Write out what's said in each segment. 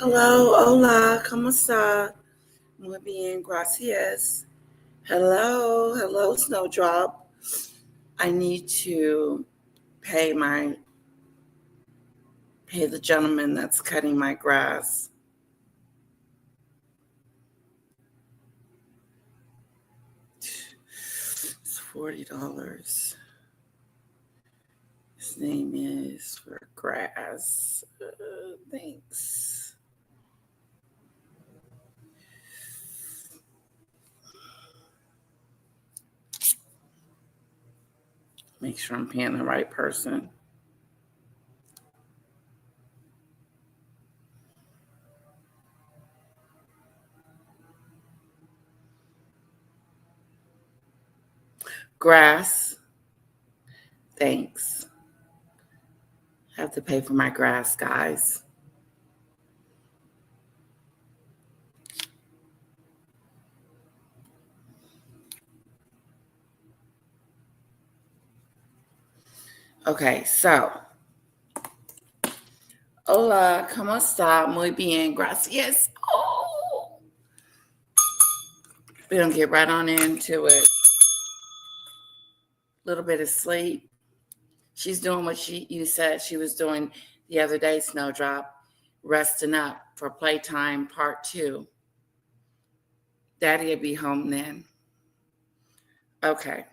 Hello, hola, ¿cómo está? Muy bien, gracias. Hello, Snowdrop. I need to pay the gentleman that's cutting my grass. It's $40. His name is for grass. Thanks. Make sure I'm paying the right person. Grass. Thanks. Have to pay for my grass, guys. Okay, so. Hola, ¿cómo está? Muy bien, gracias. Oh. We're going to get right on into it. A little bit of sleep. She's doing what you said she was doing the other day, Snowdrop. Resting up for playtime part 2. Daddy will be home then. Okay.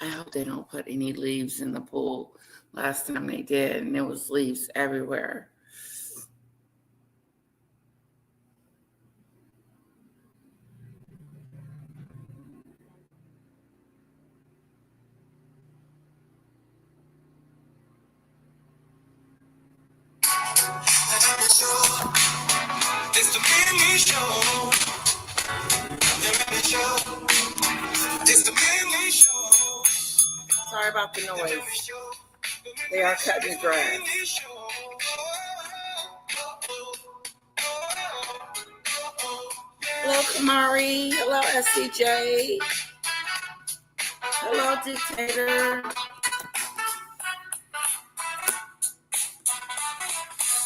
I hope they don't put any leaves in the pool. Last time they did, and there was leaves everywhere. It's the mini show. The mini show. It's the mini show. Sorry about the noise. They are cutting the grass. Hello, Kamari. Hello, SCJ. Hello, Dictator.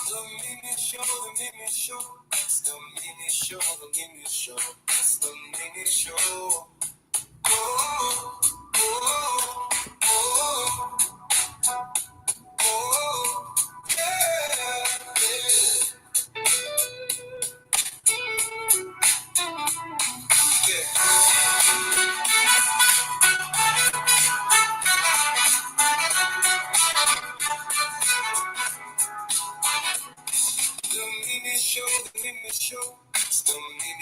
The mini show. It's the mini show. It's the mini show. Oh, oh, oh, oh, yeah, The mini show. It's the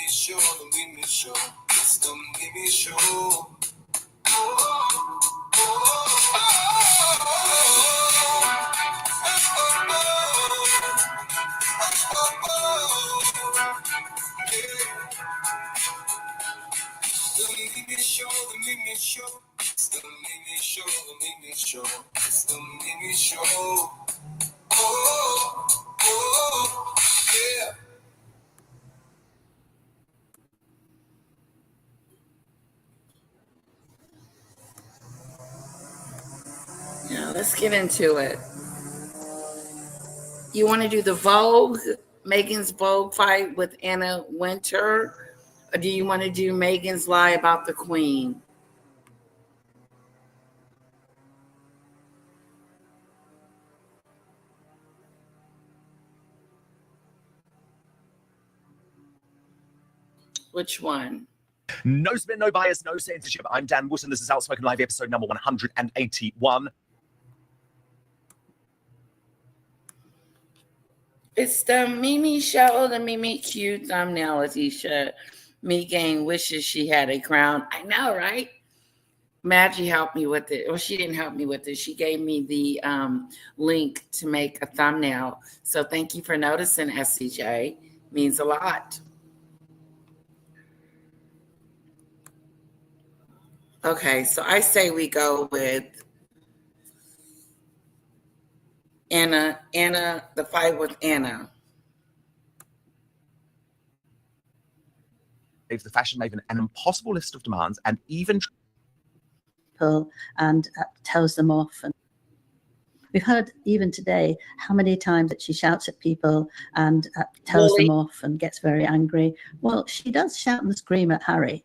mini show. It's the mini show. It's the mini show. Yeah. Now let's get into it. You want to do the Vogue, Meghan's Vogue fight with Anna Wintour, or do you want to do Meghan's lie about the Queen? Which one? No spin, no bias, no censorship. I'm Dan Wootton. This is Outspoken Live, episode number 181. It's the Mimi show, the Mimi Q thumbnail, Atisha. Meghan wishes she had a crown. I know, right? Maggie helped me with it. Well, she didn't help me with it. She gave me the link to make a thumbnail. So thank you for noticing, SCJ. Means a lot. Okay, so I say we go with Anna, the fight with Anna. gave the fashion maven an impossible list of demands and even and tells them off. And we've heard even today how many times that she shouts at people and tells them off and gets very angry. Well, she does shout and scream at Harry.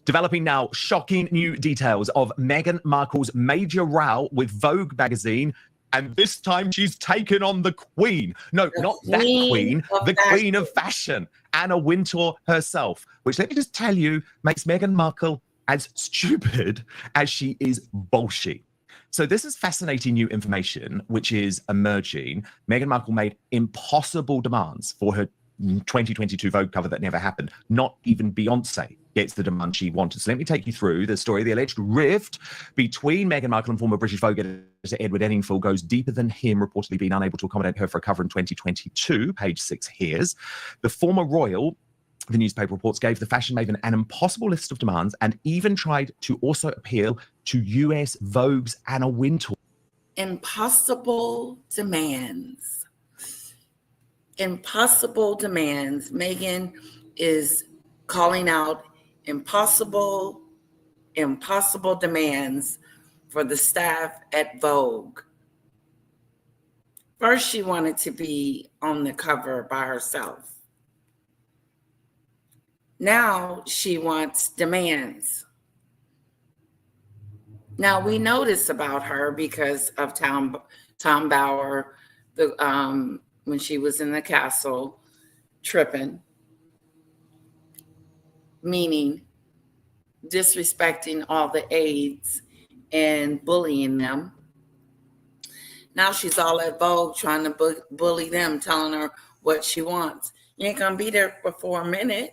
Developing now shocking new details of Meghan Markle's major row with Vogue magazine. And this time she's taken on the queen. No, not that queen, the queen of fashion, Anna Wintour herself, which, let me just tell you, makes Meghan Markle as stupid as she is bolshy. So this is fascinating new information, which is emerging. Meghan Markle made impossible demands for her 2022 Vogue cover that never happened. Not even Beyonce gets the demand she wanted. So let me take you through the story. The alleged rift between Meghan Markle and former British Vogue editor Edward Enninful goes deeper than him reportedly being unable to accommodate her for a cover in 2022. Page 6 here's. The former royal, the newspaper reports, gave the fashion maven an impossible list of demands and even tried to also appeal to US Vogue's Anna Wintour. Impossible demands. Impossible demands. Meghan is calling out impossible demands for the staff at Vogue. First, she wanted to be on the cover by herself. Now she wants demands. Now we know this about her because of Tom Bower, when she was in the castle tripping, meaning disrespecting all the aides and bullying them. Now she's all at Vogue trying to bully them, telling her what she wants. You ain't gonna be there for a minute.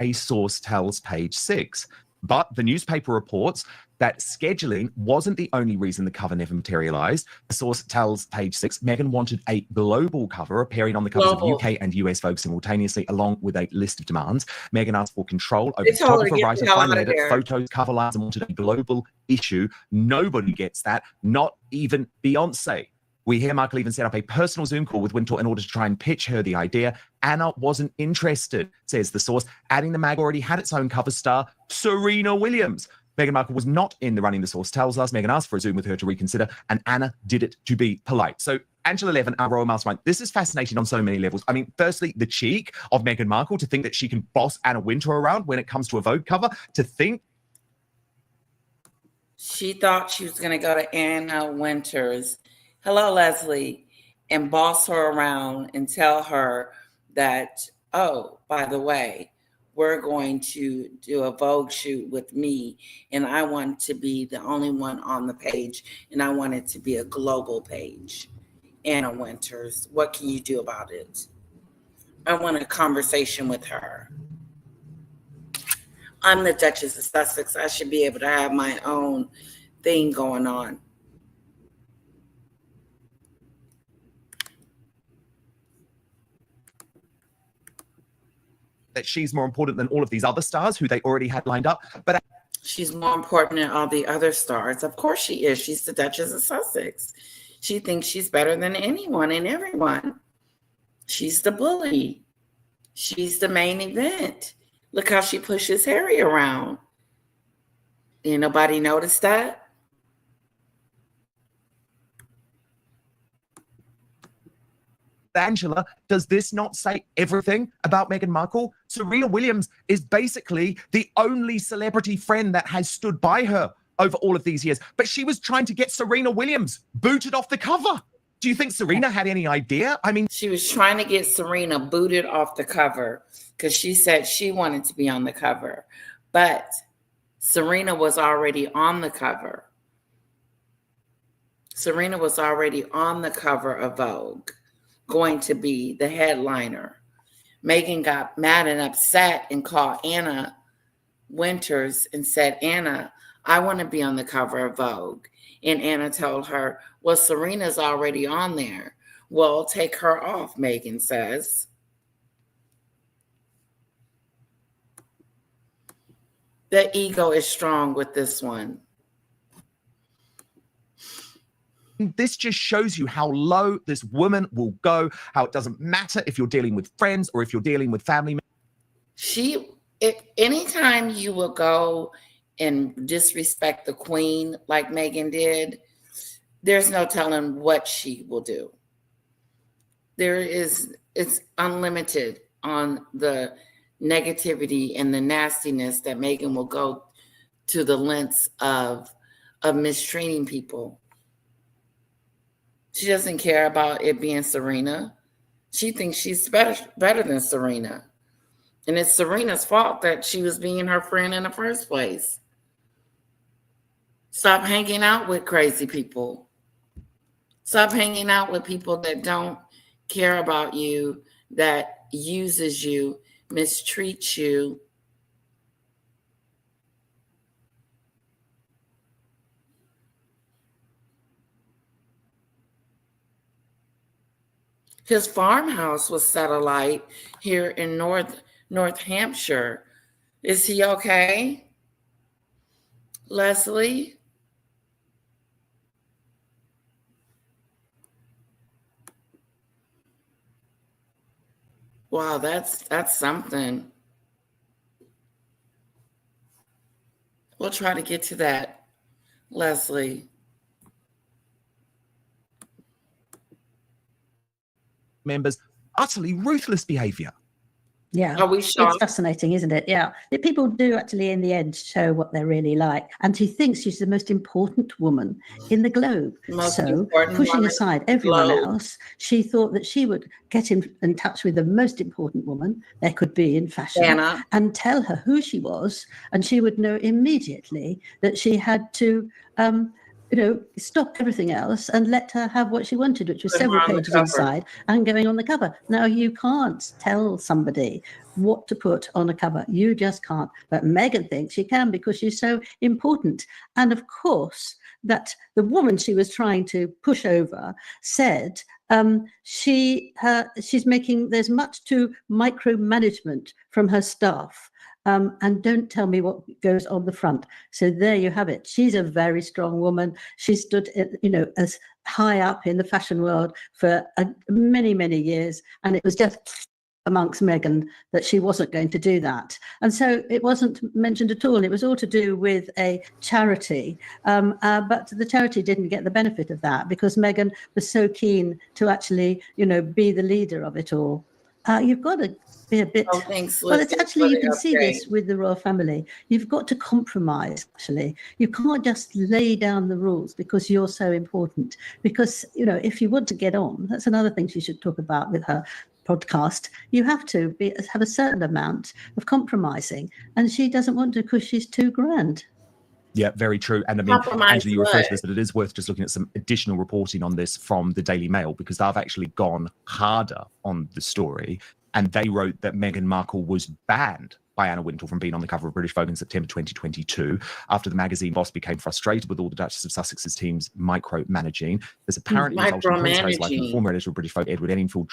A source tells Page 6. But the newspaper reports that scheduling wasn't the only reason the cover never materialized. The source tells Page 6, Meghan wanted a global cover appearing on the covers of UK and US Vogue simultaneously, along with a list of demands. Meghan asked for control over photographer, writer, final edit, photos, cover lines, and wanted a global issue. Nobody gets that, not even Beyonce. We hear Markle even set up a personal Zoom call with Wintour in order to try and pitch her the idea. Anna wasn't interested, says the source, adding the mag already had its own cover star, Serena Williams. Meghan Markle was not in the running, the source tells us. Meghan asked for a Zoom with her to reconsider, and Anna did it to be polite. So Angela Levin, our royal mastermind, this is fascinating on so many levels. I mean, firstly, the cheek of Meghan Markle to think that she can boss Anna Wintour around when it comes to a Vogue cover, to think. She thought she was going to go to Anna Wintour's, hello, Leslie, and boss her around and tell her that, oh, by the way, we're going to do a Vogue shoot with me, and I want to be the only one on the page, and I want it to be a global page. Anna Wintour's, what can you do about it? I want a conversation with her. I'm the Duchess of Sussex. I should be able to have my own thing going on. That she's more important than all of these other stars who they already had lined up. But she's more important than all the other stars. Of course she is. She's the Duchess of Sussex. She thinks she's better than anyone and everyone. She's the bully. She's the main event. Look how she pushes Harry around. Did nobody notice that? Angela, does this not say everything about Meghan Markle? Serena Williams is basically the only celebrity friend that has stood by her over all of these years. But she was trying to get Serena Williams booted off the cover. Do you think Serena had any idea? I mean, she was trying to get Serena booted off the cover because she said she wanted to be on the cover. But Serena was already on the cover. Serena was already on the cover of Vogue, going to be the headliner. Meghan got mad and upset and called Anna Winters and said, Anna, I want to be on the cover of Vogue. And Anna told her, well, Serena's already on there. Well, take her off, Meghan says. The ego is strong with this one. This just shows you how low this woman will go, how it doesn't matter if you're dealing with friends or if you're dealing with family members. Anytime you will go and disrespect the queen like Meghan did, there's no telling what she will do. It's unlimited on the negativity and the nastiness that Meghan will go to the lengths of mistreating people. She doesn't care about it being Serena. She thinks she's better than Serena. And it's Serena's fault that she was being her friend in the first place. Stop hanging out with crazy people. Stop hanging out with people that don't care about you, that uses you, mistreats you. His farmhouse was set alight here in North Hampshire. Is he okay? Leslie? Wow, that's something. We'll try to get to that, Leslie. Members, utterly ruthless behavior. Yeah, Are we it's shocked? fascinating, isn't it? Yeah, people do actually, in the end, show what they're really like. And she thinks she's the most important woman in the globe. So, pushing aside everyone else, she thought that she would get in touch with the most important woman there could be in fashion, Anna, and tell her who she was, and she would know immediately that she had to stop everything else and let her have what she wanted, which was several pages inside and going on the cover. Now, you can't tell somebody what to put on a cover. You just can't. But Meghan thinks she can because she's so important. And of course, that the woman she was trying to push over said she's making, there's much too micromanagement from her staff. And don't tell me what goes on the front. So there you have it. She's a very strong woman. She stood, as high up in the fashion world for many, many years. And it was just amongst Meghan that she wasn't going to do that. And so it wasn't mentioned at all. It was all to do with a charity. But the charity didn't get the benefit of that because Meghan was so keen to actually, be the leader of it all. You've got to be a bit. Well, it's actually, you can see this with the royal family. You've got to compromise, actually. You can't just lay down the rules because you're so important. Because, if you want to get on, that's another thing she should talk about with her podcast. You have to have a certain amount of compromising. And she doesn't want to because she's too grand. Yeah, very true. And I mean, Angela, you referred to this, that it is worth just looking at some additional reporting on this from the Daily Mail, because they've actually gone harder on the story. And they wrote that Meghan Markle was banned by Anna Wintour from being on the cover of British Vogue in September 2022, after the magazine boss became frustrated with all the Duchess of Sussex's team's micromanaging. There's apparently resulting in Prince Harry's wife and former editor of British Vogue, Edward Enfield,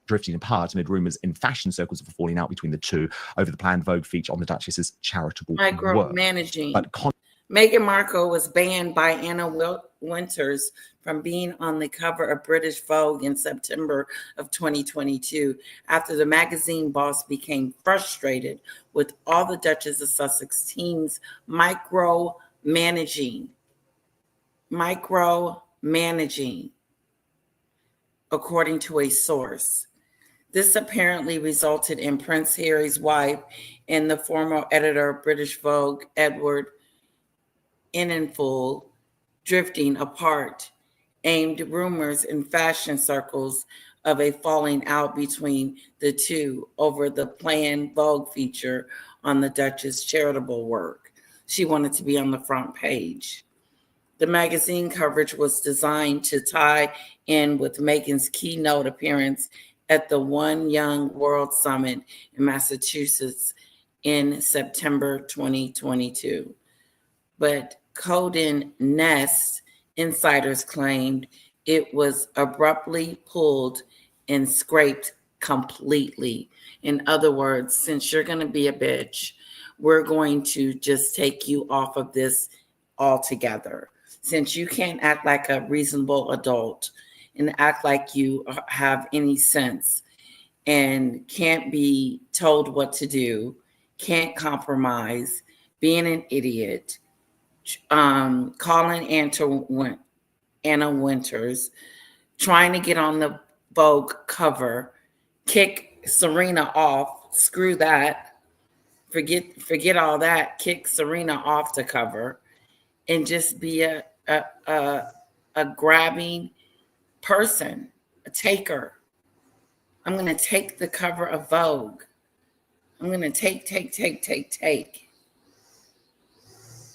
drifting apart amid rumours in fashion circles of a falling out between the two over the planned Vogue feature on the Duchess's charitable micromanaging. Work. But Meghan Markle was banned by Anna Winters from being on the cover of British Vogue in September of 2022 after the magazine boss became frustrated with all the Duchess of Sussex team's micromanaging, according to a source. This apparently resulted in Prince Harry's wife and the former editor of British Vogue, Edward Enfield, drifting apart, aimed rumors in fashion circles of a falling out between the two over the planned Vogue feature on the Duchess' charitable work. She wanted to be on the front page. The magazine coverage was designed to tie in with Meghan's keynote appearance at the One Young World Summit in Massachusetts in September 2022. But Coden Nest insiders claimed it was abruptly pulled and scraped completely. In other words, since you're going to be a bitch, we're going to just take you off of this altogether. since you can't act like a reasonable adult and act like you have any sense and can't be told what to do, can't compromise, being an idiot, calling Anna Winters, trying to get on the Vogue cover, kick Serena off, screw that, forget all that, kick Serena off the cover, and just be a grabbing person, a taker. I'm going to take the cover of Vogue. I'm going to take.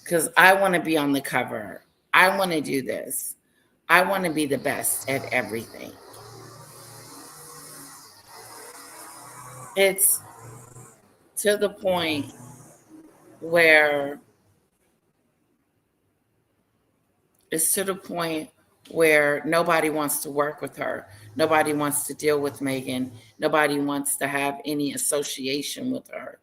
Because I want to be on the cover. I want to do this. I want to be the best at everything. It's to the point where nobody wants to work with her. Nobody wants to deal with Meghan. Nobody wants to have any association with her.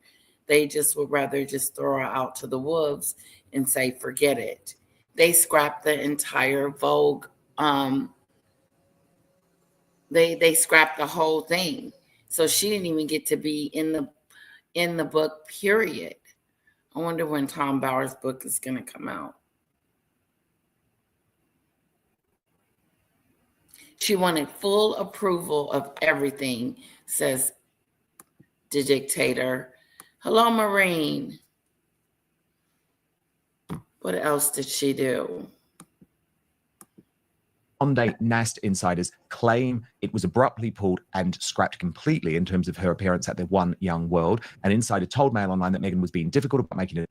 They just would rather just throw her out to the wolves and say, forget it. They scrapped the entire Vogue. They scrapped the whole thing. So she didn't even get to be in the book, period. I wonder when Tom Bower's book is going to come out. She wanted full approval of everything, says the dictator. Hello, Marine. What else did she do? Monday, Nast insiders claim it was abruptly pulled and scrapped completely in terms of her appearance at the One Young World. An insider told Mail Online that Meghan was being difficult about making it.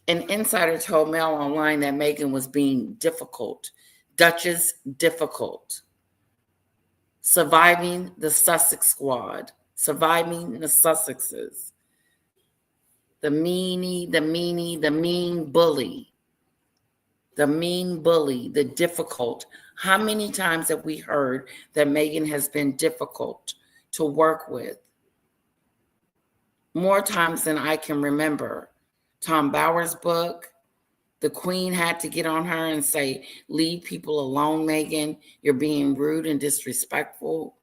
An insider told Mail Online that Meghan was being difficult. Duchess difficult. Surviving the Sussex squad. Surviving the Sussexes. The mean bully. The mean bully, the difficult. How many times have we heard that Meghan has been difficult to work with? More times than I can remember. Tom Bower's book, the Queen had to get on her and say, leave people alone, Meghan. You're being rude and disrespectful.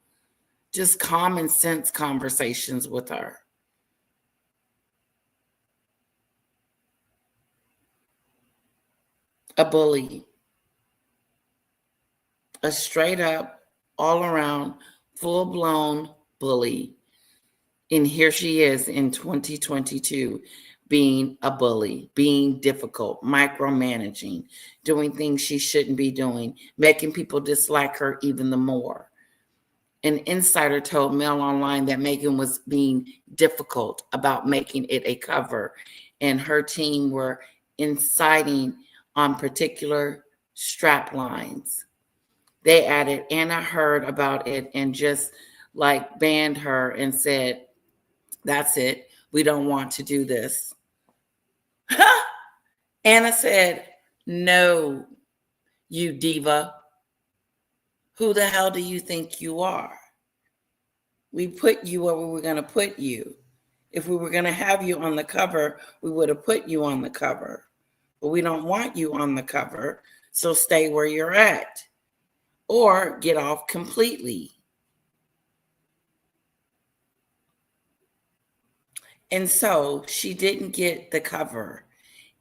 Just common sense conversations with her. A bully. A straight up, all around, full blown bully. And here she is in 2022 being a bully, being difficult, micromanaging, doing things she shouldn't be doing, making people dislike her even the more. An insider told Mail Online that Meghan was being difficult about making it a cover, and her team were inciting on particular strap lines. They added, Anna heard about it and just like banned her and said, that's it. We don't want to do this. Anna said, no, you diva. Who the hell do you think you are? We put you where we were going to put you. If we were going to have you on the cover, we would have put you on the cover. But we don't want you on the cover, so stay where you're at. Or get off completely. And so she didn't get the cover.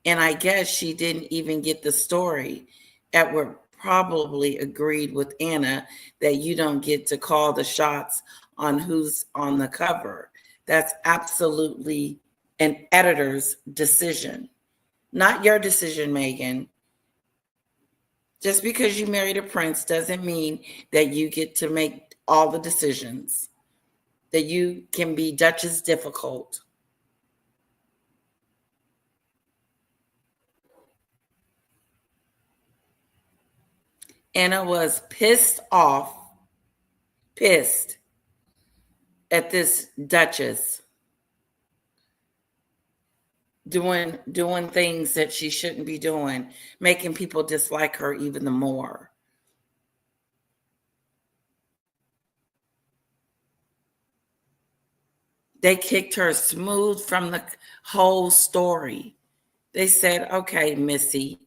And I guess she didn't even get the story that were probably agreed with Anna that you don't get to call the shots on who's on the cover. That's absolutely an editor's decision. Not your decision, Meghan. Just because you married a prince doesn't mean that you get to make all the decisions, that you can be Duchess difficult. Anna was pissed at this Duchess doing things that she shouldn't be doing, making people dislike her even the more. They kicked her smooth from the whole story. They said, okay, Missy,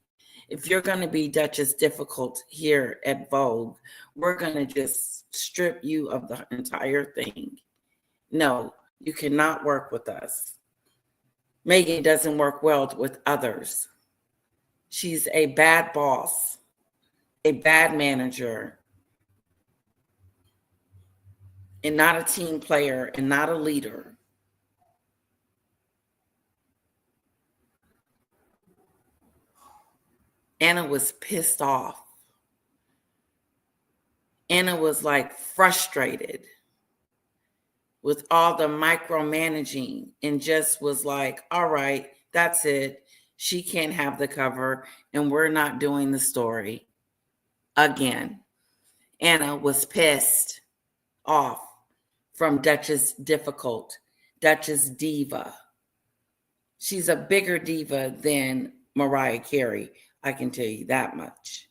if you're going to be Duchess Difficult here at Vogue, we're going to just strip you of the entire thing. No, you cannot work with us. Meghan doesn't work well with others. She's a bad boss, a bad manager, and not a team player and not a leader. Anna was pissed off. Anna was like frustrated with all the micromanaging and just was like, all right, that's it. She can't have the cover and we're not doing the story again. Anna was pissed off from Duchess Difficult, Duchess Diva. She's a bigger diva than Mariah Carey, I can tell you that much.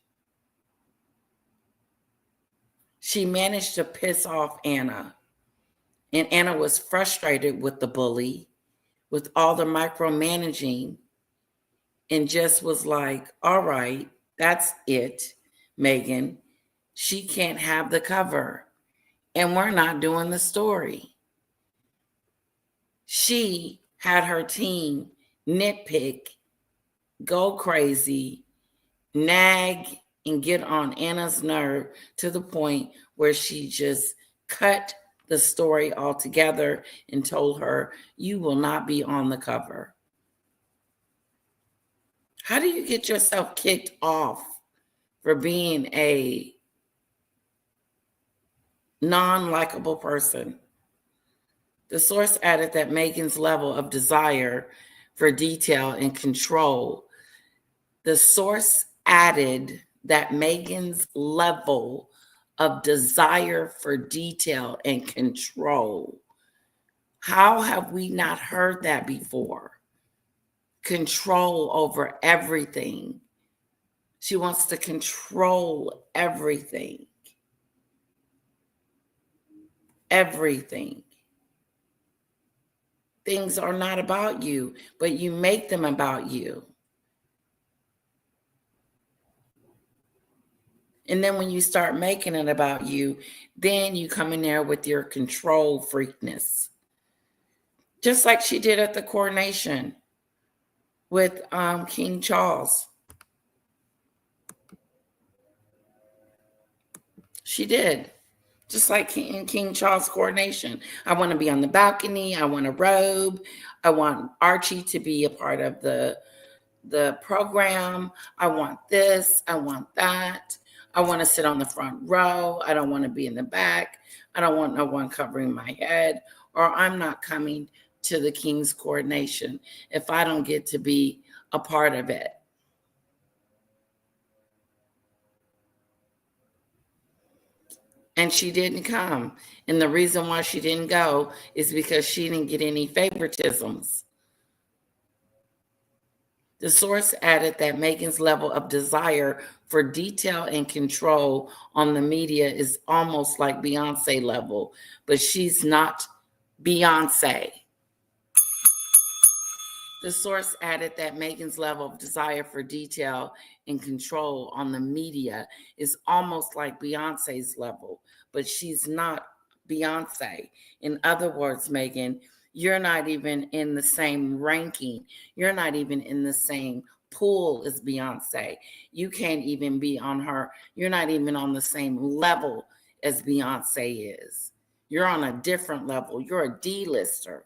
She managed to piss off Anna. And Anna was frustrated with the bully, with all the micromanaging, and just was like, all right, that's it, Meghan. She can't have the cover. And we're not doing the story. She had her team nitpick, go crazy, nag, and get on Anna's nerve to the point where she just cut the story altogether and told her, you will not be on the cover. How do you get yourself kicked off for being a non-likable person? The source added that Meghan's level of desire for detail and control. The source added that Meghan's level of desire for detail and control. How have we not heard that before? Control over everything. She wants to control everything. Everything. Things are not about you, but you make them about you. And then when you start making it about you, then you come in there with your control freakness. Just like she did at the coronation with King Charles. She did. Just like King Charles' coronation. I want to be on the balcony. I want a robe. I want Archie to be a part of the program. I want this. I want that. I want to sit on the front row. I don't want to be in the back. I don't want no one covering my head, or I'm not coming to the King's coronation if I don't get to be a part of it. And she didn't come. And the reason why she didn't go is because she didn't get any favoritisms. The source added that Meghan's level of desire for detail and control on the media is almost like Beyonce level, but she's not Beyonce. The source added that Meghan's level of desire for detail and control on the media is almost like Beyonce's level, but she's not Beyonce. In other words, Meghan, you're not even in the same ranking. You're not even in the same pool as Beyonce. You can't even be on her. You're not even on the same level as Beyonce is. You're on a different level. You're a D-lister.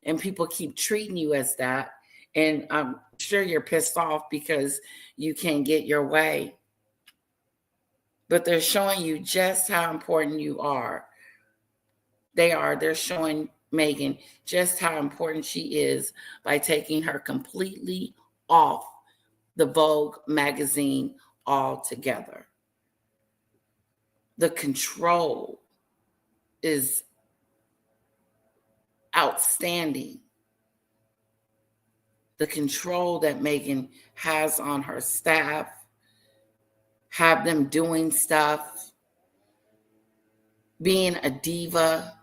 And people keep treating you as that. And I'm sure you're pissed off because you can't get your way. But they're showing you just how important you are. They're showing Meghan just how important she is by taking her completely off the Vogue magazine altogether. The control is outstanding. The control that Meghan has on her staff, have them doing stuff, being a diva.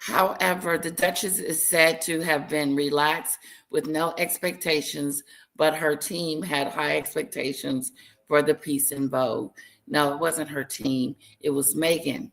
However, the Duchess is said to have been relaxed with no expectations, but her team had high expectations for the piece in Vogue. No, it wasn't her team. It was Meghan.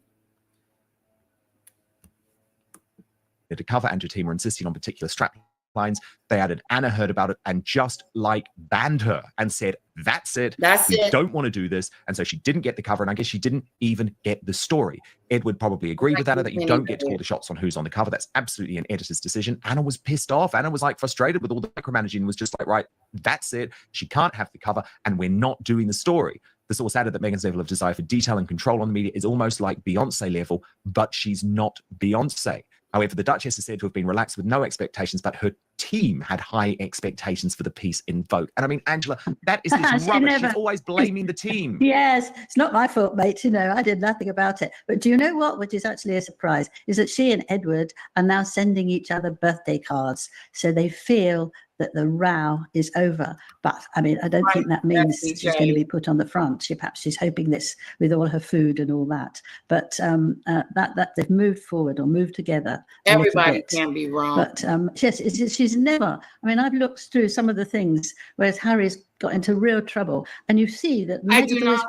To cover, and her team were insisting on particular strap lines. They added Anna heard about it and just like banned her and said, that's it. We don't want to do this. And so she didn't get the cover. And I guess she didn't even get the story. Ed would probably agree with Anna that you don't get to call the shots on who's on the cover. That's absolutely an editor's decision. Anna was pissed off. Anna was like frustrated with all the micromanaging, was just like, right, that's it. She can't have the cover and we're not doing the story. The source added that Meghan's level of desire for detail and control on the media is almost like Beyonce level, but she's not Beyonce. However, the Duchess is said to have been relaxed with no expectations, but her team had high expectations for the piece in Vogue. And I mean, Angela, that is this rubbish. She's always blaming the team. Yes, it's not my fault, mate. You know, I did nothing about it. But do you know what? Which is actually a surprise, is that she and Edward are now sending each other birthday cards. So they feel that the row is over. But I mean, I don't think that means she's going to be put on the front. Perhaps she's hoping this with all her food and all that. But that they've moved forward or moved together. Everybody can be wrong. But yes, she's never. I mean, I've looked through some of the things, whereas Harry's got into real trouble, and you see that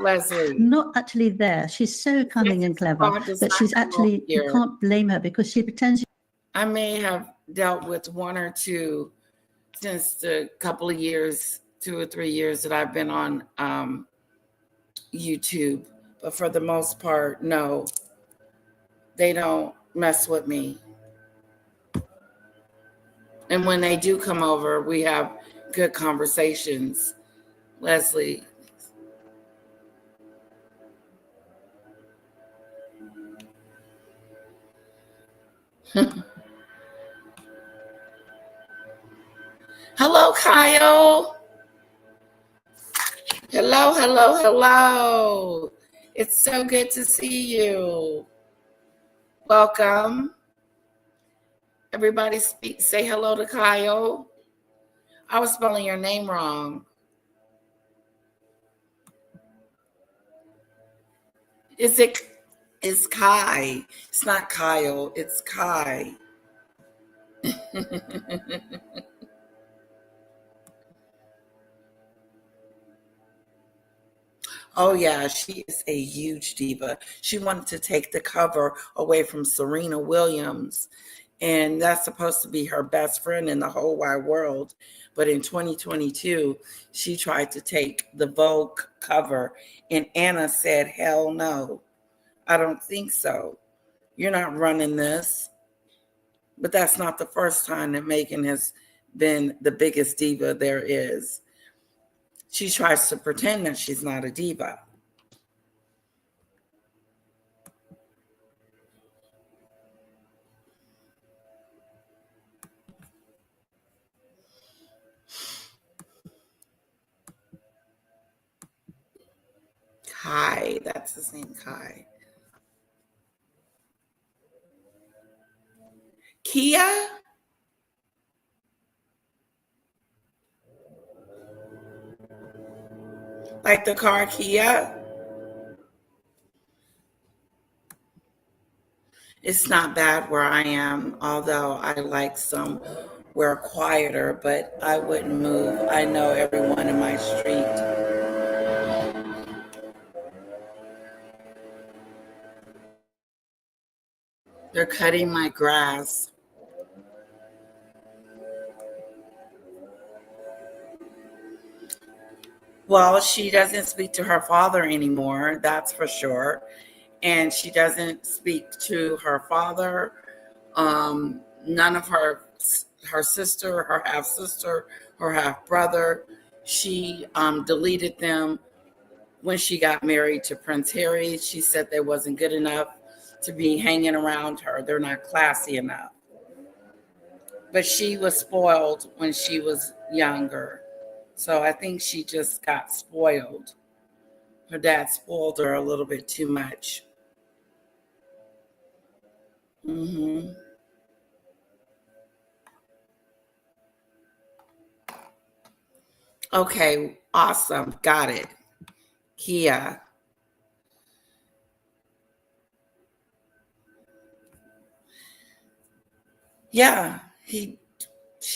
Leslie, not actually there. She's so cunning and clever that she's actually, you can't blame her because she pretends. I may have dealt with one or two since the couple of years, 2 or 3 years that I've been on YouTube, but for the most part, no, they don't mess with me. And when they do come over, we have good conversations. Leslie. Hello, Kyle. Hello. It's so good to see you. Welcome. Everybody say hello to Kyle. I was spelling your name wrong. It's Kai. It's not Kyle, it's Kai. Oh yeah, she is a huge diva. She wanted to take the cover away from Serena Williams, and that's supposed to be her best friend in the whole wide world. But in 2022, she tried to take the Vogue cover, and Anna said, hell no, I don't think so. You're not running this. But that's not the first time that Meghan has been the biggest diva there is. She tries to pretend that she's not a diva. Kai, that's his name, Kai. Kia? Like the car Kia? It's not bad where I am, although I like somewhere quieter, but I wouldn't move. I know everyone in my street. They're cutting my grass. Well, she doesn't speak to her father anymore, that's for sure. And she doesn't speak to her father. None of her sister, her half-sister, her half-brother. She deleted them when she got married to Prince Harry. She said they wasn't good enough to be hanging around her. They're not classy enough. But she was spoiled when she was younger. So I think she just got spoiled. Her dad spoiled her a little bit too much. Okay, awesome. Got it. Kia. Yeah, she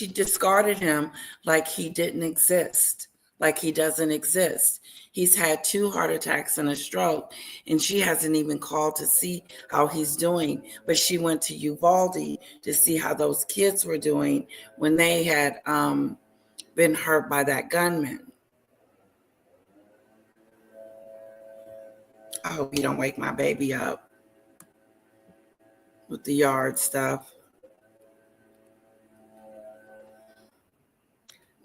discarded him like he didn't exist, like he doesn't exist. He's had 2 heart attacks and a stroke, and she hasn't even called to see how he's doing. But she went to Uvalde to see how those kids were doing when they had been hurt by that gunman. I hope you don't wake my baby up with the yard stuff.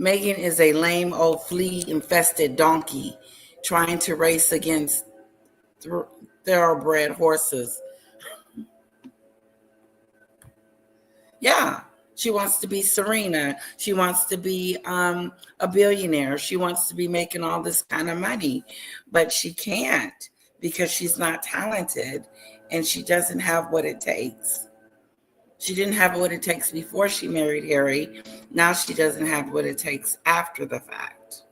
Meghan is a lame old flea-infested donkey trying to race against thoroughbred horses. Yeah, she wants to be Serena. She wants to be a billionaire. She wants to be making all this kind of money, but she can't because she's not talented and she doesn't have what it takes. She didn't have what it takes before she married Harry. Now she doesn't have what it takes after the fact.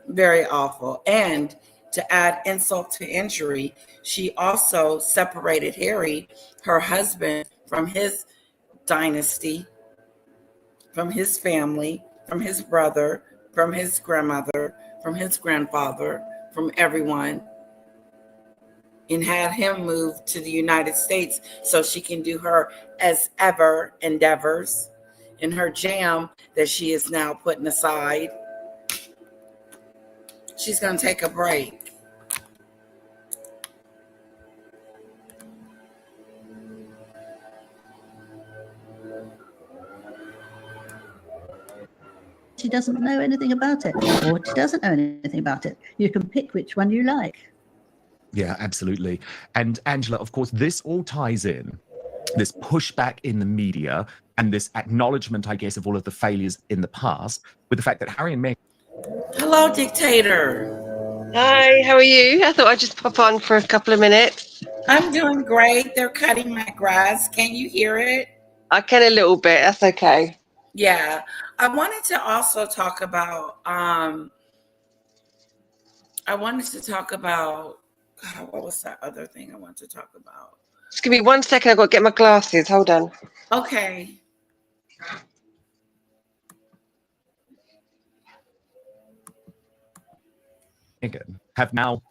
Very awful. And to add insult to injury, she also separated Harry, her husband, from his dynasty, from his family, from his brother, from his grandmother, from his grandfather, from everyone, and had him move to the United States so she can do her as ever endeavors in her jam that she is now putting aside. She's going to take a break. She doesn't know anything about it, or she doesn't know anything about it. You can pick which one you like. Yeah, absolutely. And Angela, of course, this all ties in, this pushback in the media and this acknowledgement, I guess, of all of the failures in the past with the fact that Harry and Meghan. Hello, dictator. Hi, how are you? I thought I'd just pop on for a couple of minutes. I'm doing great. They're cutting my grass. Can you hear it? I can a little bit. That's okay. Yeah. I wanted to also talk about, God, what was that other thing I wanted to talk about? Just give me 1 second. I've got to get my glasses. Hold on. Okay. Meghan have now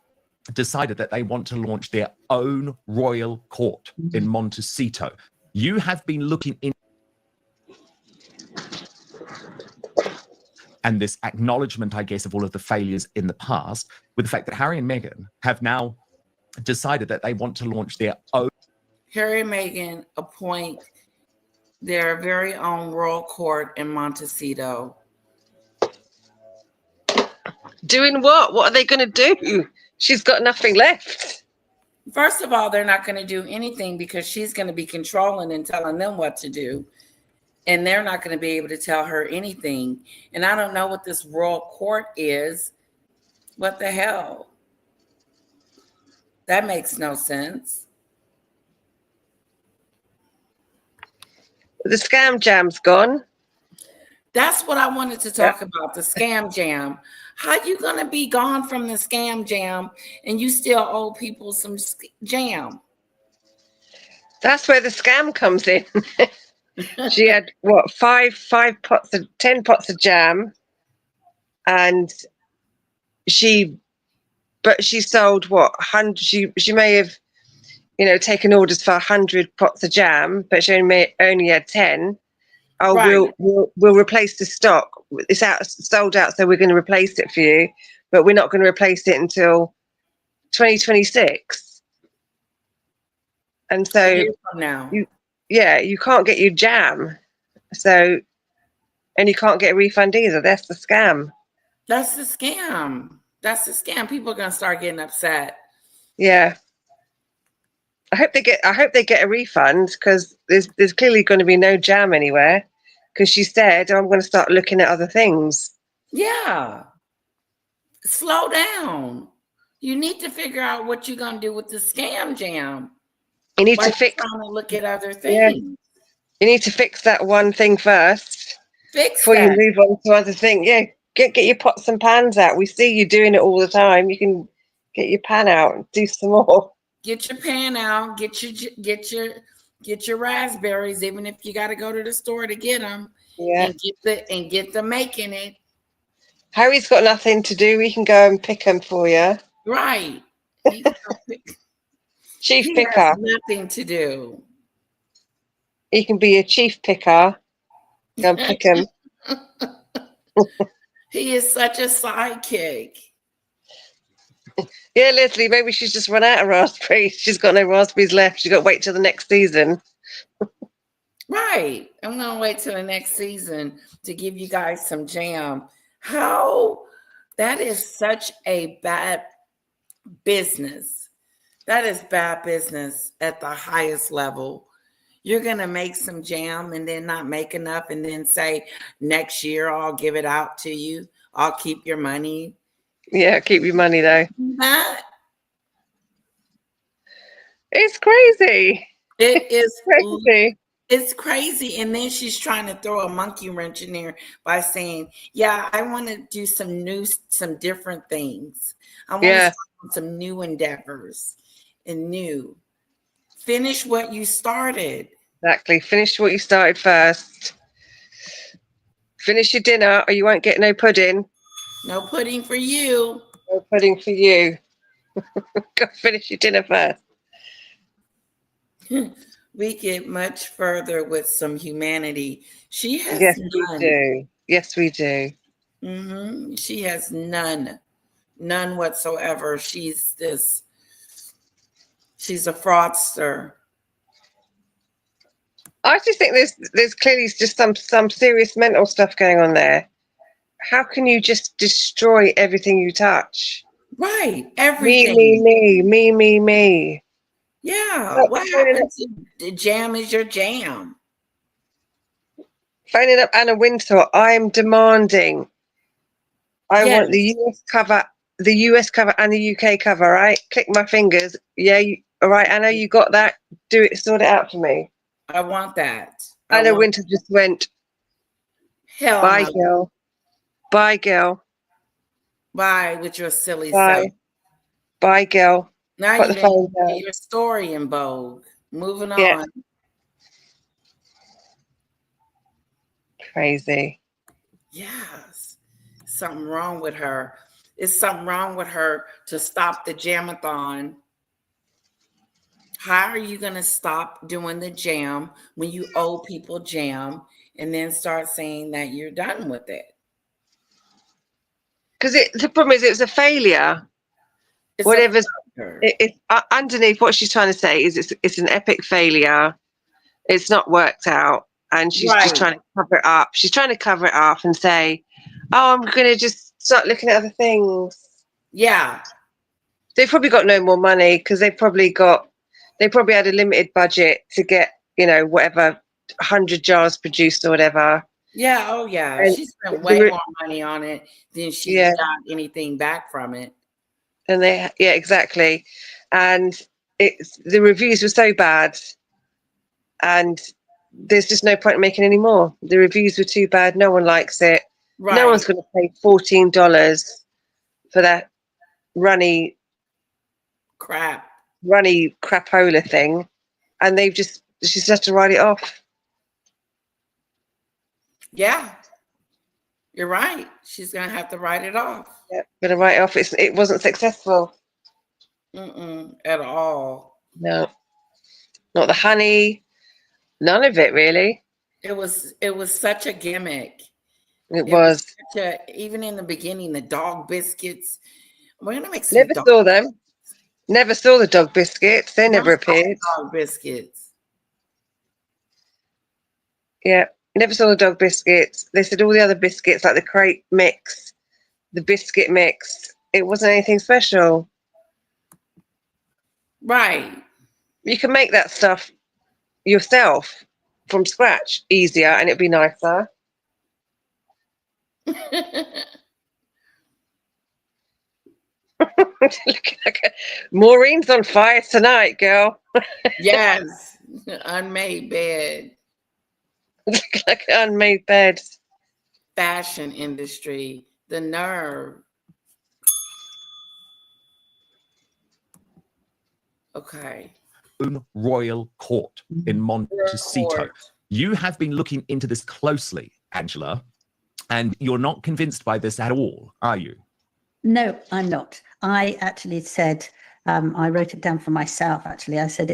decided that they want to launch their own royal court in Montecito. You have been looking in, and this acknowledgement, I guess, of all of the failures in the past with the fact that Harry and Meghan have now decided that they want to launch their own. Harry and Meghan appoint their very own royal court in Montecito. Doing what? What are they going to do? She's got nothing left. First of all, they're not going to do anything because she's going to be controlling and telling them what to do. And they're not going to be able to tell her anything. And I don't know what this royal court is. What the hell? That makes no sense. The scam jam's gone. That's what I wanted to talk about, the scam jam. How you going to be gone from the scam jam and you still owe people some jam? That's where the scam comes in. She had what, 10 pots of jam, and she sold what, 100. She may have, taken orders for 100 pots of jam, but she only had 10. Oh, right. We'll replace the stock. It's sold out, so we're going to replace it for you, but we're not going to replace it until 2026. And so now, you can't get your jam, and you can't get a refund either. That's the scam. That's the scam. That's the scam. People are going to start getting upset. Yeah. I hope they get a refund, because there's clearly going to be no jam anywhere, because she said, I'm going to start looking at other things. Yeah. Slow down. You need to figure out what you're going to do with the scam jam. You need to look at other things. Yeah. You need to fix that one thing first before you move on to other things. Yeah. Get your pots and pans out. We see you doing it all the time. You can get your pan out and do some more. Get your pan out. Get your raspberries, even if you got to go to the store to get them. Yeah. And get the making it. Harry's got nothing to do. We can go and pick them for you. Right. Chief He picker. has nothing to do. He can be a chief picker. Go and pick them. He is such a sidekick. Yeah, Leslie, maybe she's just run out of raspberries. She's got no raspberries left. She's got to wait till the next season. Right. I'm going to wait till the next season to give you guys some jam. How? That is such a bad business. That is bad business at the highest level. You're going to make some jam and then not make enough and then say, next year I'll give it out to you. I'll keep your money. Yeah, keep your money though. That It's crazy. it is Crazy. It's crazy. And then she's trying to throw a monkey wrench in there by saying, yeah, I want to do some different things. I want to start some new endeavors and new. Finish what you started. Exactly. Finish what you started first. Finish your dinner or you won't get no pudding. No pudding for you. No pudding for you. Go finish your dinner first. We get much further with some humanity. She has Yes, none. we do. Yes, we do. Mm-hmm. She has none whatsoever. She's a fraudster. I just think there's clearly just some serious mental stuff going on there. How can you just destroy everything you touch? Right, everything. Me. Yeah, what happens to the jam is your jam. Phoning up Anna Wintour, I'm demanding. I want the Yes. US cover and the UK cover, right? Click my fingers. Yeah, all right, Anna, you got that? Do it, sort it out for me. I want that. Anna Wintour just went, hell bye, no. girl. Bye, girl. Bye with your silly Bye. self. Bye, girl. Now Put you the phone didn't down. get your story in Vogue. Moving Yeah. on. Crazy. Yes. Something wrong with her. It's something wrong with her to stop the jamathon. How are you going to stop doing the jam when you owe people jam and then start saying that you're done with it? Because the problem is it was a failure. Whatever's underneath what she's trying to say is it's an epic failure. It's not worked out. And she's just trying to cover it up. She's trying to cover it up and say, oh, I'm going to just start looking at other things. Yeah. They've probably got no more money because they probably had a limited budget to get, whatever, 100 jars produced or whatever. Yeah. Oh, yeah. And she spent way more money on it than she got anything back from it. And exactly. And the reviews were so bad. And there's just no point in making any more. The reviews were too bad. No one likes it. Right. No one's going to pay $14 for that runny crapola thing. And she's just have to write it off. Yeah. You're right. She's going to have to write it off. Yeah, going to write it off. It wasn't successful. At all. No. Not the honey. None of it, really. It was such a gimmick. It was even in the beginning, the dog biscuits. We're going to make some Never saw them. Never saw the dog biscuits. They never appeared. Dog biscuits. Yeah. Never saw the dog biscuits. They said all the other biscuits, like the crepe mix, the biscuit mix, it wasn't anything special. Right. You can make that stuff yourself from scratch easier and it'd be nicer. Maureen's on fire tonight, girl. Yes. Unmade bed. Like an unmade bed. Fashion industry, the nerve. Okay. Royal Court in Montecito. Court. You have been looking into this closely, Angela, and you're not convinced by this at all, are you? No, I'm not. I actually said, I wrote it down for myself, actually. I said,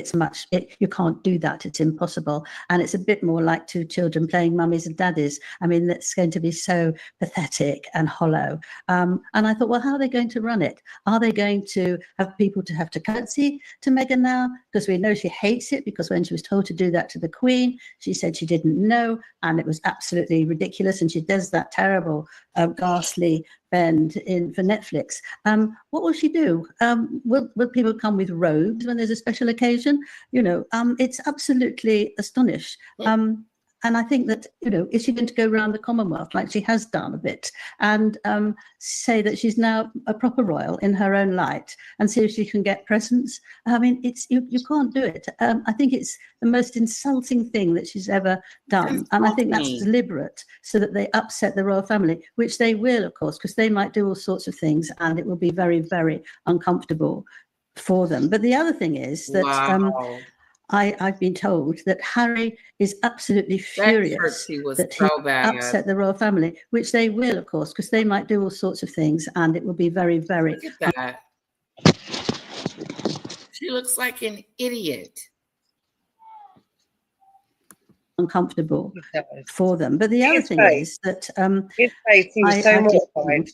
you can't do that. It's impossible. And it's a bit more like two children playing mummies and daddies. I mean, that's going to be so pathetic and hollow. And I thought, well, how are they going to run it? Are they going to have people to have to curtsy to Meghan now? Because we know she hates it, because when she was told to do that to the Queen, she said she didn't know. And it was absolutely ridiculous. And she does that terrible, ghastly bend for Netflix. What will she do? Will people come with robes when there's a special occasion? It's absolutely astonished. And I think that, is she going to go around the Commonwealth like she has done a bit and say that she's now a proper royal in her own light and see if she can get presents? I mean, you can't do it. I think it's the most insulting thing that she's ever done. And I think that's deliberate so that they upset the royal family, which they will, of course, because they might do all sorts of things and it will be very, very uncomfortable for them. But the other thing is that I've been told that Harry is absolutely furious that he upset the royal family, which they will, of course, because they might do all sorts of things, and it will be very, very. Look at that. She looks like an idiot. Uncomfortable for them. But the other thing is that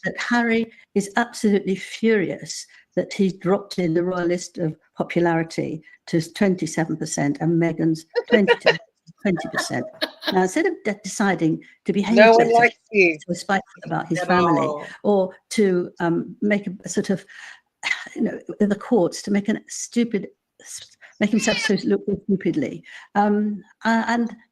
that Harry is absolutely furious that he's dropped in the royal list of popularity to 27% and Meghan's 20%. Now, instead of deciding to behave better, to be spiteful about his family, or to make a sort of, the courts to make make himself look stupidly. And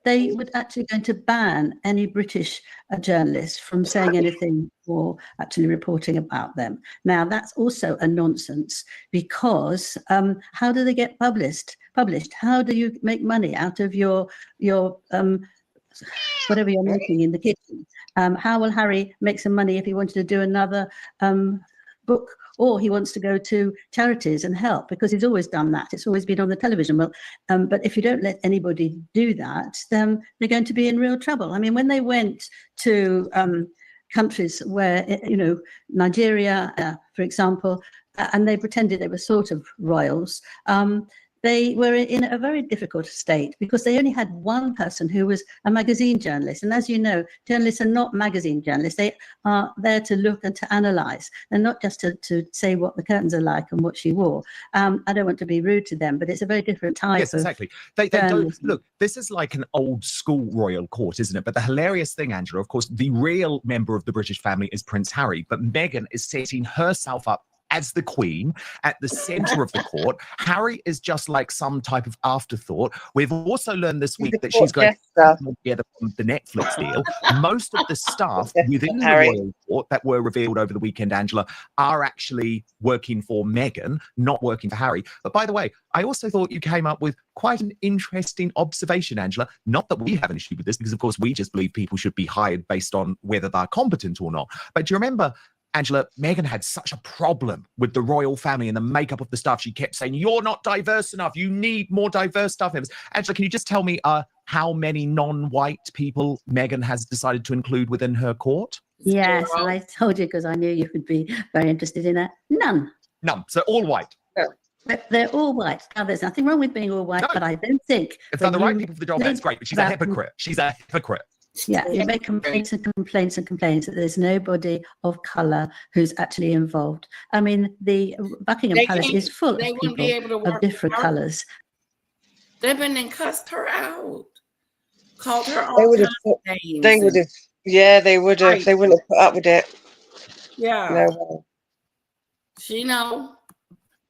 they would actually going to ban any British journalists from saying anything or actually reporting about them. Now, that's also a nonsense, because how do they get published? How do you make money out of your whatever you're making in the kitchen? How will Harry make some money if he wanted to do another book, or he wants to go to charities and help, because he's always done that. It's always been on the television. Well, but if you don't let anybody do that, then they're going to be in real trouble. I mean, when they went to countries where, Nigeria, for example, and they pretended they were sort of royals, they were in a very difficult state because they only had one person who was a magazine journalist. And as you know, journalists are not magazine journalists. They are there to look and to analyse, and not just to say what the curtains are like and what she wore. I don't want to be rude to them, but it's a very different type. Yes, exactly. They don't look. This is like an old school royal court, isn't it? But the hilarious thing, Angela, of course, the real member of the British family is Prince Harry, but Meghan is setting herself up as the Queen at the center of the court. Harry is just like some type of afterthought. We've also learned this week that she's going to put together the Netflix deal. Most of the staff within the royal court that were revealed over the weekend, Angela, are actually working for Meghan, not working for Harry. But by the way, I also thought you came up with quite an interesting observation, Angela. Not that we have an issue with this, because of course we just believe people should be hired based on whether they're competent or not. But do you remember, Angela, Meghan had such a problem with the royal family and the makeup of the staff. She kept saying, you're not diverse enough. You need more diverse staff members. Angela, can you just tell me how many non-white people Meghan has decided to include within her court? Yes, I told you because I knew you would be very interested in that. None. So all white. They're all white. Now, there's nothing wrong with being all white, but I don't think... If they're the right people for the job, that's great. But she's a hypocrite. She's a hypocrite. Yeah, you make complaints and complaints and complaints that there's nobody of colour who's actually involved. I mean, the Buckingham Palace is full of people of different colours. They've been and cussed her out, called her all kinds of names. They would have. Yeah, they would have. Right. They wouldn't have put up with it. Yeah. No. She know.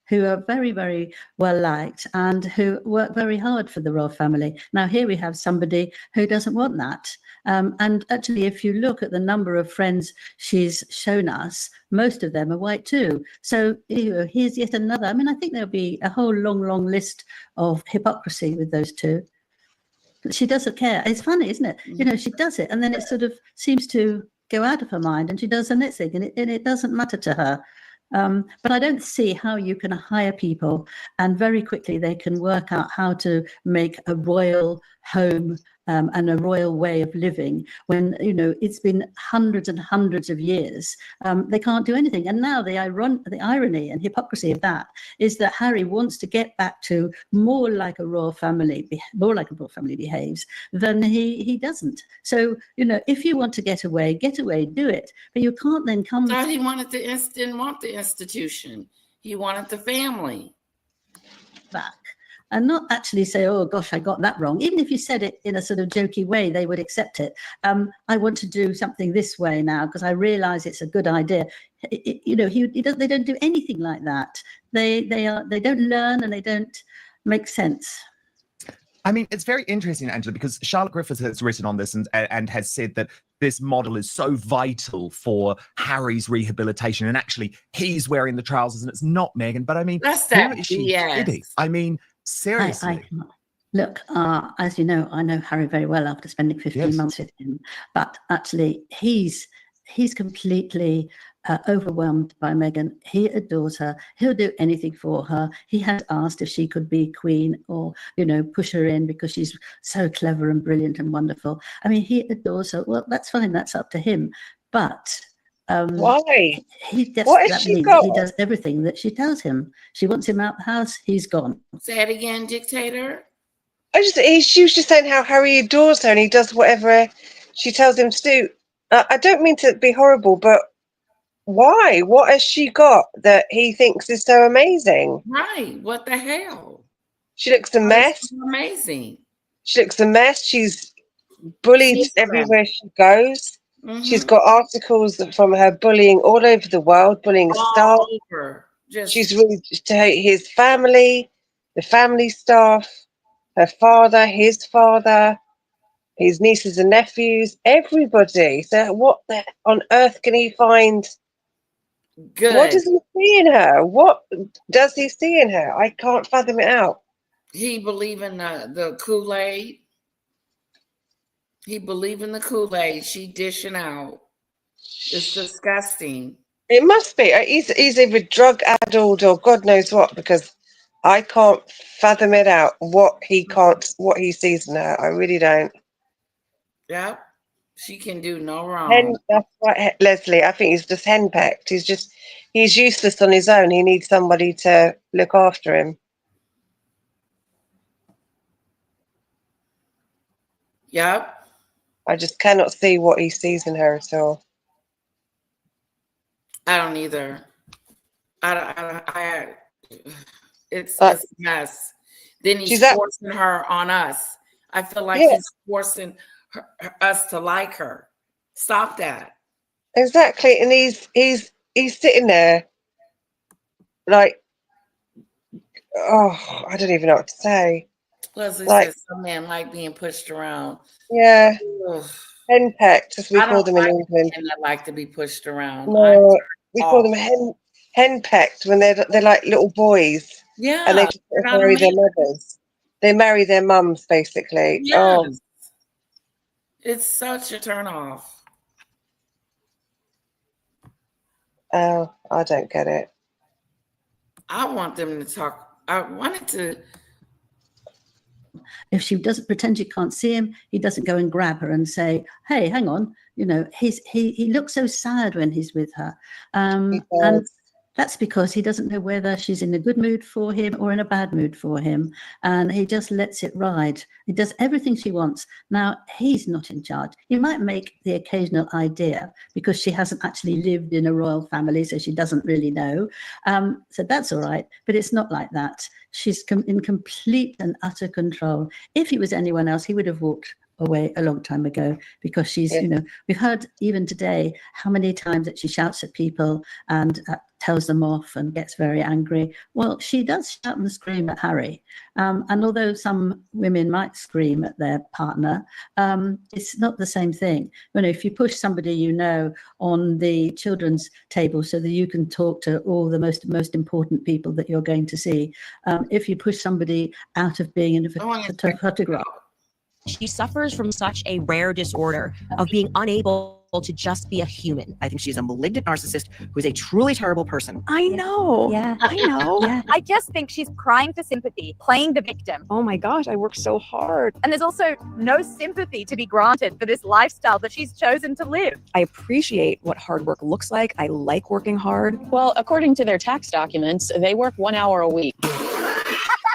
Who are very, very well liked and who work very hard for the royal family. Now, here we have somebody who doesn't want that. And actually, if you look at the number of friends she's shown us, most of them are white too. So here's yet another. I mean, I think there'll be a whole long, long list of hypocrisy with those two. She doesn't care. It's funny, isn't it? You know, she does it, and then it sort of seems to go out of her mind, and she does the next thing, and it doesn't matter to her. But I don't see how you can hire people and very quickly they can work out how to make a royal home and a royal way of living when, you know, it's been hundreds and hundreds of years. They can't do anything. And now the irony and hypocrisy of that is that Harry wants to get back to more like a royal family behaves than he doesn't. So, you know, if you want to get away, do it. But you can't then come. No, he wanted didn't want the institution. He wanted the family back. And not actually say, oh, gosh, I got that wrong. Even if you said it in a sort of jokey way, they would accept it. I want to do something this way now because I realize it's a good idea. You know, they don't do anything like that. They don't learn and they don't make sense. I mean, it's very interesting, Angela, because Charlotte Griffiths has written on this and has said that this model is so vital for Harry's rehabilitation. And actually, he's wearing the trousers and it's not Meghan. But I mean, that's that. Who is she kidding? I mean, seriously. Look, as you know, I know Harry very well after spending 15 months with him. But actually, he's completely overwhelmed by Meghan. He adores her. He'll do anything for her. He had asked if she could be queen or, you know, push her in because she's so clever and brilliant and wonderful. I mean, he adores her. Well, that's fine. That's up to him. But why? What has she got? He does everything that she tells him. She wants him out the house. He's gone. Say it again, dictator. She was just saying how Harry adores her and he does whatever she tells him to do. I don't mean to be horrible, but why? What has she got that he thinks is so amazing? Right. What the hell? She looks a mess. Amazing. She looks a mess. She's bullied everywhere she goes. Mm-hmm. She's got articles from her bullying all over the world, bullying staff. She's really to his family, the family staff, her father, his father, his nieces and nephews, everybody. So what on earth can he find? Good. What does he see in her? What does he see in her? I can't fathom it out. He believe in the Kool-Aid. He believe in the Kool-Aid. She dishing out. It's disgusting. It must be. He's either drug addled or God knows what, because I can't fathom it out. What he sees in her. I really don't. Yep. She can do no wrong. That's right, Leslie. I think he's just henpecked. He's useless on his own. He needs somebody to look after him. Yep. I just cannot see what he sees in her at all. I don't either. It's a mess. Then he's forcing her on us. I feel like he's forcing us to like her. Stop that. Exactly. And he's sitting there like, oh, I don't even know what to say. Leslie says some men like being pushed around. Yeah. Henpecked, as we call them in England. And I like to be pushed around. No, we call them henpecked when they're like little boys. Yeah. And they just marry their mothers. They marry their mums, basically. Yes. Oh. It's such a turn off. Oh, I don't get it. I want them to talk. I wanted to. If she doesn't pretend she can't see him, he doesn't go and grab her and say, hey, hang on. You know, he looks so sad when he's with her. And that's because he doesn't know whether she's in a good mood for him or in a bad mood for him. And he just lets it ride. He does everything she wants. Now, he's not in charge. He might make the occasional idea because she hasn't actually lived in a royal family, so she doesn't really know. So that's all right. But it's not like that. She's in complete and utter control. If he was anyone else, he would have walked away a long time ago because she's, you know, we've heard even today how many times that she shouts at people and tells them off and gets very angry. Well, she does shout and scream at Harry. And although some women might scream at their partner, it's not the same thing. You know, if you push somebody, you know, on the children's table so that you can talk to all the most important people that you're going to see. If you push somebody out of being in a photograph. She suffers from such a rare disorder of being unable to just be a human. I think she's a malignant narcissist who is a truly terrible person. I know. Yeah. I know. Yeah. I just think she's crying for sympathy, playing the victim. Oh my gosh, I worked so hard. And there's also no sympathy to be granted for this lifestyle that she's chosen to live. I appreciate what hard work looks like. I like working hard. Well, according to their tax documents, they work 1 hour a week.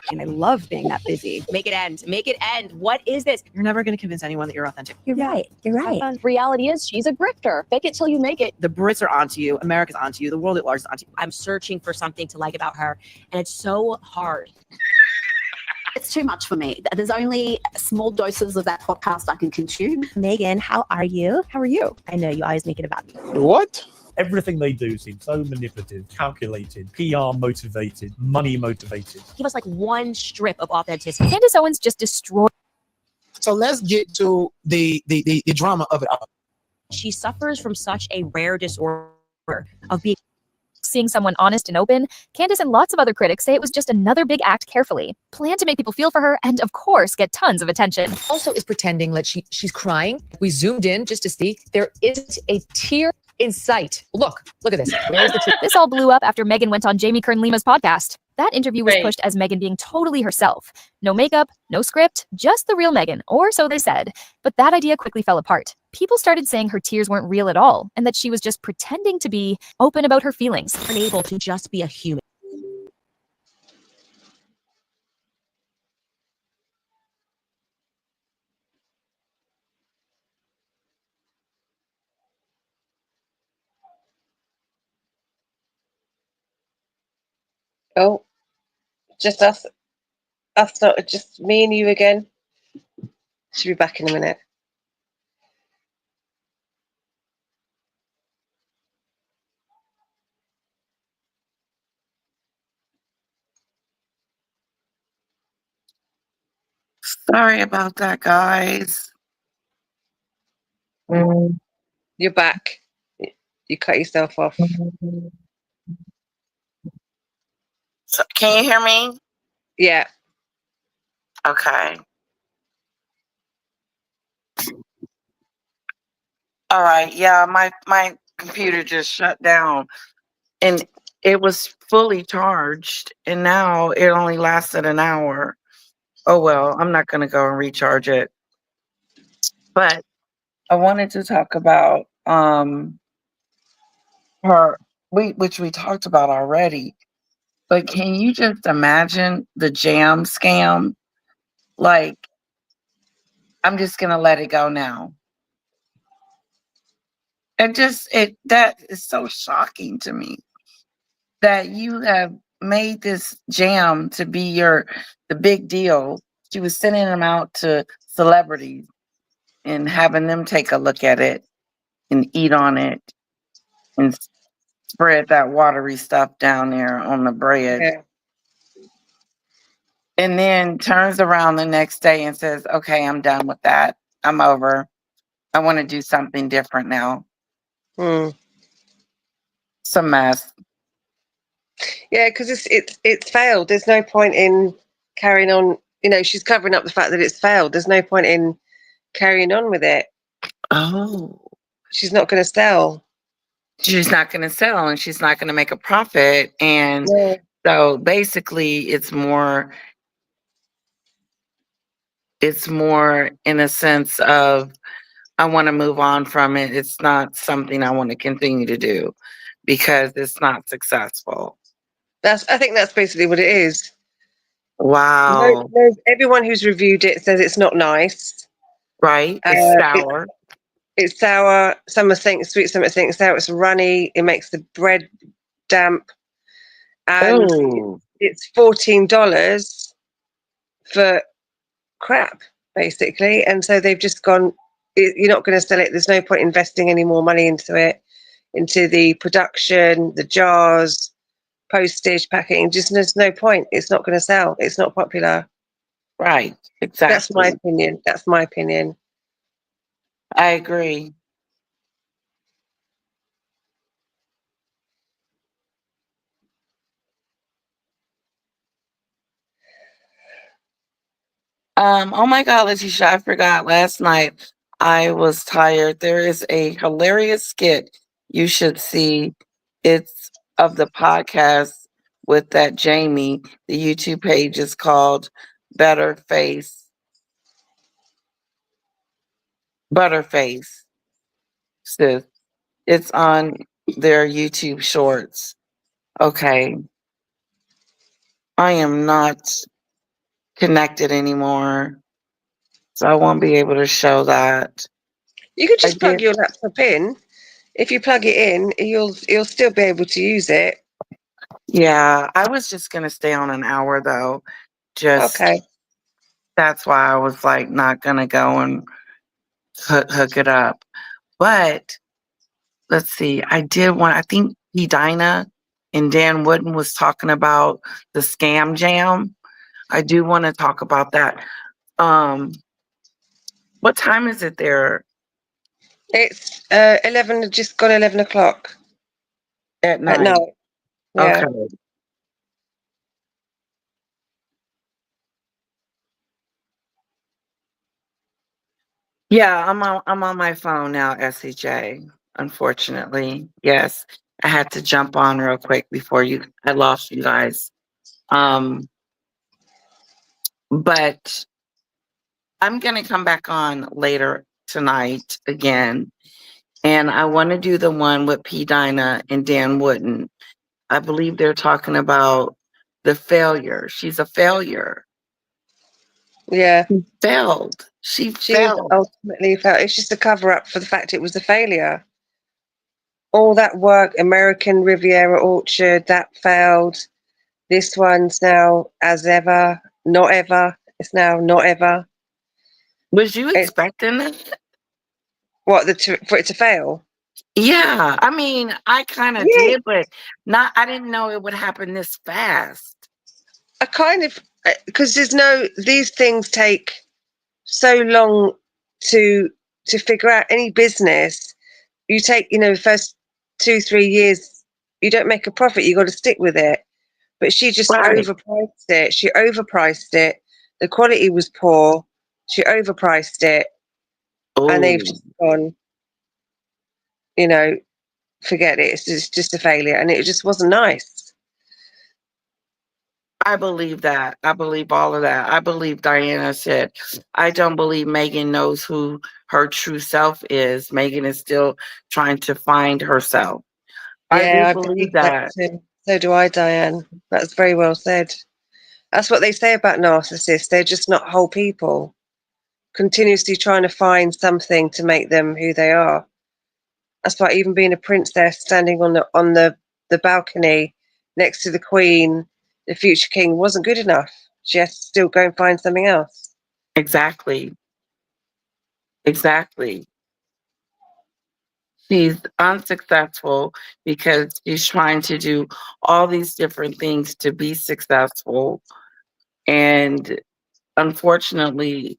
And I love being that busy. Make it end. Make it end. What is this? You're never going to convince anyone that you're authentic. You're right. You're right. Reality is she's a grifter. Fake it till you make it. The Brits are onto you. America's onto you. The world at large is onto you. I'm searching for something to like about her, and it's so hard. It's too much for me. There's only small doses of that podcast I can consume. Megan, how are you? How are you? I know you always make it about me. What? Everything they do seems so manipulative, calculated, PR motivated, money motivated. Give us like one strip of authenticity. Candace Owens just destroyed. So let's get to the drama of it all. She suffers from such a rare disorder of being Seeing someone honest and open, Candace and lots of other critics say it was just another big act carefully, planned to make people feel for her and, of course, get tons of attention. Also is pretending that she's crying. We zoomed in just to see there isn't a tear in sight. Look at this. Where's the tear? This all blew up after Meghan went on Jamie Kern Lima's podcast. That interview was pushed as Meghan being totally herself. No makeup, no script, just the real Meghan, or so they said. But that idea quickly fell apart. People started saying her tears weren't real at all, and that she was just pretending to be open about her feelings. Unable to just be a human. Oh, just us not just me and you again. Should be back in a minute. Sorry about that, guys. You're back. You cut yourself off. So, can you hear me? Yeah. Okay. All right. Yeah, my computer just shut down, and it was fully charged, and now it only lasted an hour. Oh well, I'm not going to go and recharge it. But I wanted to talk about which we talked about already. But can you just imagine the jam scam? Like, I'm just going to let it go now. That is so shocking to me that you have made this jam to be the big deal. She was sending them out to celebrities and having them take a look at it and eat on it and spread that watery stuff down there on the bread. Yeah. And then turns around the next day and says, okay, I'm done with that. I'm over. I want to do something different now. It's a mess. Yeah, because it's failed. There's no point in carrying on. You know, she's covering up the fact that it's failed. There's no point in carrying on with it. Oh. She's not going to sell. She's not going to sell, and she's not going to make a profit. And so basically it's more in a sense of, I want to move on from it. It's not something I want to continue to do because it's not successful. I think that's basically what it is. Wow. Everyone who's reviewed it says it's not nice. Right. It's sour. It's sour. Some think sweet, some think sour. It's runny. It makes the bread damp. And it's $14 for crap, basically. And so they've just gone, you're not going to sell it. There's no point investing any more money into it, into the production, the jars, postage, packing. Just there's no point. It's not going to sell. It's not popular. Right. Exactly. That's my opinion. I agree. Oh my God, Letitia, I forgot last night I was tired. There is a hilarious skit you should see. It's of the podcast with that Jamie. The YouTube page is called Butterface. Sis. It's on their YouTube shorts. Okay. I am not connected anymore, so I won't be able to show that. You could just I plug did. your laptop in. If you plug it in, you'll still be able to use it. Yeah, I was just gonna stay on an hour though. Just Okay. that's why I was like not gonna go and hook it up. But let's see. I think Edina and Dan Wooden was talking about the scam jam. I do want to talk about that. What time is it there It's 11, just gone 11 o'clock at at night? night. Yeah. Okay. Yeah, I'm on my phone now, SCJ. Unfortunately. Yes. I had to jump on real quick before I lost you guys. But I'm gonna come back on later tonight again. And I want to do the one with P. Dinah and Dan Wooden. I believe they're talking about the failure. She's a failure. Yeah. She failed. She failed. Ultimately failed. It's just a cover up for the fact it was a failure. All that work, American Riviera Orchard, that failed. This one's now as ever, not ever. It's now not ever. Was you expecting that? What, for it to fail? Yeah, I mean, I kind of did, but I didn't know it would happen this fast. I kind of, because these things take so long to figure out. Any business, you take, the first 2-3 years, you don't make a profit, you got to stick with it. But she just overpriced it. She overpriced it. The quality was poor. She overpriced it. And they've just gone, forget it. It's just a failure. And it just wasn't nice. I believe that. I believe all of that. I believe Diana said, I don't believe Meghan knows who her true self is. Meghan is still trying to find herself. Yeah, I I do believe believe that. too. So do I, Diane. That's very well said. That's what they say about narcissists. They're just not whole people. Continuously trying to find something to make them who they are. That's why even being a princess standing on the balcony next to the Queen, the future king, wasn't good enough. She has to still go and find something else. Exactly. Exactly. She's unsuccessful because she's trying to do all these different things to be successful. And unfortunately,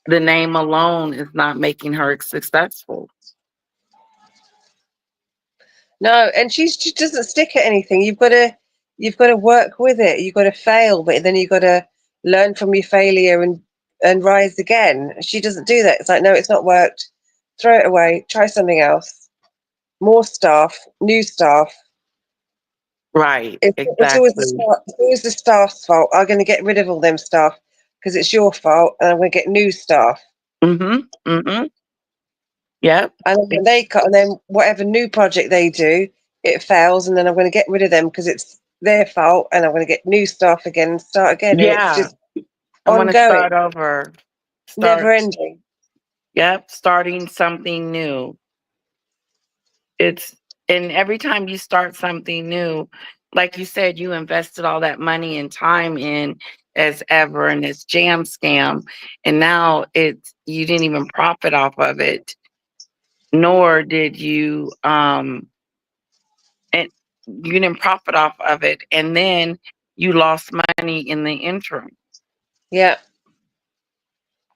the name alone is not making her successful. No, and she doesn't stick at anything. You've got to work with it. You've got to fail, but then you've got to learn from your failure and rise again. She doesn't do that. It's like, no, it's not worked. Throw it away. Try something else. More staff, new staff. Right. It's always the staff's fault. I'm going to get rid of all them staff because it's your fault, and I'm going to get new staff. Mm-hmm. Mm-hmm. Yep. And then and then whatever new project they do, it fails, and then I'm going to get rid of them because it's their fault, and I'm going to get new staff again and start again. And it's just I want to ongoing, start over. never ending. Yep. Starting something new. And every time you start something new, like you said, you invested all that money and time in as ever in this jam scam. And now you didn't even profit off of it, nor did you, and you didn't profit off of it. And then you lost money in the interim. Yeah.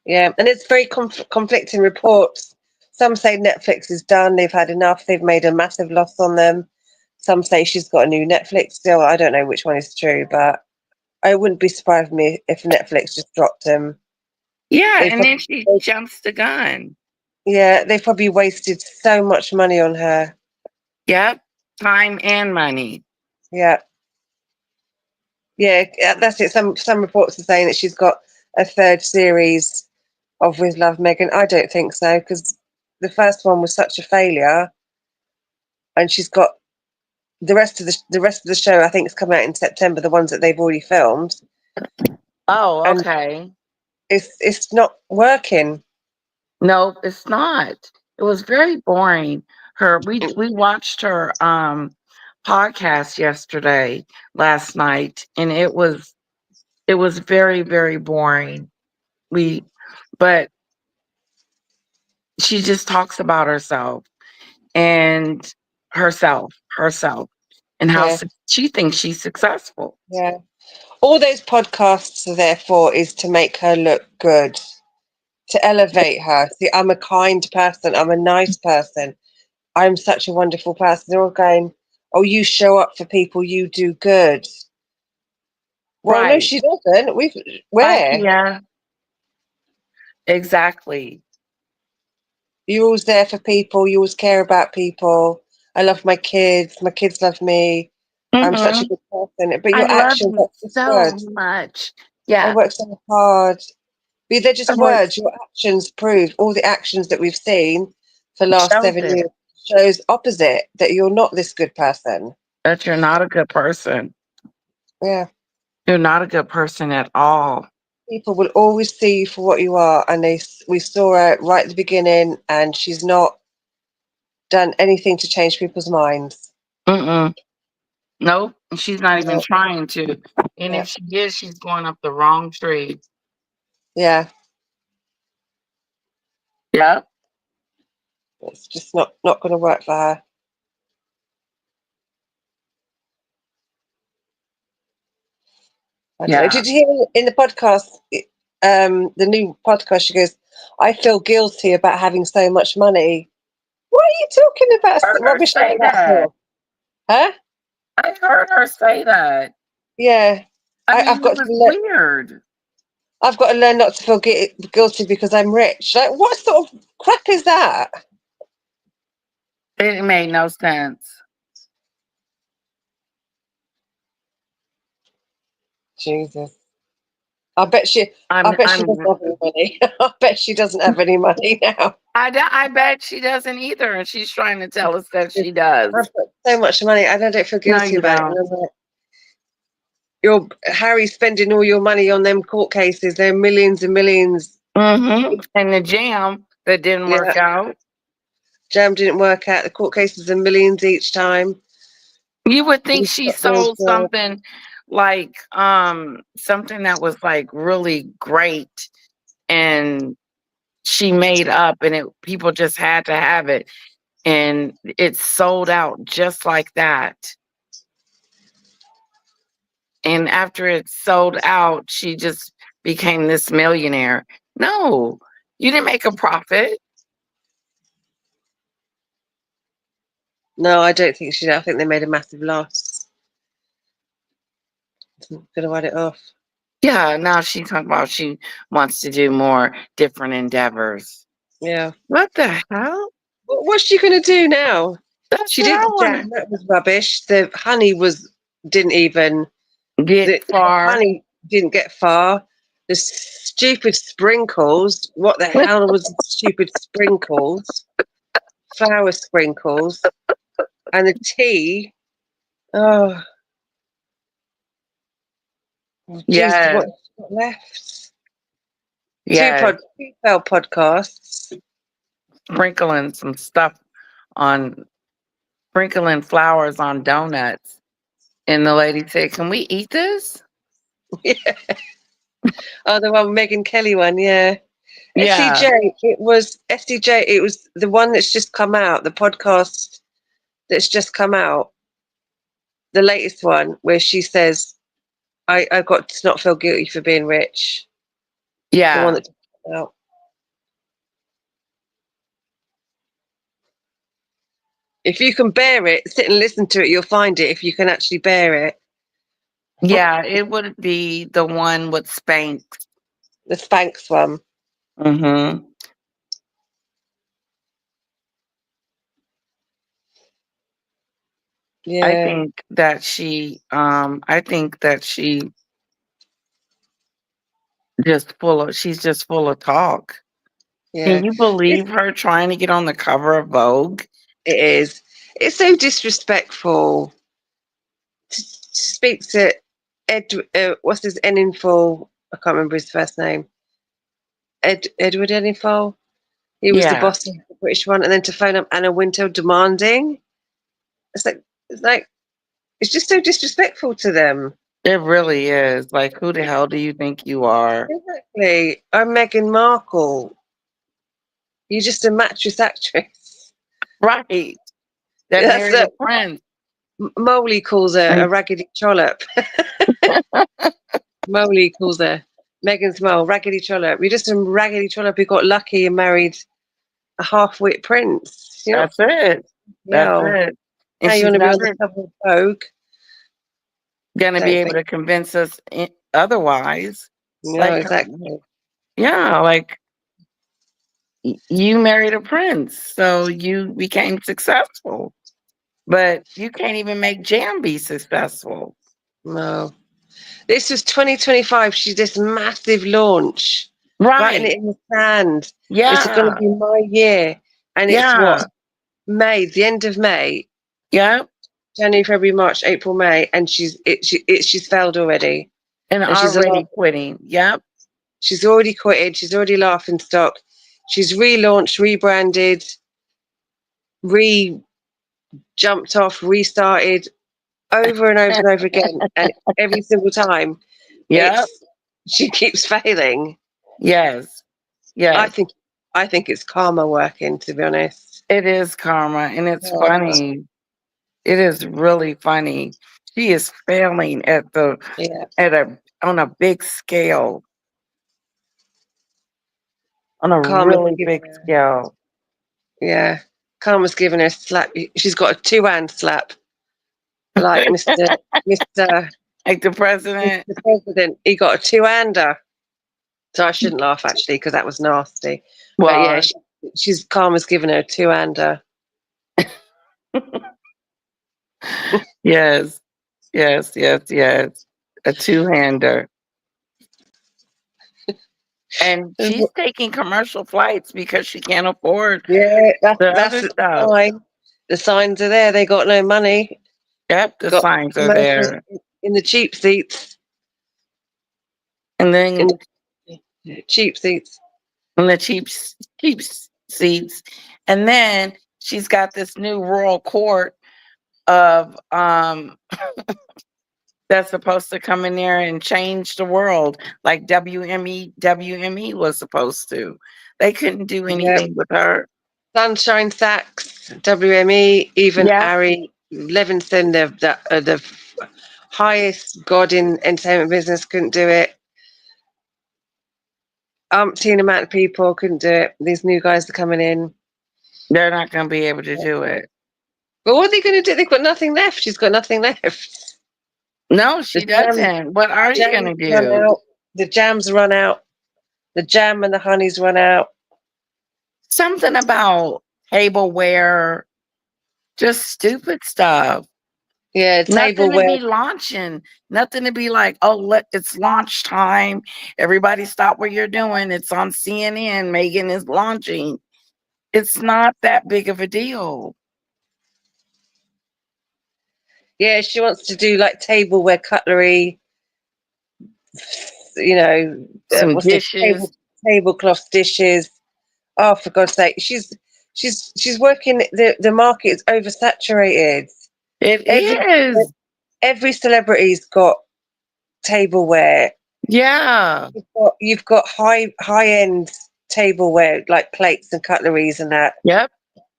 Yeah. And it's very conflicting reports. Some say Netflix is done. They've had enough. They've made a massive loss on them. Some say she's got a new Netflix still. I don't know which one is true, but I wouldn't be surprised if Netflix just dropped them. Yeah, and then she jumps the gun. Yeah, they probably wasted so much money on her. Yep. Time and money. Yeah. Yeah, that's it. Some reports are saying that she's got a third series of With Love, Meghan. I don't think so, because the first one was such a failure, and she's got the rest of the show. I think it's coming out in September. The ones that they've already filmed. Oh, And okay. it's not working. No, it's not. It was very boring. We watched her podcast last night, and it was very, very boring. But she just talks about herself and herself, and how Yeah, she thinks she's successful. yeah. All those podcasts are there for is to make her look good, to elevate her. See, I'm a kind person. I'm a nice person. I'm such a wonderful person. They're all going, "Oh, you show up for people. You do good." Well, no, Right. she doesn't. Bye, Where? Kia. Exactly. You're always there for people. You always care about people. I love my kids. My kids love me. I'm such a good person. But I your love actions you are just so words. much. I Yeah. work so hard. But they're just I work words. Your actions prove all the actions that we've seen for the last shows 7 it years shows opposite, that you're not this good person. that you're not a good person. Yeah. You're not a good person at all. People will always see you for what you are, and we saw her right at the beginning, and she's not done anything to change people's minds. Mm-mm. Nope. She's not even No. trying to. And Yeah. if she is, she's going up the wrong tree. Yeah. Yep. It's just not going to work for her. I don't know. Yeah. Did you hear in the podcast, the new podcast, she goes, "I feel guilty about having so much money." What are you talking about I heard her rubbish like say that that. for? Huh? I heard her say that. Yeah. I mean, I've it got was to weird. I've got to learn not to feel guilty because I'm rich. Like, what sort of crap is that? It made no sense. Jesus. I bet she I'm doesn't have any money. I bet she doesn't have any money now. I bet she doesn't either, and she's trying to tell us that she does. I've got so much money and I don't feel No, guilty you about it. don't. And I'm like, you're Harry's spending all your money on them court cases. They're millions and millions. Mm-hmm. And the jam that didn't work out. Jam didn't work out. The court cases are millions each time. You would think He's she got those, sold something like something that was like really great, and she made up, and people just had to have it, and it sold out just like that. And after it sold out, she just became this millionaire. No, you didn't make a profit. No, I don't think she did. I think they made a massive loss. I'm gonna write it off. Yeah, now she's talking about she wants to do more different endeavors. Yeah. What the hell? What's she gonna do now? That's She what did I the want jam. That was rubbish. The honey didn't even get far. Honey didn't get far. The stupid sprinkles. What the hell was the stupid sprinkles? Flour sprinkles. And the tea. Oh. Yeah. What's left? Yeah. Two failed podcasts. Sprinkling some stuff sprinkling flowers on donuts. And the lady said, "Can we eat this?" Yeah. Oh, the one Meghan Kelly one, yeah. Yeah. SCJ, it was the one that's just come out, the podcast that's just come out. The latest one where she says, I've got to not feel guilty for being rich. Yeah. The one that just came out. If you can bear it, sit and listen to it, you'll find it if you can actually bear it. Yeah, it would be the one with Spanx. The Spanx one. Mm-hmm. Yeah. I think that she she's just full of talk. Yeah. Can you believe her trying to get on the cover of Vogue? It is. It's so disrespectful to speak to Ed. What's his Eninful? I can't remember his first name. Edward Eninful. He was the Yeah. boss of the British one, and then to phone up Anna Wintour demanding. It's just so disrespectful to them. It really is. Like, who the hell do you think you are? Exactly. I'm Meghan Markle. You're just a mattress actress. Right. That That's married a prince. Molly calls her a raggedy trollop. Molly calls her Meghan's mole, raggedy trollop. You're just some raggedy trollop who got lucky and married a half-wit prince. You know? That's it. That's Yeah. it. Now And you she's want to be on the never cover of Vogue. gonna be Don't able to convince us otherwise. No, Like, exactly. yeah, like you married a prince, so you became successful, but you can't even make jam be successful. No. This was 2025. She's this massive launch. Writing Right. it in the sand. Yeah. It's going to be my year. And it's Yeah. what? May, the end of May. Yep. January, February, March, April, May. And she's failed already. And she's already quitting. Yep. She's already quitted. She's already laughing stock. She's relaunched, rebranded, jumped off, restarted over and over and over again. And every single time, Yep. she keeps failing. Yes. Yes. I think it's karma working, to be honest. It is karma, and it's funny. It is really funny. She is failing on a big scale. On a really big scale. Yeah. Karma's giving her a slap. She's got a 2-hand slap. Like Mr. Like the president. The president, he got a 2-hander. So I shouldn't laugh actually, because that was nasty. Well, but yeah, she's Karma's given her a 2-hander. Yes. Yes. A 2-hander. And she's taking commercial flights because she can't afford that's other stuff. fine. The signs are there. They got no money. Yep, the signs are there. In the cheap seats. And then cheap seats. In the cheap seats. And then she's got this new royal court of that's supposed to come in there and change the world, like WME was supposed to. They couldn't do anything with her. Sunshine Sachs, WME, even Ari Levinson, the highest god in entertainment business, couldn't do it. Umpteen amount of people couldn't do it. These new guys are coming in. They're not going to be able to do it. But what are they going to do? They've got nothing left. She's got nothing left. No, she doesn't. What are you going to do? The jams run out. The jam and the honeys run out. Something about tableware, just stupid stuff. Yeah, nothing to be launching. Nothing to be like, oh, it's launch time. Everybody stop what you're doing. It's on CNN. Meghan is launching. It's not that big of a deal. Yeah, she wants to do like tableware, cutlery, some dishes, tablecloth dishes. Oh, for God's sake, she's working. The market is oversaturated. It is. Every celebrity's got tableware. Yeah, you've got high end tableware like plates and cutleries and that. Yep,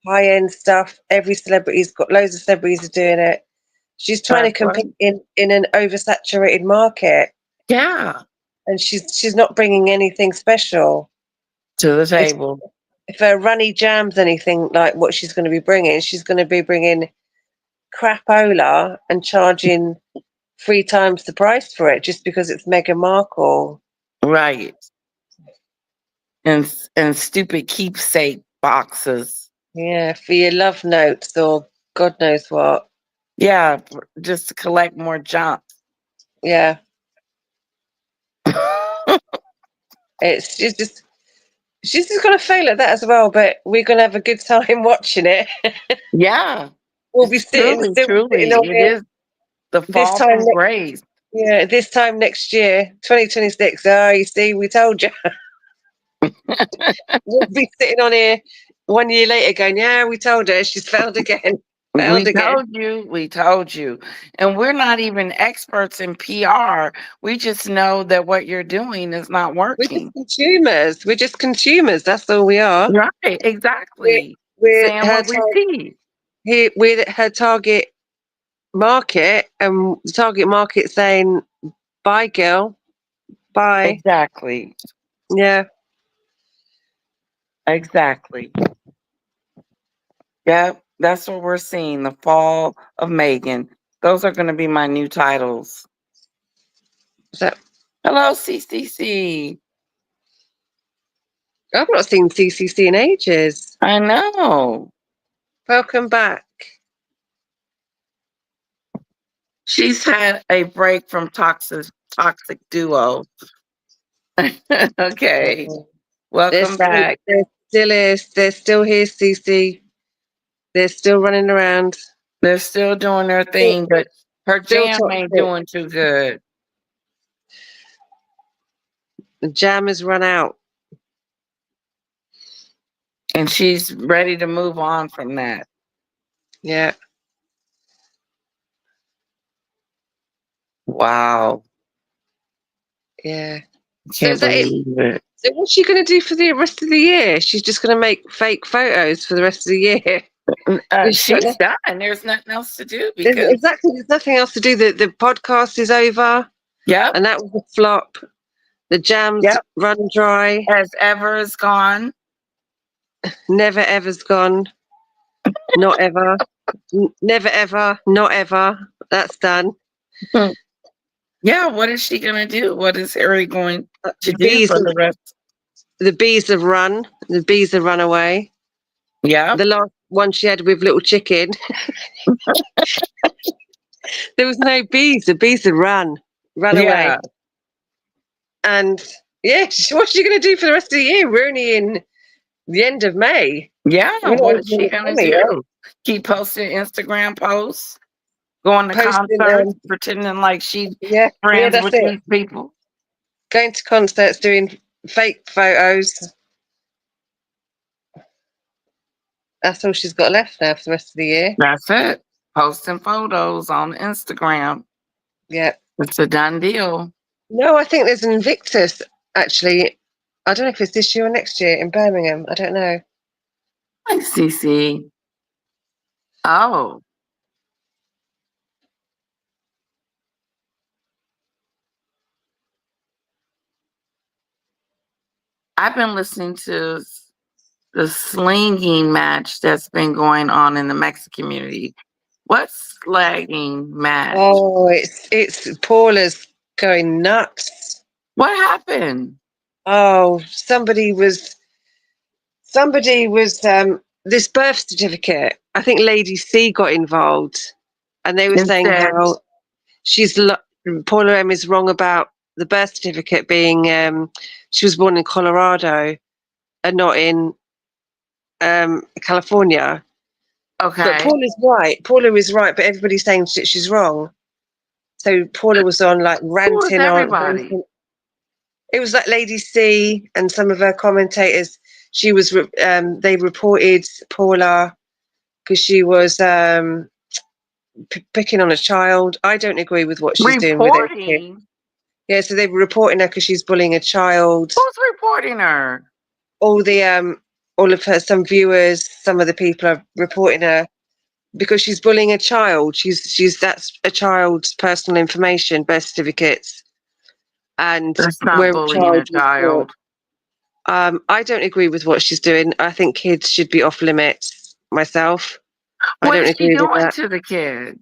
high end stuff. Every celebrity's got loads of celebrities are doing it. She's trying to compete in an oversaturated market. Yeah, and she's not bringing anything special to the table. If her runny jam's anything like what she's going to be bringing, she's going to be bringing crapola and charging 3 times the price for it just because it's Meghan Markle. Right. And stupid keepsake boxes. Yeah, for your love notes or God knows what. Yeah, just to collect more junk. Yeah. She's just going to fail at that as well, but we're going to have a good time watching it. Yeah. We'll be sitting on It it is the this fall time. from grace. Yeah, this time next year, 2026. Oh, you see, we told you. We'll be sitting on here 1 year later going, yeah, we told her. She's found again. We told you. And we're not even experts in PR. We just know that what you're doing is not working. We're just consumers. That's all we are. Right, exactly. We're saying what we see. We're her target market, and the target market saying, bye, girl. Bye. Exactly. Yeah. Exactly. Yep, that's what we're seeing. The fall of Meghan. Those are going to be my new titles. Hello, CCC. I've not seen CCC in ages. I know. Welcome back. She's had a break from toxic duo. Okay. Welcome back. There still is. They're still here, CC. They're still running around. They're still doing their thing, but her jam ain't doing too good. The jam has run out. And she's ready to move on from that. Yeah. Wow. Yeah. Can't believe it. So what's she going to do for the rest of the year? She's just going to make fake photos for the rest of the year. She's done. There's nothing else to do because there's nothing else to do. The podcast is over. Yeah. And that was a flop. The jam's run dry. As ever is gone. Never ever's gone. Not ever. Never ever. Not ever. That's done. Yeah, what is she going to do? What is Harry going to do for the rest? The bees have run. The bees have run away. Yeah. The last one she had with little chicken. There was no bees. The bees had run away. And yeah, what's she going to do for the rest of the year? We're only in the end of May. Yeah, what is she going to do? Keep posting Instagram posts, going to concerts, pretending like she's friends with these people. Going to concerts, doing fake photos. That's all she's got left now for the rest of the year. That's it. Posting photos on Instagram. Yeah. It's a done deal. No, I think there's an Invictus, actually. I don't know if it's this year or next year in Birmingham. I don't know. Hi, CC. Oh. I've been listening to the slinging match that's been going on in the Mexican community. What's slagging match? Oh, it's Paula's going nuts. What happened? Oh, somebody was this birth certificate. I think Lady C got involved, and they were saying how Paula M is wrong about the birth certificate being she was born in Colorado and not in California. Okay. But Paula is right, but everybody's saying that she's wrong. So Paula was on like ranting on. It was like Lady C and some of her commentators. She was. They reported Paula because she was picking on a child. I don't agree with what she's doing with it. Yeah, so they were reporting her because she's bullying a child. Who's reporting her? All of her, some viewers, some of the people are reporting her because she's bullying a child. That's a child's personal information, birth certificates. And that's not bullying a child. I don't agree with what she's doing. I think kids should be off limits myself. What is she doing to the kid?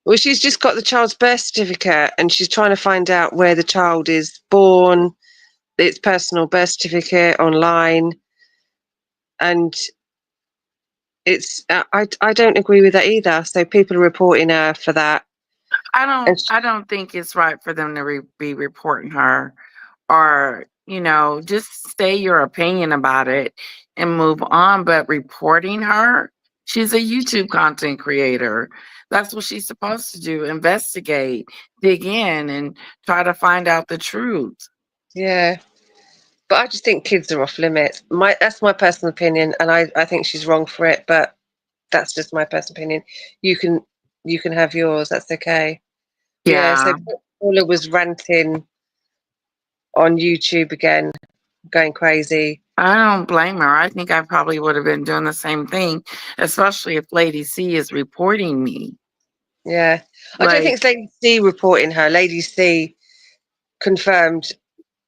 Well, she's just got the child's birth certificate and she's trying to find out where the child is born, its personal birth certificate online. And it's I don't agree with that either. So people are reporting her for that. I don't think it's right for them to be reporting her, or just say your opinion about it and move on. But reporting her, she's a YouTube content creator. That's what she's supposed to do: investigate, dig in, and try to find out the truth. Yeah, but I just think kids are off limits. That's my personal opinion, and I think she's wrong for it. But that's just my personal opinion. You can have yours. That's okay. Yeah. So Paula was ranting on YouTube again, going crazy. I don't blame her. I think I probably would have been doing the same thing, especially if Lady C is reporting me. Yeah. I don't think it's Lady C reporting her. Lady C confirmed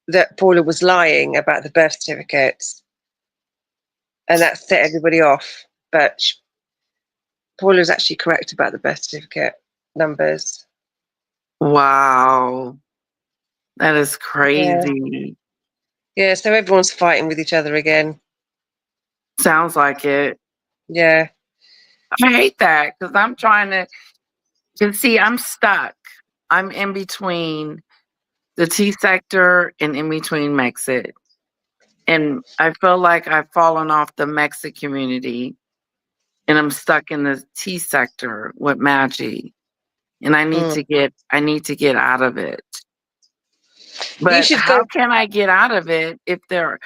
that Paula was lying about the birth certificates, and that set everybody off. But Paula's actually correct about the birth certificate numbers. Wow. That is crazy. Yeah, so everyone's fighting with each other again. Sounds like it. Yeah. I hate that because I'm trying to see, I'm stuck. I'm in between the T sector and in between Mexit. And I feel like I've fallen off the Mexit community and I'm stuck in the T sector with Maggie. And I need to get out of it. But how can I get out of it if they're,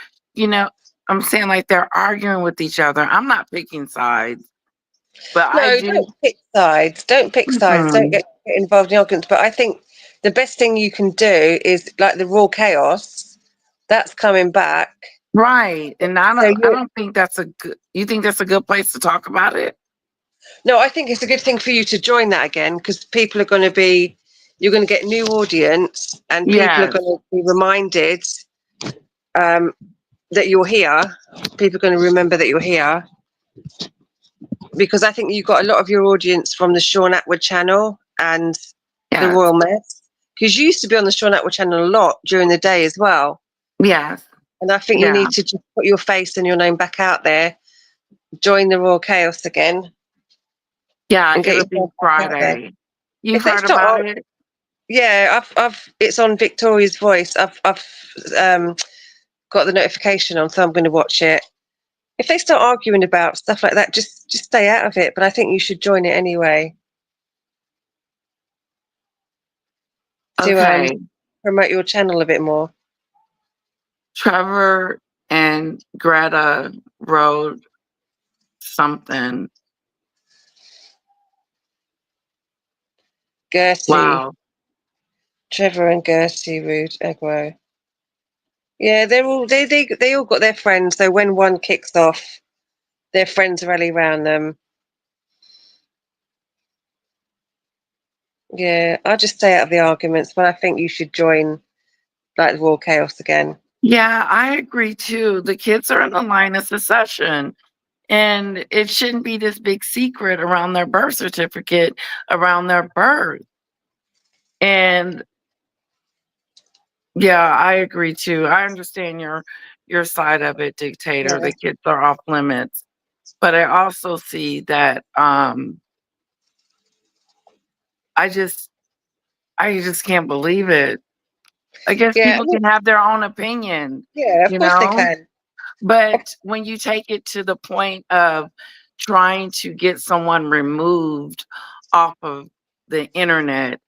I'm saying like they're arguing with each other. I'm not picking sides. But don't pick sides. Don't pick sides. Don't get involved in arguments. But I think the best thing you can do is like the raw chaos. That's coming back. Right. And I don't think that's a good, you think that's a good place to talk about it? No, I think it's a good thing for you to join that again, because people are going to be, you're going to get new audience, and people are going to be reminded that you're here. People are going to remember that you're here, because I think you've got a lot of your audience from the Sean Atwood channel and the Royal Mess, because you used to be on the Sean Atwood channel a lot during the day as well. Yes. And I think you need to just put your face and your name back out there, join the Raw Chaos again. Yeah, and it'll be Friday. You've heard about it? Yeah, I've it's on Victoria's Voice. I've got the notification on, so I'm going to watch it. If they start arguing about stuff like that, just stay out of it. But I think you should join it anyway. To promote your channel a bit more. Trevor and Greta wrote something. Gertie. Wow. Trevor and Gertie Rude Egro. Yeah, they all got their friends. So when one kicks off, their friends rally around them. Yeah, I'll just stay out of the arguments, but I think you should join like the Raw Chaos again. Yeah, I agree too. The kids are in the line of succession, and it shouldn't be this big secret around their birth certificate, around their birth. And yeah, I agree too. I understand your side of it, Dictator. Yeah. The kids are off limits. But I also see that I just can't believe it. I guess people can have their own opinion. Yeah, of course they can. But when you take it to the point of trying to get someone removed off of the internet,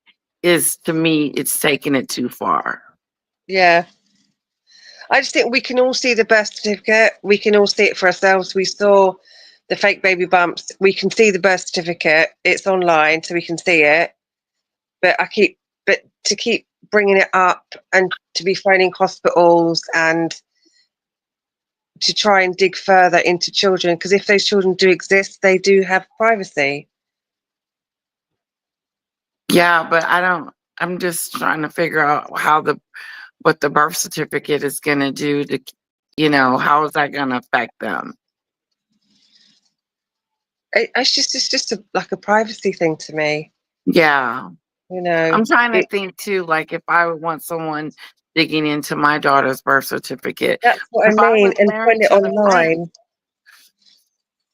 to me, it's taking it too far. Yeah. I just think we can all see the birth certificate. We can all see it for ourselves. We saw the fake baby bumps. We can see the birth certificate. It's online, so we can see it. But to keep bringing it up and to be phoning hospitals and to try and dig further into children, because if those children do exist, they do have privacy. Yeah, but I'm just trying to figure out what the birth certificate is going to do to, how is that going to affect them? It's just like a privacy thing to me. Yeah. I'm trying to it, think too, like if I would want someone digging into my daughter's birth certificate. That's what I mean. And putting it online.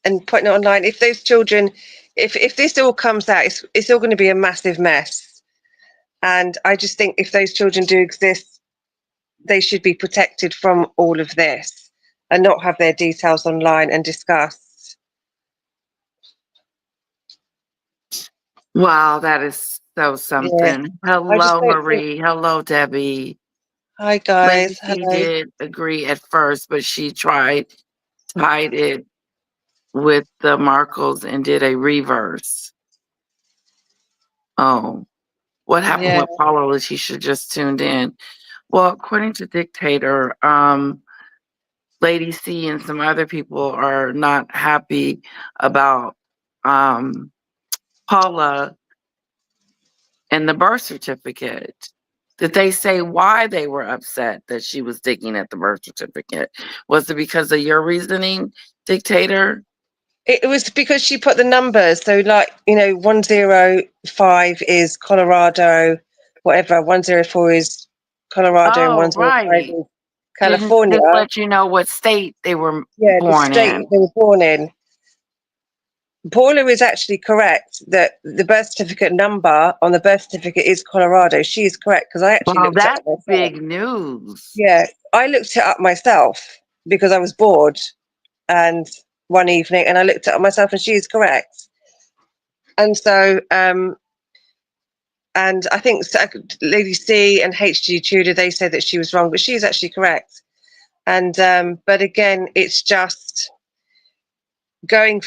and putting it online. If those children, if this all comes out, it's all going to be a massive mess. And I just think if those children do exist, they should be protected from all of this and not have their details online and discussed. Wow, that is so something. Yeah. Hello, Marie. Hello, Debbie. Hi, guys. Lady, she Hello. did agree at first, but she tied it with the Markles and did a reverse. Oh, what happened with Paula was she should just tuned in. Well, according to Dictator, Lady C and some other people are not happy about Paula and the birth certificate. Did they say why they were upset that she was digging at the birth certificate? Was it because of your reasoning, Dictator? It was because she put the numbers. So, like, 105 is Colorado, whatever. 104 is Colorado, and 105 is California. Didn't let you know what state they were The born state in. they were born in. Paula is actually correct that the birth certificate number on the birth certificate is Colorado. She is correct because I actually looked it up myself. Big news. Yeah, I looked it up myself because I was bored, and one evening, and I looked it up myself, and she is correct. And so, and I think Lady C and HG Tudor, they said that she was wrong, but she is actually correct. And but again, it's just going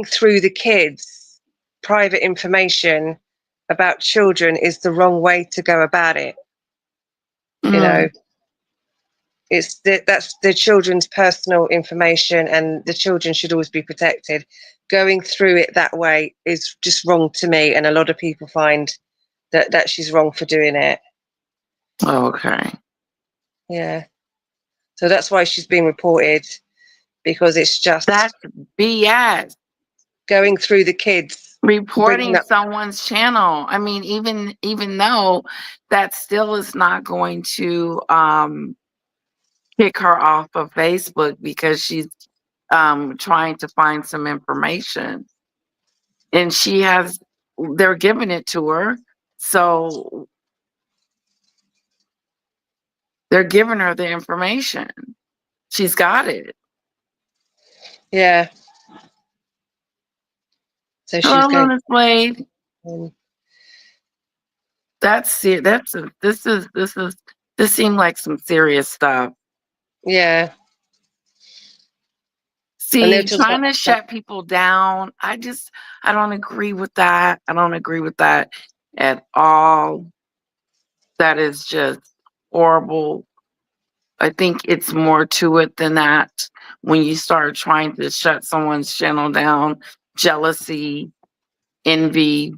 through the kids' private information about children is the wrong way to go about it. That's the children's personal information, and the children should always be protected. Going through it that way is just wrong to me, and a lot of people find that she's wrong for doing it. Okay. Yeah. So that's why she's being reported, because it's just that's BS. Going through the kids, reporting someone's channel. I mean, even though that still is not going to kick her off of Facebook because she's trying to find some information, and they're giving it to her, so they're giving her the information. She's got it. Yeah. So she's going. Wade. That's it. This seemed like some serious stuff. Yeah. See, trying to shut people down, I don't agree with that. I don't agree with that at all. That is just horrible. I think it's more to it than that. When you start trying to shut someone's channel down, jealousy, envy,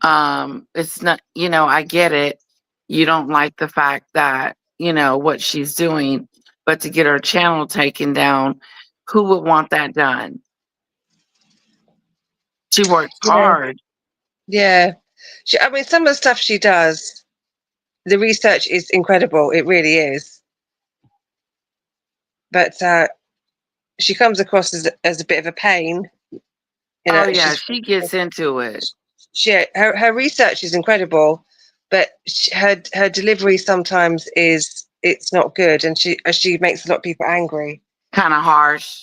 it's not, I get it. You don't like the fact that, what she's doing, but to get her channel taken down, who would want that done? She works hard. Yeah. I mean, some of the stuff she does, the research is incredible. It really is. But she comes across as a bit of a pain. She gets into it. Her research is incredible, but her delivery sometimes it's not good, and she makes a lot of people angry. Kind of harsh.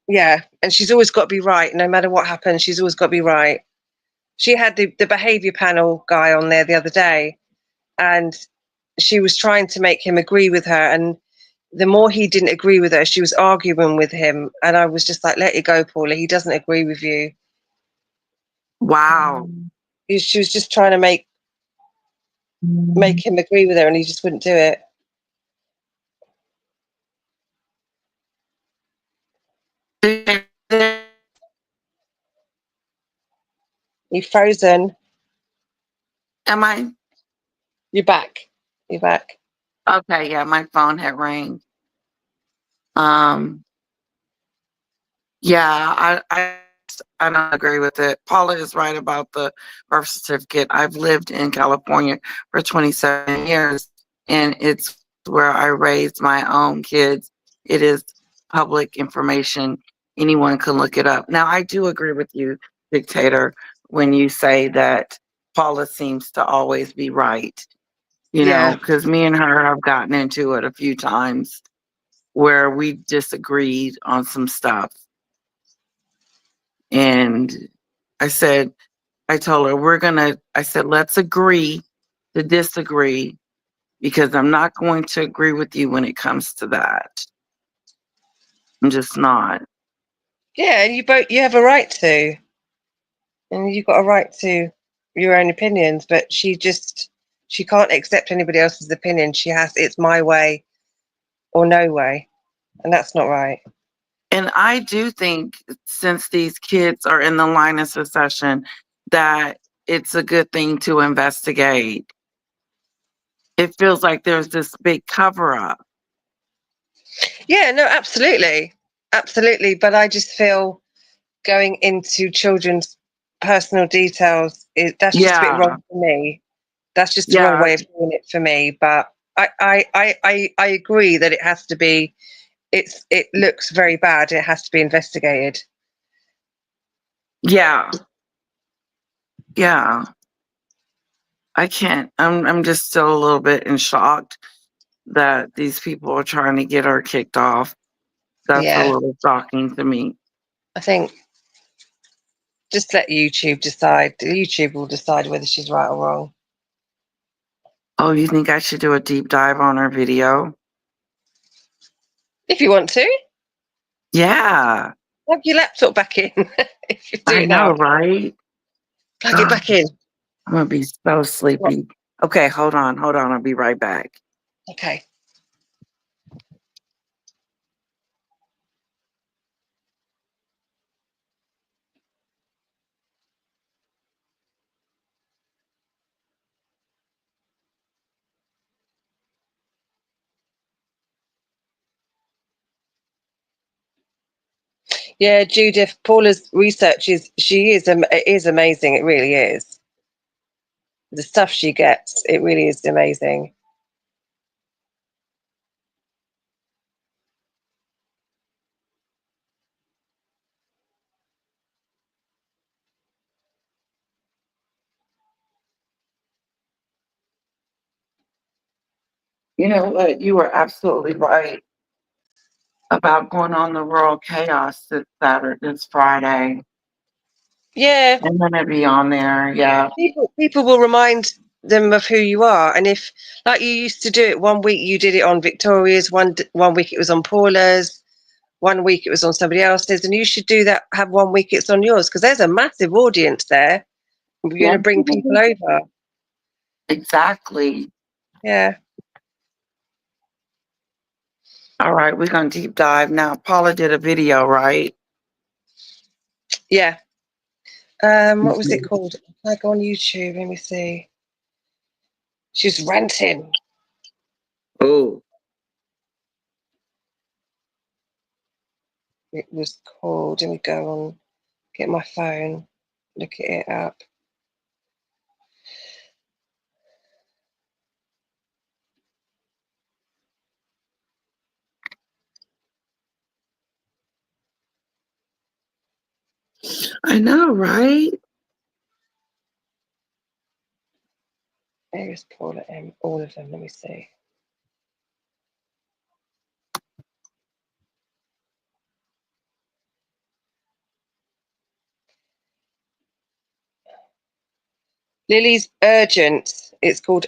Yeah, and she's always got to be right. No matter what happens, she's always got to be right. She had the behavior panel guy on there the other day, and she was trying to make him agree with her, and the more he didn't agree with her, she was arguing with him, and I was just like, let it go, Paula. He doesn't agree with you. Wow. She was just trying to make him agree with her, and he just wouldn't do it. You're frozen. Am I? You're back. You're back. Okay, yeah, my phone had rang. Yeah, I don't agree with it. Paula is right about the birth certificate. I've lived in California for 27 years, and it's where I raised my own kids. It is public information. anyone can look it up. Now, I do agree with you, Dictator, when you say that Paula seems to always be right. You know, because me and her have gotten into it a few times where we disagreed on some stuff. And I told her, I said, let's agree to disagree, because I'm not going to agree with you when it comes to that. I'm just not. Yeah, and you have a right to, and you've got a right to your own opinions. But she can't accept anybody else's opinion. It's my way or no way, and that's not right. And I do think, since these kids are in the line of succession, that it's a good thing to investigate. It feels like there's this big cover up. Yeah, no, absolutely. Absolutely. But I just feel going into children's personal details, that's just a bit wrong for me. That's just the wrong way of doing it for me. But I agree that it has to be, it looks very bad. It has to be investigated. Yeah. Yeah. I can't. I'm just still a little bit in shock that these people are trying to get her kicked off. That's a little shocking to me. I think just let YouTube decide. YouTube will decide whether she's right or wrong. Oh, you think I should do a deep dive on her video? If you want to. Yeah. Plug your laptop back in. If you do I it know, now. right? Plug it back in. I'm going to be so sleepy. Okay, hold on. I'll be right back. Okay. Yeah, Judith, Paula's research is amazing. It really is. The stuff she gets, it really is amazing. You know what? You were absolutely right about going on the Rural Chaos this Friday. Yeah. I'm going to be on there. Yeah. People will remind them of who you are. And if, like you used to do it, one week you did it on Victoria's, one week it was on Paula's, one week it was on somebody else's, and you should do that, have 1 week it's on yours, because there's a massive audience there. You're going to bring people over. Exactly. Yeah. All right, we're going to deep dive now. Paula did a video, right? Yeah. What was it called? I go on YouTube. Let me see. She's ranting. Oh. It was called. Let me go on, get my phone, look it up. I know, right? There's Paula M. All of them. Let me see. Lily's urgent. It's called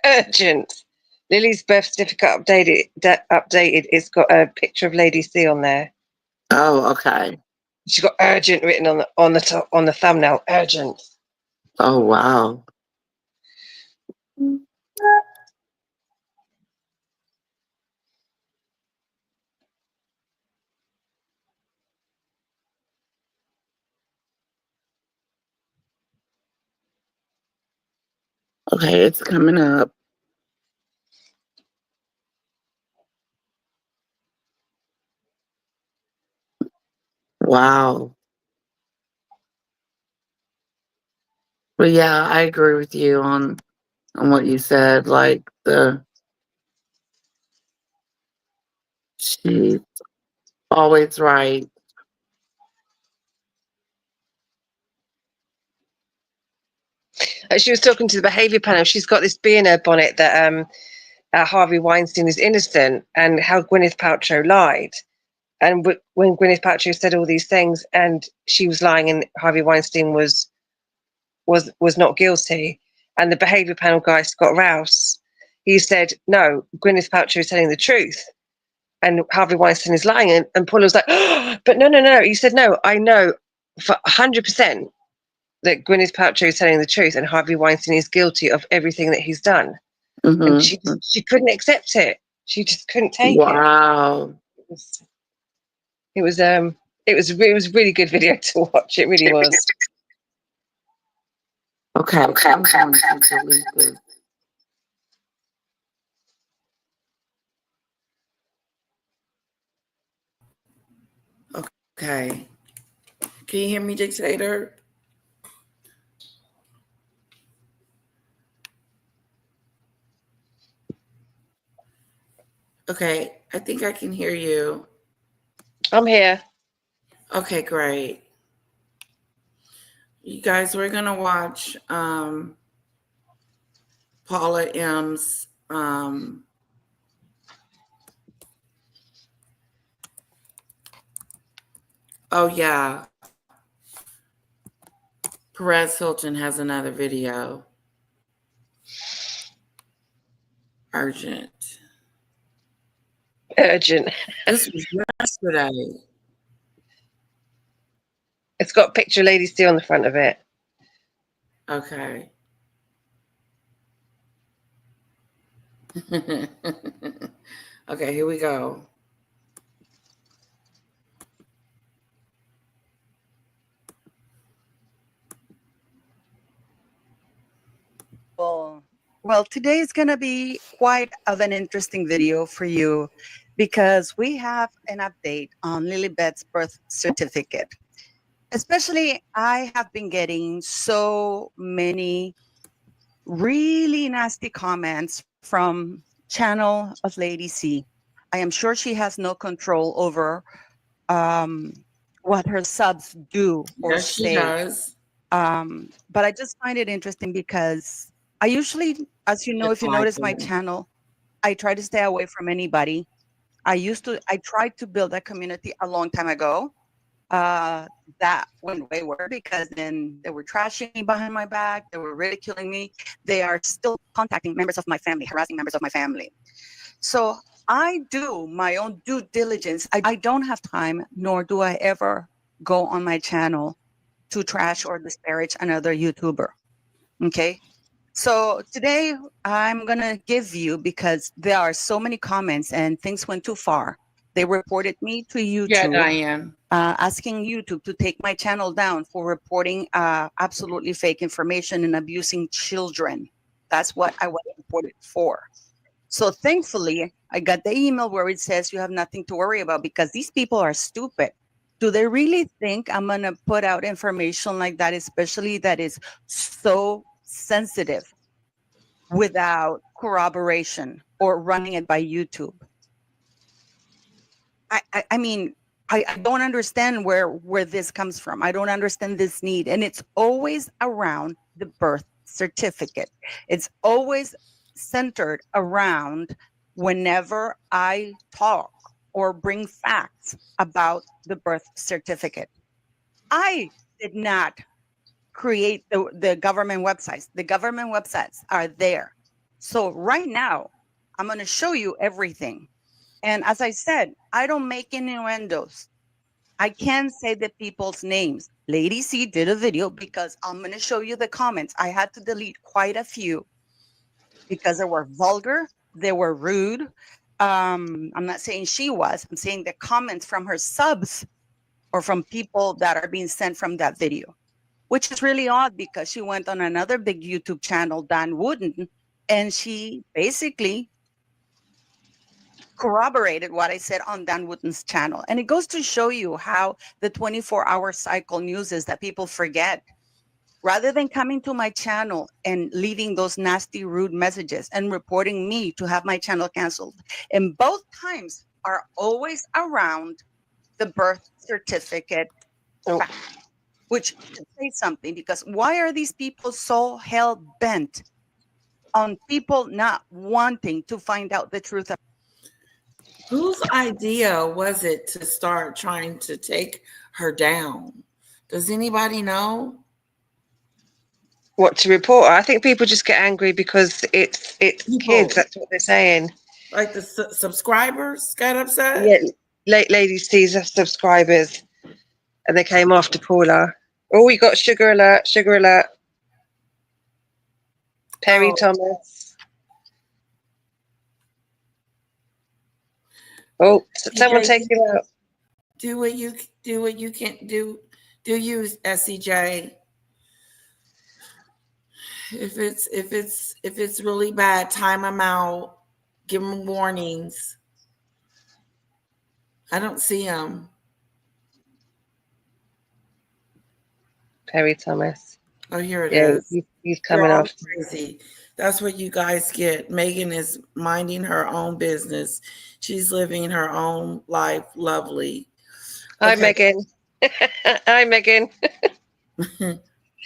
urgent. Lily's birth certificate updated. It's got a picture of Lady C on there. Oh, okay. She's got urgent written on the top, on the thumbnail. Urgent. Oh, wow. Okay, it's coming up. Wow. But yeah, I agree with you on what you said. Like she's always right. She was talking to the behaviour panel. She's got this bee in her bonnet that Harvey Weinstein is innocent, and how Gwyneth Paltrow lied. And when Gwyneth Paltrow said all these things, and she was lying, and Harvey Weinstein was not guilty, and the behaviour panel guy, Scott Rouse, he said, no, Gwyneth Paltrow is telling the truth, and Harvey Weinstein is lying. And Paula was like, oh, but no. He said, no, I know for 100% that Gwyneth Paltrow is telling the truth, and Harvey Weinstein is guilty of everything that he's done. And she couldn't accept it. She just couldn't take it. Wow. It was a really good video to watch. It really was. Okay. Okay. Can you hear me, Dictator? Okay, I think I can hear you. I'm here. Okay, great. You guys, we're gonna watch Paula M's oh yeah. Perez Hilton has another video. Urgent. This was yesterday. It's got picture Lady C on the front of it. Okay. Okay, here we go. Well, today is going to be quite of an interesting video for you because we have an update on Lilibet's birth certificate. Especially, I have been getting so many really nasty comments from channel of Lady C. I am sure she has no control over what her subs do or Yes, she say. does. But I just find it interesting because I usually, as you know, if you notice my channel, I try to stay away from anybody. I tried to build a community a long time ago. That went way worse because then they were trashing me behind my back. They were ridiculing me. They are still contacting members of my family, harassing members of my family. So I do my own due diligence. I don't have time, nor do I ever go on my channel to trash or disparage another YouTuber. Okay. So today I'm going to give you, because there are so many comments and things went too far. They reported me to YouTube. Yeah, Diane. Asking YouTube to take my channel down for reporting absolutely fake information and abusing children. That's what I was reported for. So thankfully, I got the email where it says you have nothing to worry about because these people are stupid. Do they really think I'm going to put out information like that, especially that is so sensitive, without corroboration or running it by YouTube? I mean, I don't understand where this comes from. I don't understand this need. And it's always around the birth certificate. It's always centered around whenever I talk or bring facts about the birth certificate. I did not create the government websites. The government websites are there. So right now, I'm going to show you everything. And as I said, I don't make innuendos. I can't say the people's names. Lady C did a video because I'm going to show you the comments. I had to delete quite a few because they were vulgar, they were rude. I'm not saying she was. I'm saying the comments from her subs or from people that are being sent from that video, which is really odd because she went on another big YouTube channel, Dan Wooden, and she basically corroborated what I said on Dan Wooden's channel. And it goes to show you how the 24-hour cycle news is that people forget. Rather than coming to my channel and leaving those nasty, rude messages and reporting me to have my channel canceled, and both times are always around the birth certificate. which should say something, because why are these people so hell bent on people not wanting to find out the truth? Whose idea was it to start trying to take her down? Does anybody know? What to report her? I think people just get angry because it's kids. That's what they're saying. Like the subscribers got upset? Yeah, Lady C's subscribers, and they came after Paula. Oh, we got sugar alert, sugar alert. Perry Thomas. Oh, someone take him out. Do what you can do. Do you, SCJ? If it's really bad, time them out. Give them warnings. I don't see them. Perry Thomas. Oh, here it is. He's coming off. Crazy. That's what you guys get. Meghan is minding her own business. She's living her own life. Lovely. Hi, Meghan. Hi, Meghan.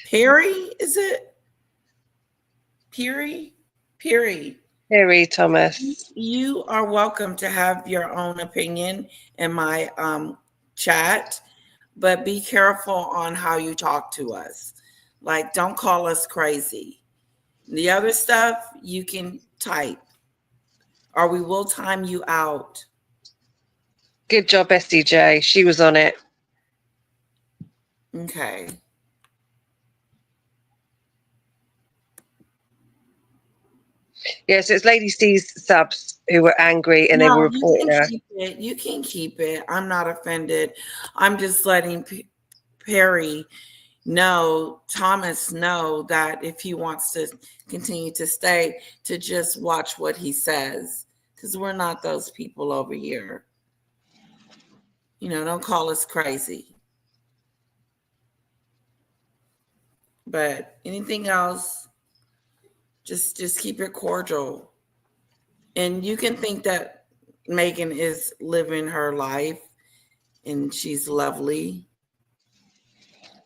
Perry, is it? Perry Thomas. You are welcome to have your own opinion in my chat, but be careful on how you talk to us. Like, don't call us crazy. The other stuff you can type, or we will time you out. Good job, SDJ. She was on it. Okay. Yes, it's Lady C's subs who were angry and they were reporting her. You can keep it. I'm not offended. I'm just letting Perry Thomas know that if he wants to continue to stay, to just watch what he says, because we're not those people over here. Don't call us crazy. But anything else, just keep it cordial. And you can think that Meghan is living her life and she's lovely.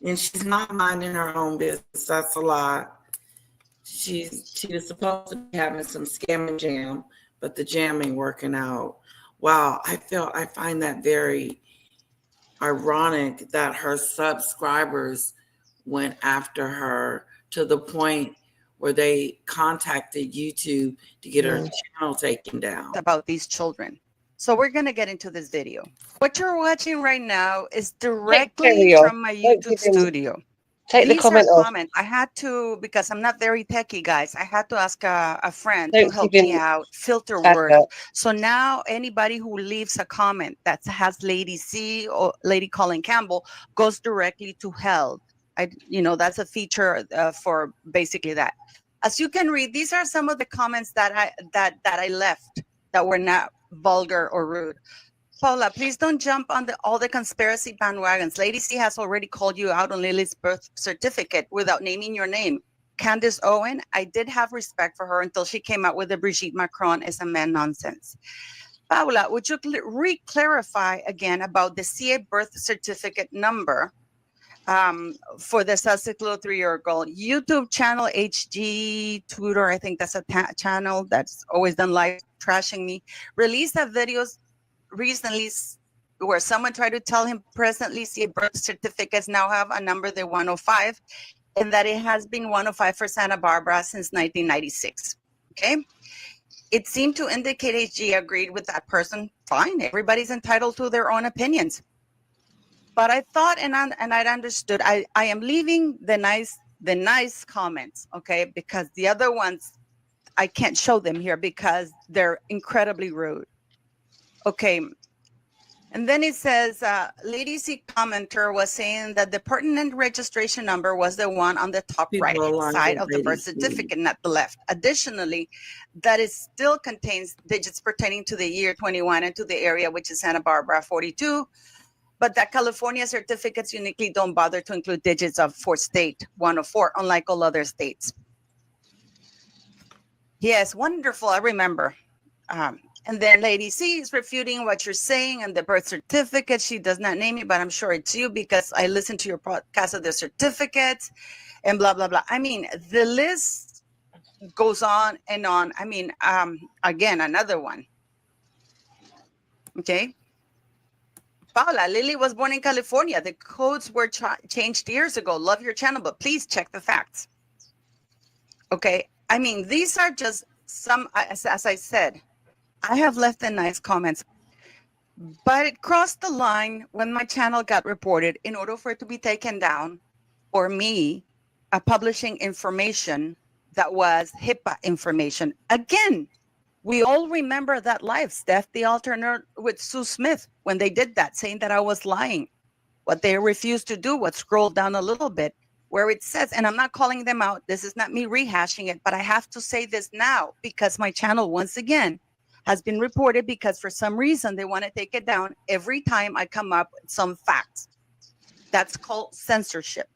And she's not minding her own business. That's a lot. She was supposed to be having some scam and jam, but the jam ain't working out. Wow, I find that very ironic that her subscribers went after her to the point where they contacted YouTube to get her channel taken down. About these children. So we're going to get into this video. What you're watching right now is directly from my YouTube studio. Take the comment off. I had to, because I'm not very techie, guys. I had to ask a friend to help me out, filter words. So now anybody who leaves a comment that has Lady C or Lady Colin Campbell goes directly to hell. That's a feature for basically that. As you can read, these are some of the comments that I left that were not vulgar or rude. Paula, please don't jump on all the conspiracy bandwagons. Lady C has already called you out on Lily's birth certificate without naming your name. Candace Owen, I did have respect for her until she came out with the Brigitte Macron is a man nonsense. Paula, would you re-clarify again about the CA birth certificate number for the Sussex little 3-year-old girl? YouTube channel HG Tutor, I think that's a channel that's always done live trashing me, released a videos recently where someone tried to tell him presently CA birth certificates now have a number, the 105, and that it has been 105 for Santa Barbara since 1996. Okay. It seemed to indicate HG agreed with that person. Fine, everybody's entitled to their own opinions. But I thought, and I'd understood, I am leaving the nice comments, okay, because the other ones, I can't show them here because they're incredibly rude. Okay. And then it says, Lady C commenter was saying that the pertinent registration number was the one on the top right side of the birth certificate, not the left. Additionally, that it still contains digits pertaining to the year 21 and to the area, which is Santa Barbara 42. But that California certificates uniquely don't bother to include digits for state 104, unlike all other states. Yes, wonderful. I remember. And then Lady C is refuting what you're saying, and the birth certificate, she does not name you, but I'm sure it's you because I listened to your podcast of the certificates and blah, blah, blah. I mean, the list goes on and on. I mean, again, another one. Okay. Paula, Lily was born in California. The codes were changed years ago. Love your channel, but please check the facts. Okay. I mean, these are just some, as I said, I have left the nice comments, but it crossed the line when my channel got reported in order for it to be taken down, or me publishing information that was HIPAA information. Again, we all remember that live, Steph, the alternate with Sue Smith, when they did that, saying that I was lying. What they refused to do was scroll down a little bit where it says, and I'm not calling them out, this is not me rehashing it, but I have to say this now because my channel, once again, has been reported because for some reason they want to take it down every time I come up with some facts. That's called censorship.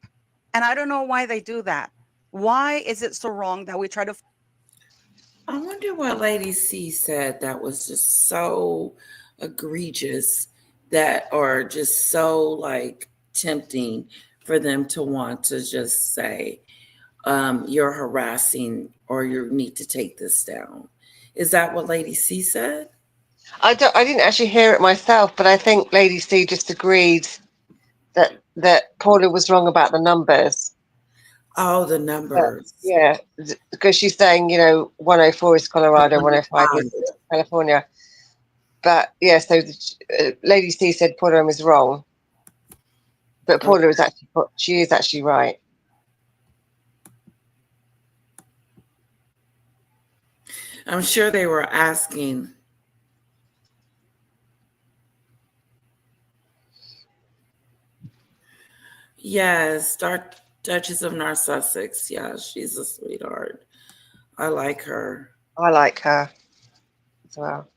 And I don't know why they do that. Why is it so wrong that we try to... I wonder what Lady C said that was just so egregious that, or just so like tempting for them to want to just say, you're harassing or you need to take this down. Is that what Lady C said? I didn't actually hear it myself, but I think Lady C just agreed that Paula was wrong about the numbers. Oh, the numbers. Yeah, because she's saying, 104 is Colorado, 105 is California. But yeah, so Lady C said Paula M is wrong, but Paula is actually right. I'm sure they were asking. Yes, Duchess of North Sussex. Yeah, she's a sweetheart. I like her. I like her as well.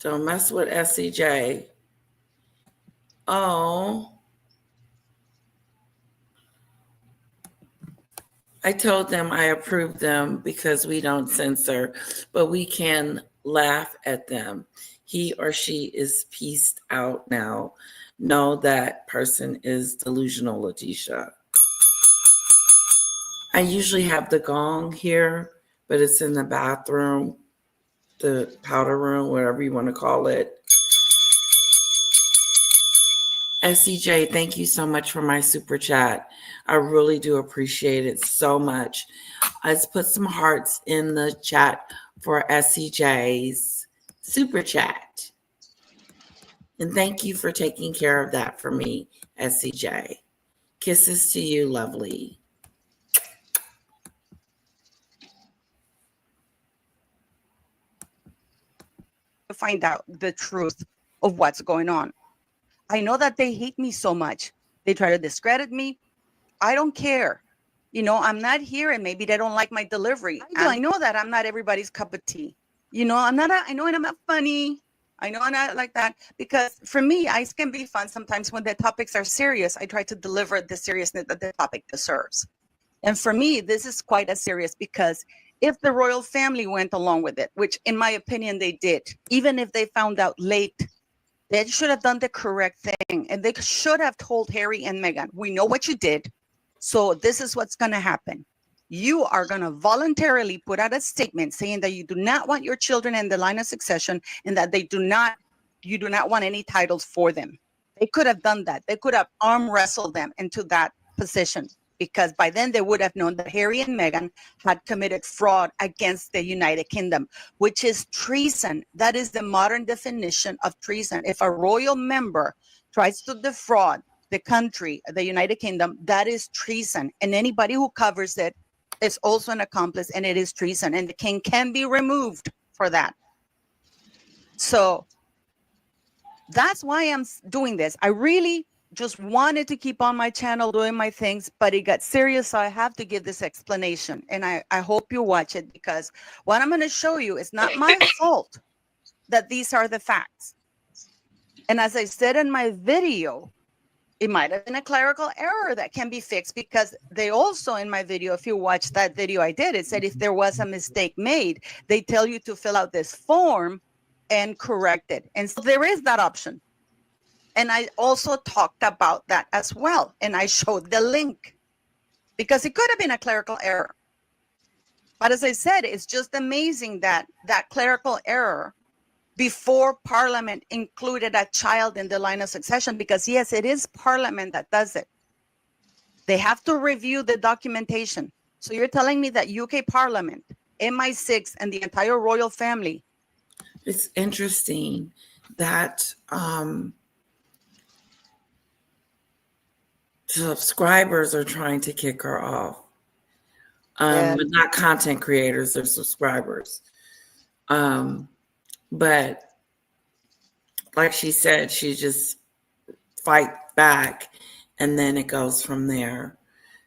Don't mess with SCJ. Oh. I told them I approved them because we don't censor, but we can laugh at them. He or she is pieced out now. No, that person is delusional, Letitia. I usually have the gong here, but it's in the bathroom, the powder room, whatever you want to call it. SCJ, thank you so much for my super chat. I really do appreciate it so much. Let's put some hearts in the chat for SCJ's super chat. And thank you for taking care of that for me, SCJ. Kisses to you, lovely. To find out the truth of what's going on. I know that they hate me so much. They try to discredit me. I don't care. I'm not here and maybe they don't like my delivery. I know that I'm not everybody's cup of tea. I know I'm not funny. I know I'm not like that because for me, I can be fun sometimes when the topics are serious. I try to deliver the seriousness that the topic deserves. And for me, this is quite as serious because if the royal family went along with it, which in my opinion they did, even if they found out late, they should have done the correct thing. And they should have told Harry and Meghan, we know what you did. So this is what's going to happen. You are going to voluntarily put out a statement saying that you do not want your children in the line of succession and that you do not want any titles for them. They could have done that. They could have arm wrestled them into that position because by then they would have known that Harry and Meghan had committed fraud against the United Kingdom, which is treason. That is the modern definition of treason. If a royal member tries to defraud the country, the United Kingdom, that is treason. And anybody who covers it is also an accomplice and it is treason. And the king can be removed for that. So that's why I'm doing this. I really just wanted to keep on my channel doing my things, but it got serious. So I have to give this explanation. And I hope you watch it because what I'm going to show you is not my fault that these are the facts. And as I said in my video, It might have been a clerical error that can be fixed, because they also, in my video, if you watch that video I did, it said if there was a mistake made, they tell you to fill out this form and correct it. And so there is that option. And I also talked about that as well. And I showed the link, because it could have been a clerical error. But as I said, it's just amazing that that clerical error before Parliament included a child in the line of succession, because yes, it is Parliament that does it. They have to review the documentation. So you're telling me that UK Parliament, MI6, and the entire royal family. It's interesting that subscribers are trying to kick her off. But not content creators, they're subscribers. But like she said, she just fight back, and then it goes from there.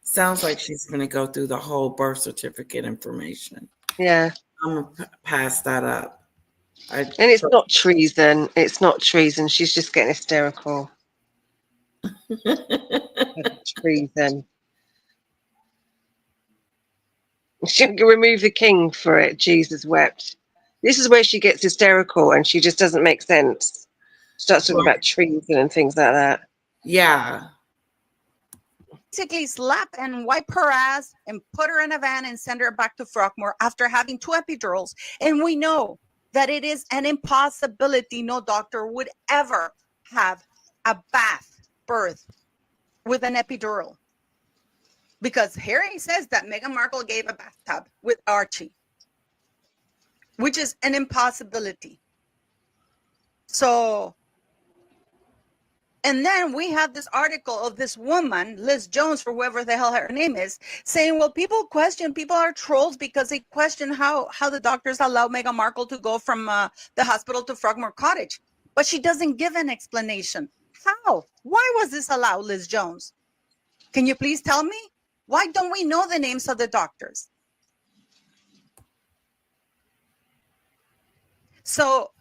Sounds like she's going to go through the whole birth certificate information. Yeah. I'm going to pass that up. And it's not treason. It's not treason. She's just getting hysterical. Treason. She'll remove the king for it. Jesus wept. This is where she gets hysterical and she just doesn't make sense. Starts talking about treason and things like that. Yeah. Basically slap and wipe her ass and put her in a van and send her back to Frogmore after having 2 epidurals. And we know that it is an impossibility. No doctor would ever have a birth with an epidural. Because Harry says that Meghan Markle gave a bathtub with Archie, which is an impossibility. So, and then we have this article of this woman, Liz Jones, for whoever the hell her name is, saying, well, people are trolls because they question how the doctors allow Meghan Markle to go from the hospital to Frogmore Cottage. But she doesn't give an explanation. How? Why was this allowed, Liz Jones? Can you please tell me? Why don't we know the names of the doctors? So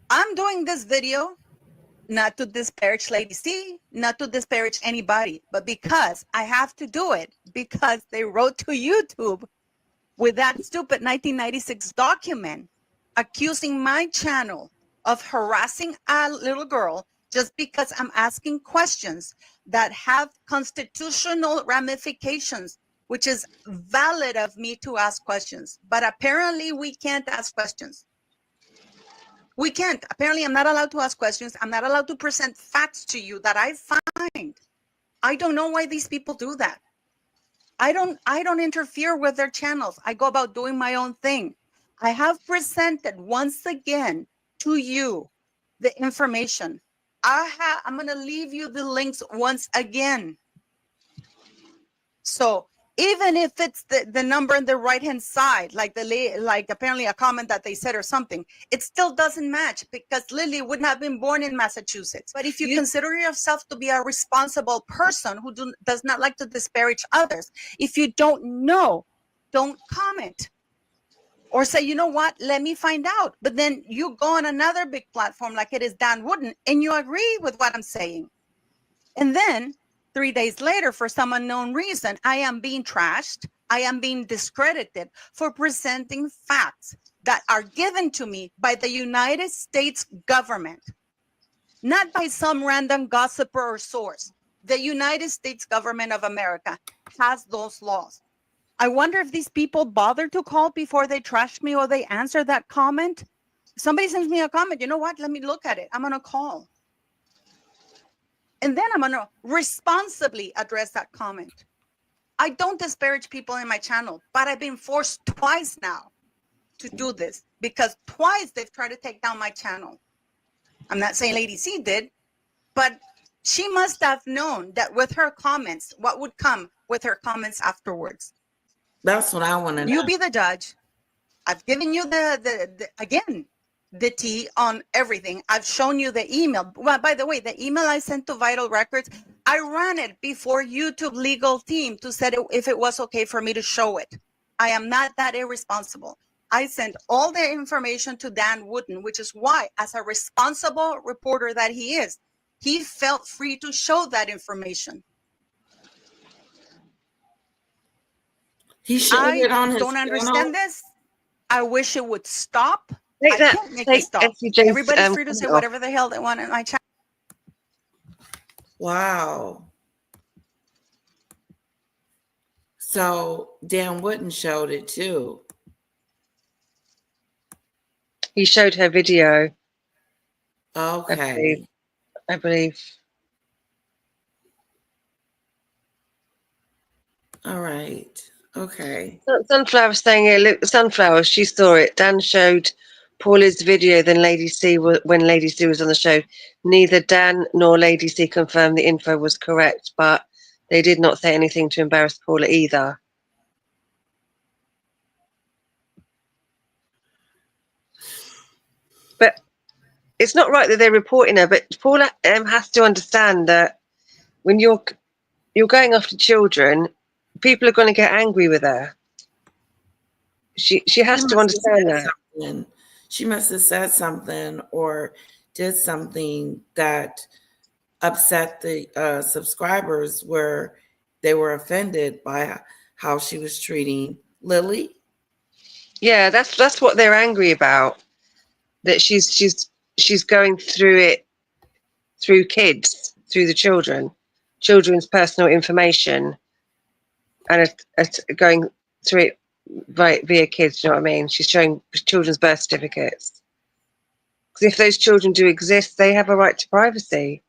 I'm doing this video not to disparage Lady C, not to disparage anybody, but because I have to do it, because they wrote to YouTube with that stupid 1996 document accusing my channel of harassing a little girl just because I'm asking questions that have constitutional ramifications, which is valid of me to ask questions. But apparently we can't ask questions. We can't. Apparently I'm not allowed to ask questions. I'm not allowed to present facts to you that I find. I don't know why these people do that. I don't interfere with their channels. I go about doing my own thing. I have presented once again to you the information. I'm going to leave you the links once again. So even if it's the number on the right-hand side, like apparently a comment that they said or something, it still doesn't match because Lily wouldn't have been born in Massachusetts. But if you consider yourself to be a responsible person who does not like to disparage others, if you don't know, don't comment. Or say, you know what, let me find out. But then you go on another big platform like it is Dan Wooden and you agree with what I'm saying. And then 3 days later, for some unknown reason, I am being trashed. I am being discredited for presenting facts that are given to me by the United States government, not by some random gossiper or source. The United States government of America has those laws. I wonder if these people bother to call before they trash me or they answer that comment. If somebody sends me a comment, you know what? Let me look at it. I'm going to call. And then I'm going to responsibly address that comment. I don't disparage people in my channel, but I've been forced twice now to do this because twice they've tried to take down my channel. I'm not saying Lady C did, but she must have known that with her comments, what would come with her comments afterwards. That's what I want to know. You be the judge. I've given you the tea on everything. I've shown you the email. Well, by the way, the email I sent to Vital Records, I ran it before YouTube legal team to say if it was okay for me to show it. I am not that irresponsible. I sent all the information to Dan Wooden, which is why, as a responsible reporter that he is, he felt free to show that information. He showed I it on his don't understand this. I wish it would stop. I can't make it stop. Everybody's free to say whatever the hell they want in my chat. Wow. So Dan Wooden showed it too. He showed her video. Okay. I believe. All right. Okay. Sunflower saying here, look, Sunflower, she saw it. Dan showed Paula's video, then Lady C, when Lady C was on the show. Neither Dan nor Lady C confirmed the info was correct, but they did not say anything to embarrass Paula either. But it's not right that they're reporting her, but Paula has to understand that when you're going after children, people are going to get angry with her. She has to understand that. She must have said something or did something that upset the subscribers where they were offended by how she was treating Lily. Yeah, that's what they're angry about. That she's going through it through kids, through the children's personal information, and going through it via kids. You know what I mean? She's showing children's birth certificates. Because if those children do exist, they have a right to privacy.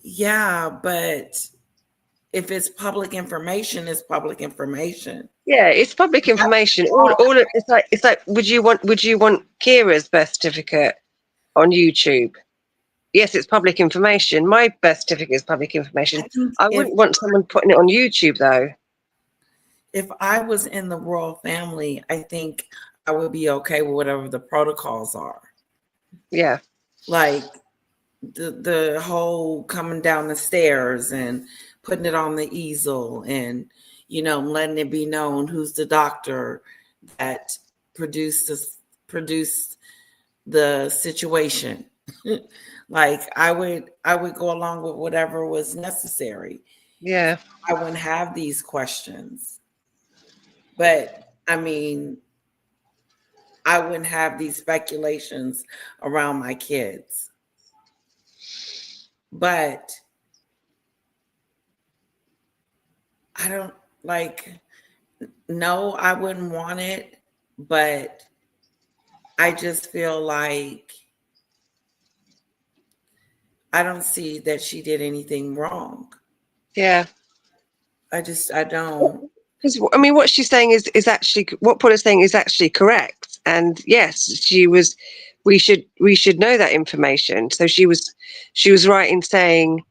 Yeah, but if it's public information, it's public information. Yeah, it's public information. It's like would you want Kira's birth certificate on YouTube? Yes, it's public information. My birth certificate is public information. I wouldn't want someone putting it on YouTube though. If I was in the royal family, I think I would be okay with whatever the protocols are. Yeah. Like the whole coming down the stairs and putting it on the easel and, letting it be known who's the doctor that produced the situation. Like I would go along with whatever was necessary. Yeah. I wouldn't have these questions. But I mean, I wouldn't have these speculations around my kids. But I don't no, I wouldn't want it, but I just feel like I don't see that she did anything wrong. Yeah. I don't. Because what she's saying is actually what Paula's saying is actually correct, and yes, we should know that information. So she was right in saying,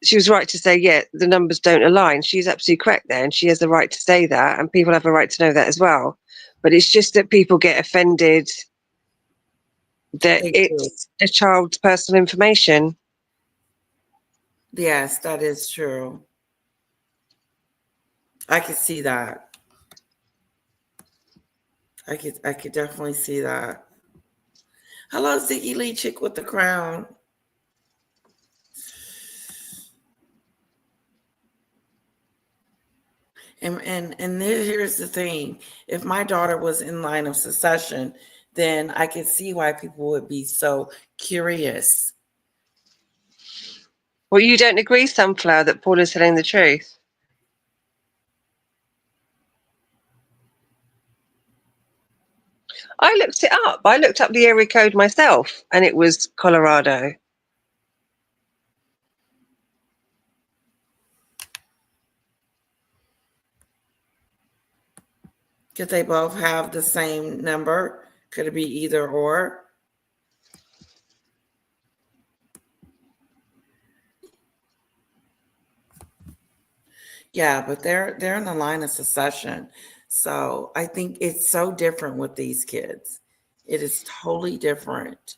she was right to say, yeah, the numbers don't align. She's absolutely correct there, and she has the right to say that, and people have a right to know that as well. But it's just that people get offended that it's a child's personal information. Yes, that is true. I could see that. I could definitely see that. Hello, Ziggy Lee Chick with the crown. And here's the thing. If my daughter was in line of succession, then I could see why people would be so curious. Well, you don't agree, Sunflower, that Paula's telling the truth? I looked it up. I looked up the area code myself, and it was Colorado. Could they both have the same number? Could it be either or? Yeah, but they're in the line of succession. So I think it's so different with these kids. It is totally different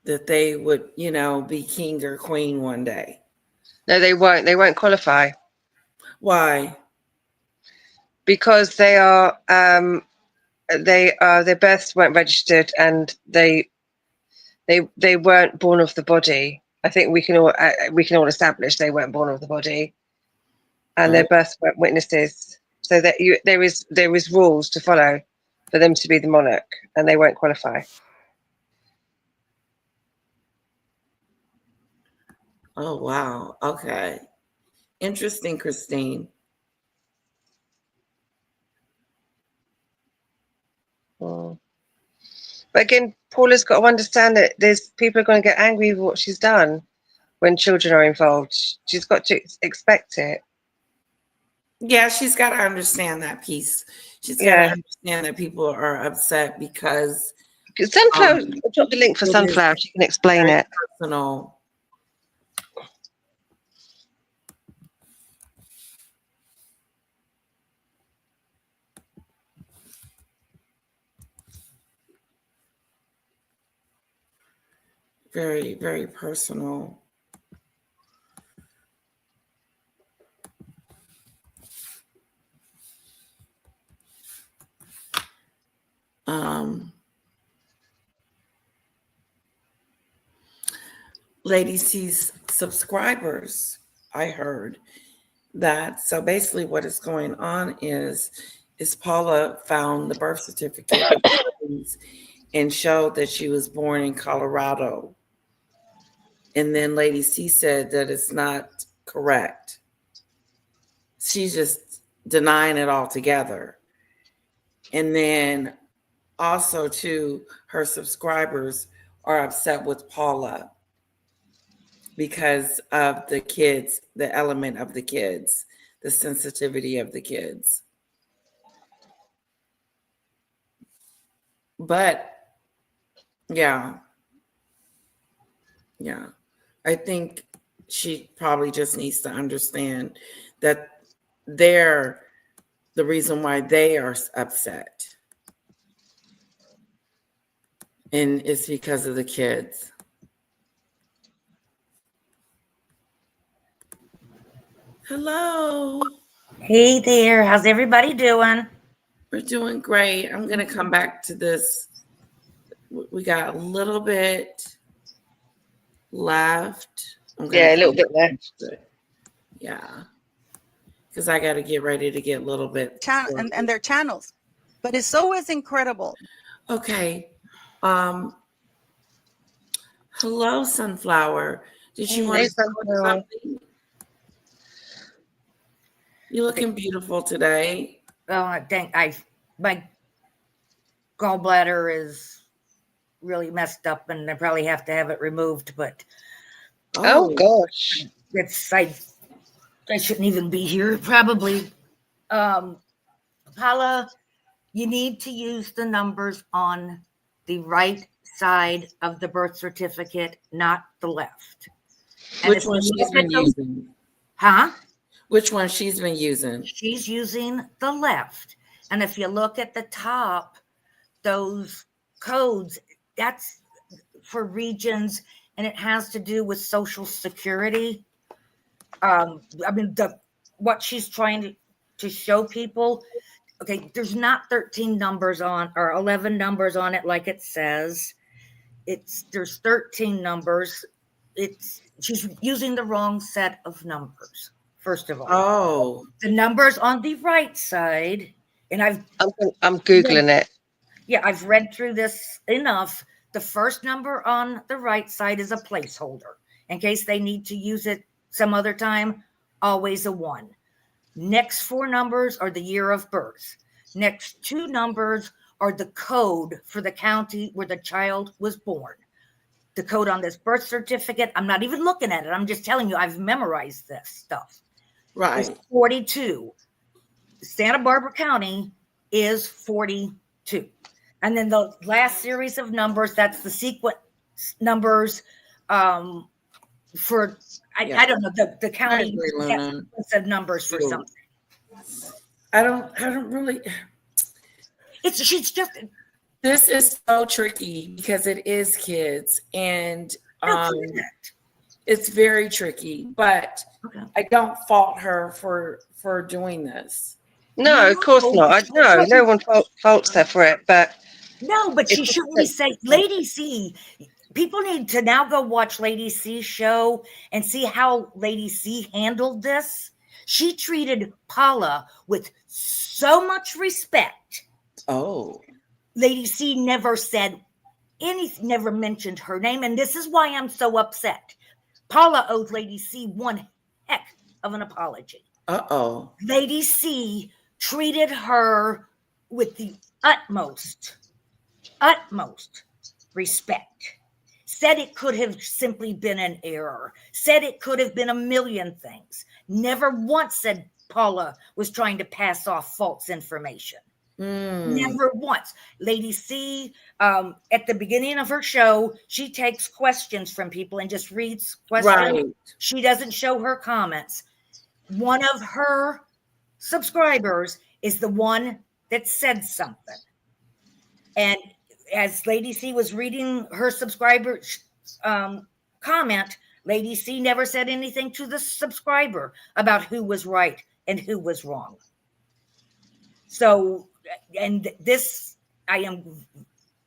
that they would, be king or queen one day. No, they won't. They won't qualify. Why? Because they are their births weren't registered, and they weren't born of the body. I think we can all establish they weren't born of the body, and their births weren't witnesses. So that there is rules to follow for them to be the monarch, and they won't qualify. Oh wow. Okay. Interesting, Christine. But again, Paula's got to understand that there's people are going to get angry with what she's done when children are involved. She's got to expect it. Yeah, she's got to understand that piece. She's got to understand that people are upset because Sunflower. Drop the link for Sunflower. She can explain it. Personal. Very, very personal. Lady C's subscribers, I heard that. So basically what is going on is Paula found the birth certificate and showed that she was born in Colorado. And then Lady C said that it's not correct. She's just denying it altogether. And then also, too, her subscribers are upset with Paula because of the kids, the element of the kids, the sensitivity of the kids. But, yeah. I think she probably just needs to understand that they're the reason why they are upset. And it's because of the kids. Hello. Hey there. How's everybody doing? We're doing great. I'm going to come back to this. We got a little bit left. A little bit left. Yeah. Because I got to get ready to get a little bit. And their channels. But it's always incredible. Okay. Hello, Sunflower. Did you want to say something? You're looking beautiful today. Well, I think my gallbladder is really messed up, and I probably have to have it removed. But oh gosh, I shouldn't even be here. Probably, Paula, you need to use the numbers on the right side of the birth certificate, not the left. Which one she's been using? Huh? Which one she's been using? She's using the left. And if you look at the top, those codes, that's for regions, and it has to do with Social Security. What she's trying to show people, okay, there's not 13 numbers on or 11 numbers on it like it says. There's 13 numbers. She's using the wrong set of numbers. First of all, the numbers on the right side, and I'm googling it. Yeah, I've read through this enough. The first number on the right side is a placeholder in case they need to use it some other time. Always a 1. Next 4 numbers are the year of birth. Next 2 numbers are the code for the county where the child was born. The code on this birth certificate, I'm not even looking at it. I'm just telling you, I've memorized this stuff. Right. It's 42. Santa Barbara County is 42. And then the last series of numbers, that's the sequence numbers for, I don't know, the county sequence of numbers for something. I don't really. She's just. This is so tricky because it is kids, and it's very tricky. But I don't fault her for doing this. No, of course not. No one faults her for it, but no, but she shouldn't be saying, Lady C. People need to now go watch Lady C's show and see how Lady C handled this. She treated Paula with so much respect. Oh. Lady C never said anything, never mentioned her name. And this is why I'm so upset. Paula owes Lady C one heck of an apology. Uh-oh. Lady C treated her with the utmost respect. Said it could have simply been an error. Said it could have been a million things. Never once said Paula was trying to pass off false information. Never once. Lady C, at the beginning of her show, she takes questions from people and just reads questions. Right. She doesn't show her comments. One of her subscribers is the one that said something. And as Lady C was reading her subscriber comment, Lady C never said anything to the subscriber about who was right and who was wrong. So, and this, I am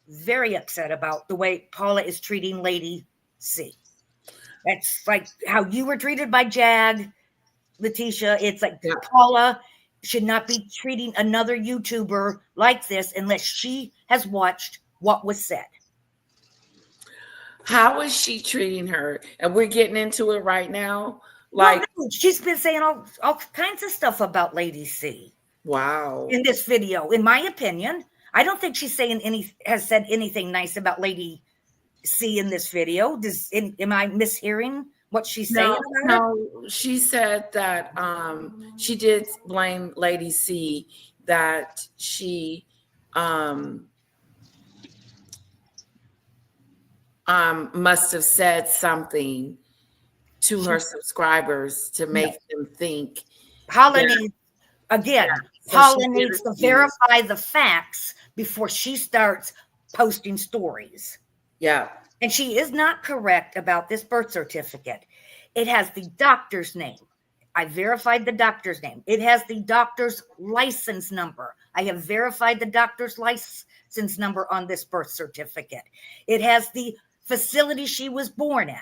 very upset about the way Paula is treating Lady C. That's like how you were treated by Jag, Letitia. It's like Paula should not be treating another YouTuber like this unless she has watched what was said. How is she treating her? And we're getting into it right now. Like, well, no, she's been saying all kinds of stuff about Lady C. Wow. In this video, in my opinion, I don't think she's has said anything nice about Lady C in this video. Am I mishearing what she's saying about it? No, she said that she did blame Lady C, that she must have said something to her subscribers to make them think. Paula needs, again, Paula needs to verify the facts before she starts posting stories. Yeah. And she is not correct about this birth certificate. It has the doctor's name. I verified the doctor's name. It has the doctor's license number. I have verified the doctor's license number on this birth certificate. It has the facility she was born in.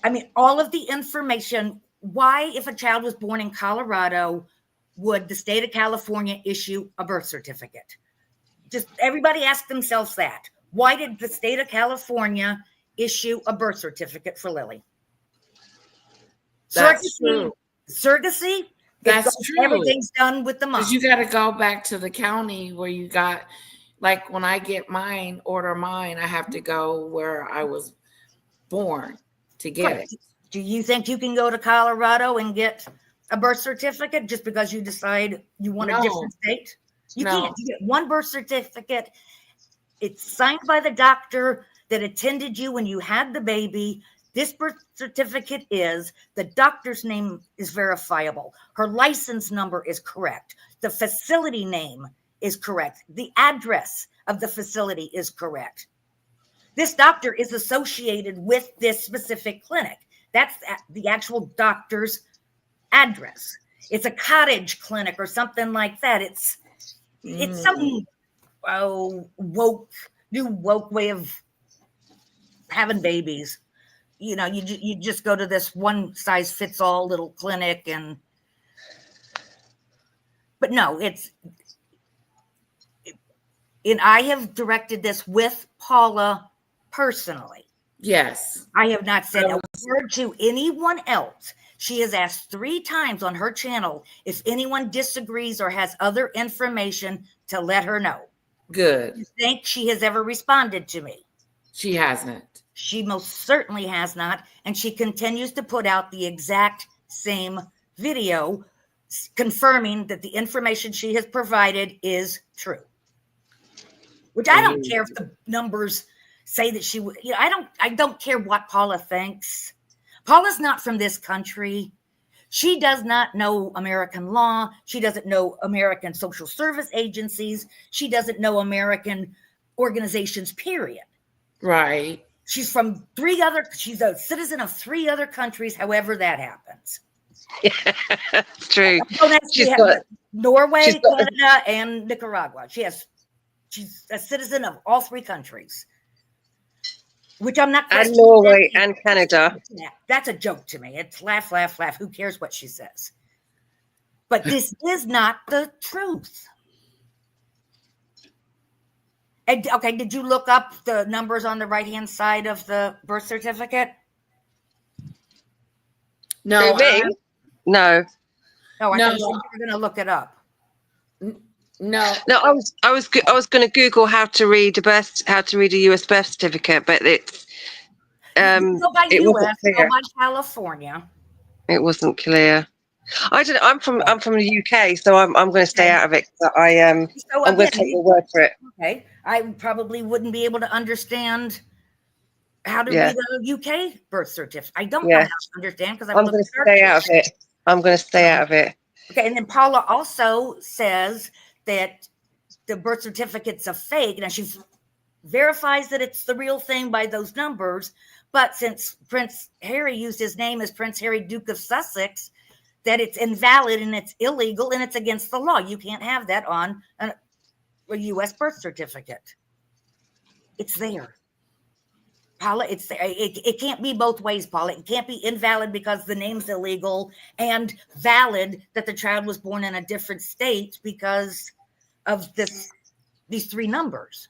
I mean, all of the information. Why, if a child was born in Colorado, would the state of California issue a birth certificate? Just everybody ask themselves that. Why did the state of California issue a birth certificate for Lily? That's true. Surrogacy? That's true. Everything's done with the mom. Because you got to go back to the county where you got, like when I get mine, order mine, I have to go where I was born to get it. Do you think you can go to Colorado and get a birth certificate just because you decide you want a different state? You can't. You get one birth certificate. It's signed by the doctor that attended you when you had the baby. This birth certificate is, the doctor's name is verifiable. Her license number is correct. The facility name is correct. The address of the facility is correct. This doctor is associated with this specific clinic. That's the actual doctor's address. It's a cottage clinic or something like that. It's some new woke way of having babies. You know, you just go to this one size fits all little clinic but no, and I have directed this with Paula personally. Yes. I have not said a word to anyone else. She has asked 3 times on her channel if anyone disagrees or has other information to let her know. Good. You think she has ever responded to me? She hasn't. She most certainly has not. And she continues to put out the exact same video confirming that the information she has provided is true. Which I don't care if the numbers say that she would, I don't care what Paula thinks. Paula's not from this country. She does not know American law. She doesn't know American social service agencies. She doesn't know American organizations, period. Right. She's a citizen of 3 other countries, however that happens. Yeah, it's true. She's got Norway, Canada, and Nicaragua. She's a citizen of all 3 countries, which I'm not. And Norway and Canada. Yeah, that's a joke to me. It's laugh, laugh, laugh. Who cares what she says? But this is not the truth. And, okay, did you look up the numbers on the right-hand side of the birth certificate? No. No. Oh, I thought you were going to look it up. No. I was going to Google how to read a US birth certificate, but it's go by it US, wasn't clear. go by California. It wasn't clear. I don't. I'm from the UK, so I'm going to stay out of it. I'm going to take your word for it. Okay, I probably wouldn't be able to understand how to read a UK birth certificate. I don't know how to understand because I'm going to stay out of it. I'm going to stay out of it. Okay, and then Paula also says that the birth certificate's a fake. Now she verifies that it's the real thing by those numbers, but since Prince Harry used his name as Prince Harry, Duke of Sussex, that it's invalid and it's illegal and it's against the law. You can't have that on a U.S. birth certificate. It's there. Paula, it's there. It can't be both ways, Paula. It can't be invalid because the name's illegal and valid that the child was born in a different state because of these 3 numbers.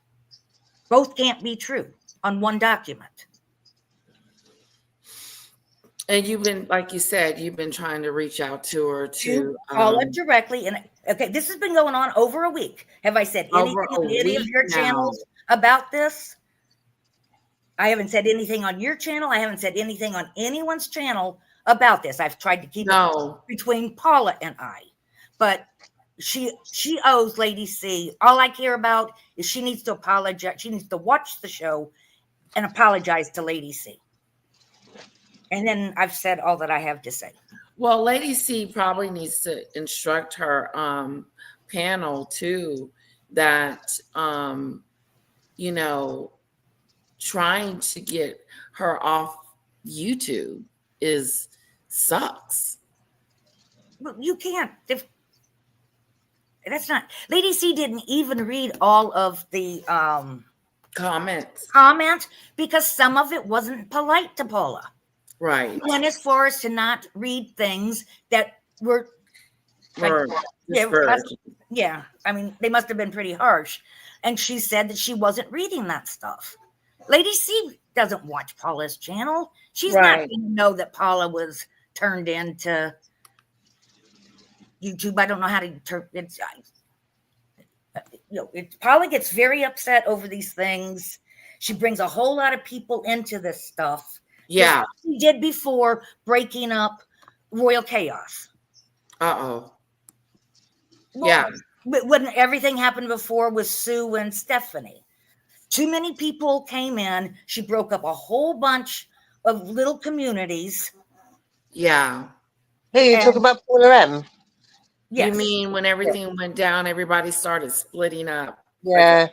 Both can't be true on one document. And you've been, like you said, you've been trying to reach out to her to call her directly. And okay, this has been going on over a week. Have I said anything on any of your channels about this? I haven't said anything on your channel. I haven't said anything on anyone's channel about this. I've tried to keep it between Paula and I. But she owes Lady C. All I care about is she needs to apologize. She needs to watch the show and apologize to Lady C. And then I've said all that I have to say. Well, Lady C probably needs to instruct her panel too that trying to get her off YouTube sucks. Well, you can't. That's not. Lady C didn't even read all of the comments because some of it wasn't polite to Paula. Right. Went as far as to not read things that were yeah. I mean, they must have been pretty harsh. And she said that she wasn't reading that stuff. Lady C doesn't watch Paula's channel. She's not going to know that Paula was turned into YouTube. I don't know how to turn it. Paula gets very upset over these things. She brings a whole lot of people into this stuff. Yeah. She did before breaking up Royal Chaos. Well, yeah. When everything happened before with Sue and Stephanie. Too many people came in. She broke up a whole bunch of little communities. Yeah. Hey, you talking about Paula M? Yes. You mean when everything went down, everybody started splitting up? Yeah.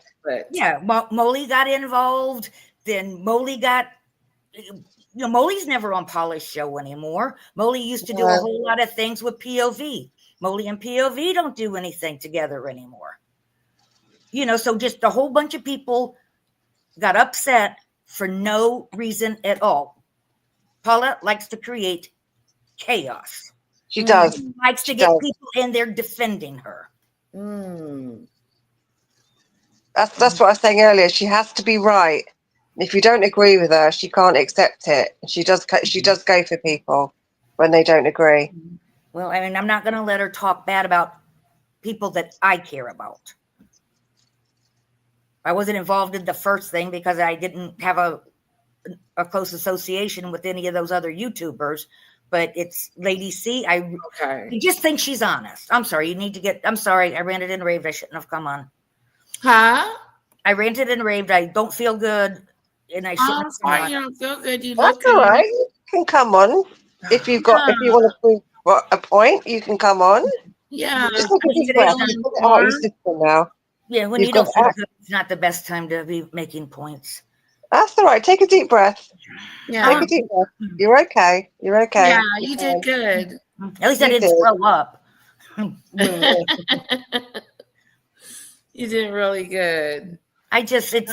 Yeah. Molly got involved. Then Molly got... Molly's never on Paula's show anymore. Molly used to do a whole lot of things with POV. Molly and POV don't do anything together anymore. So just a whole bunch of people got upset for no reason at all. Paula likes to create chaos. She does. She likes to get people in there defending her. That's what I was saying earlier. She has to be right. If you don't agree with her, she can't accept it. She does go for people when they don't agree. Well, I mean, I'm not going to let her talk bad about people that I care about. I wasn't involved in the first thing because I didn't have a close association with any of those other YouTubers. But it's Lady C. I just think she's honest. I'm sorry. I'm sorry. I ranted and raved. I shouldn't have come on. Huh? I ranted and raved. I don't feel good. And I shouldn't have come on. You don't feel good. That's all right. You can come on. If you want to prove a point, you can come on. Yeah. Just take a deep breath. Put it out your system now. Yeah, when you don't feel good, it's not the best time to be making points. That's all right. Take a deep breath. Yeah. Take a deep breath. You're okay. You're okay. Yeah, you did good. At least I You didn't did. throw up. You did really good. I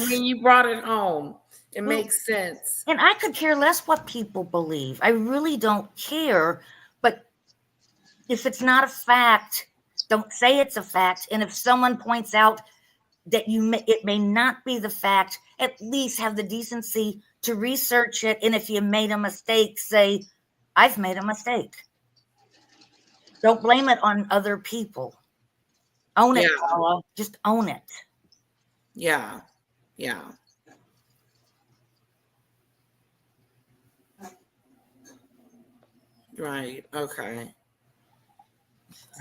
mean, you brought it home. It makes sense. And I could care less what people believe. I really don't care. But if it's not a fact, don't say it's a fact. And if someone points out that it may not be the fact, at least have the decency to research it. And if you made a mistake, say, I've made a mistake. Don't blame it on other people. Own it, Paula. Just own it. Yeah. Yeah. Right. Okay.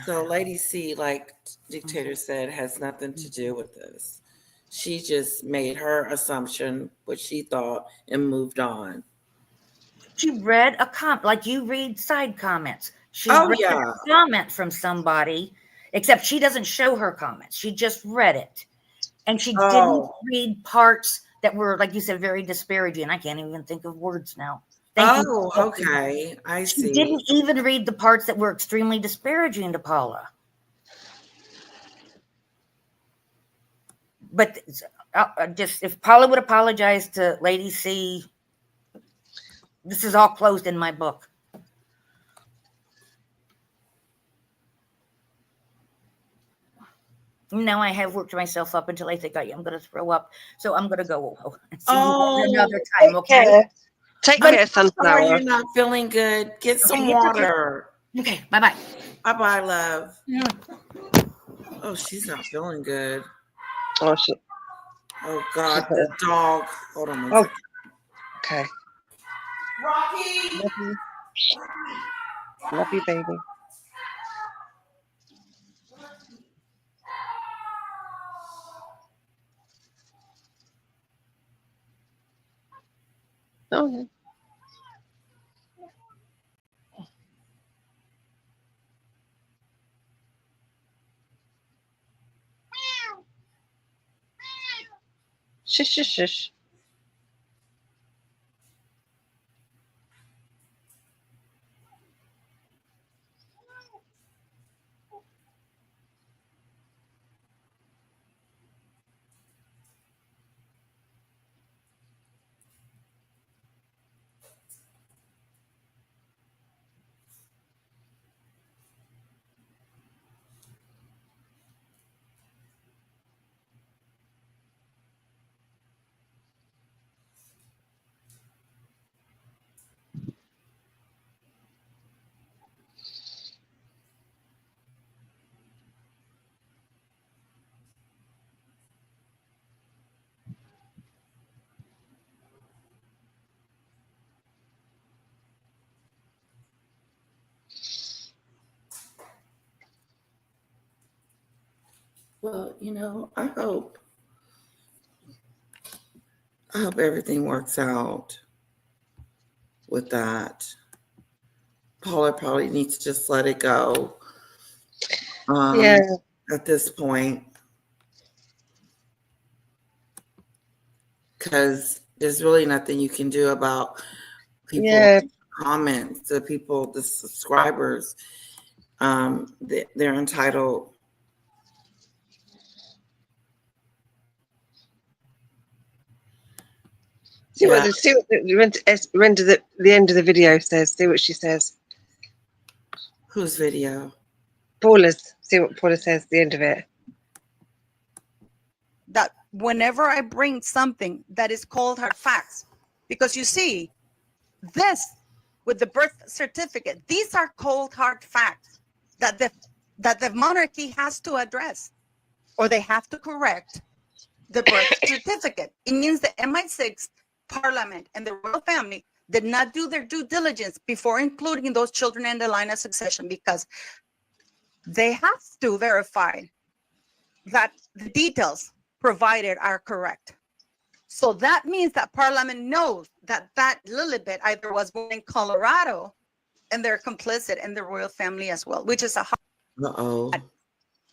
So Lady C, like Dictator said, has nothing to do with this. She just made her assumption, what she thought, and moved on. She read a comment, like you read side comments. She read a comment from somebody, except she doesn't show her comments. She just read it. And she didn't read parts that were, like you said, very disparaging. I can't even think of words now. Okay. I see. She didn't even read the parts that were extremely disparaging to Paula. But just if Paula would apologize to Lady C, this is all closed in my book. Now I have worked myself up until I think I'm going to throw up. So I'm going to go see you another time, okay? Take care, Sunflower. You're not feeling good. Get some water. Okay, bye-bye. Bye-bye, love. Oh, she's not feeling good. Oh, shit. Oh, God, the dog. Hold on one second. Okay. Rocky! Love you. Love you, baby. Oh, yeah. Shush, shush, shush. Well, I hope everything works out with that. Paula probably needs to just let it go. At this point, because there's really nothing you can do about people's comments, the subscribers. They're entitled. See what the end of the video says. See what she says. Whose video? Paula's. See what Paula says at the end of it. That whenever I bring something that is cold hard facts, because you see, this with the birth certificate, these are cold hard facts that the monarchy has to address, or they have to correct the birth certificate. It means the MI6 Parliament and the royal family did not do their due diligence before including those children in the line of succession, because they have to verify that the details provided are correct. So that means that Parliament knows that Lilibet either was born in Colorado and they're complicit in the royal family as well, which is a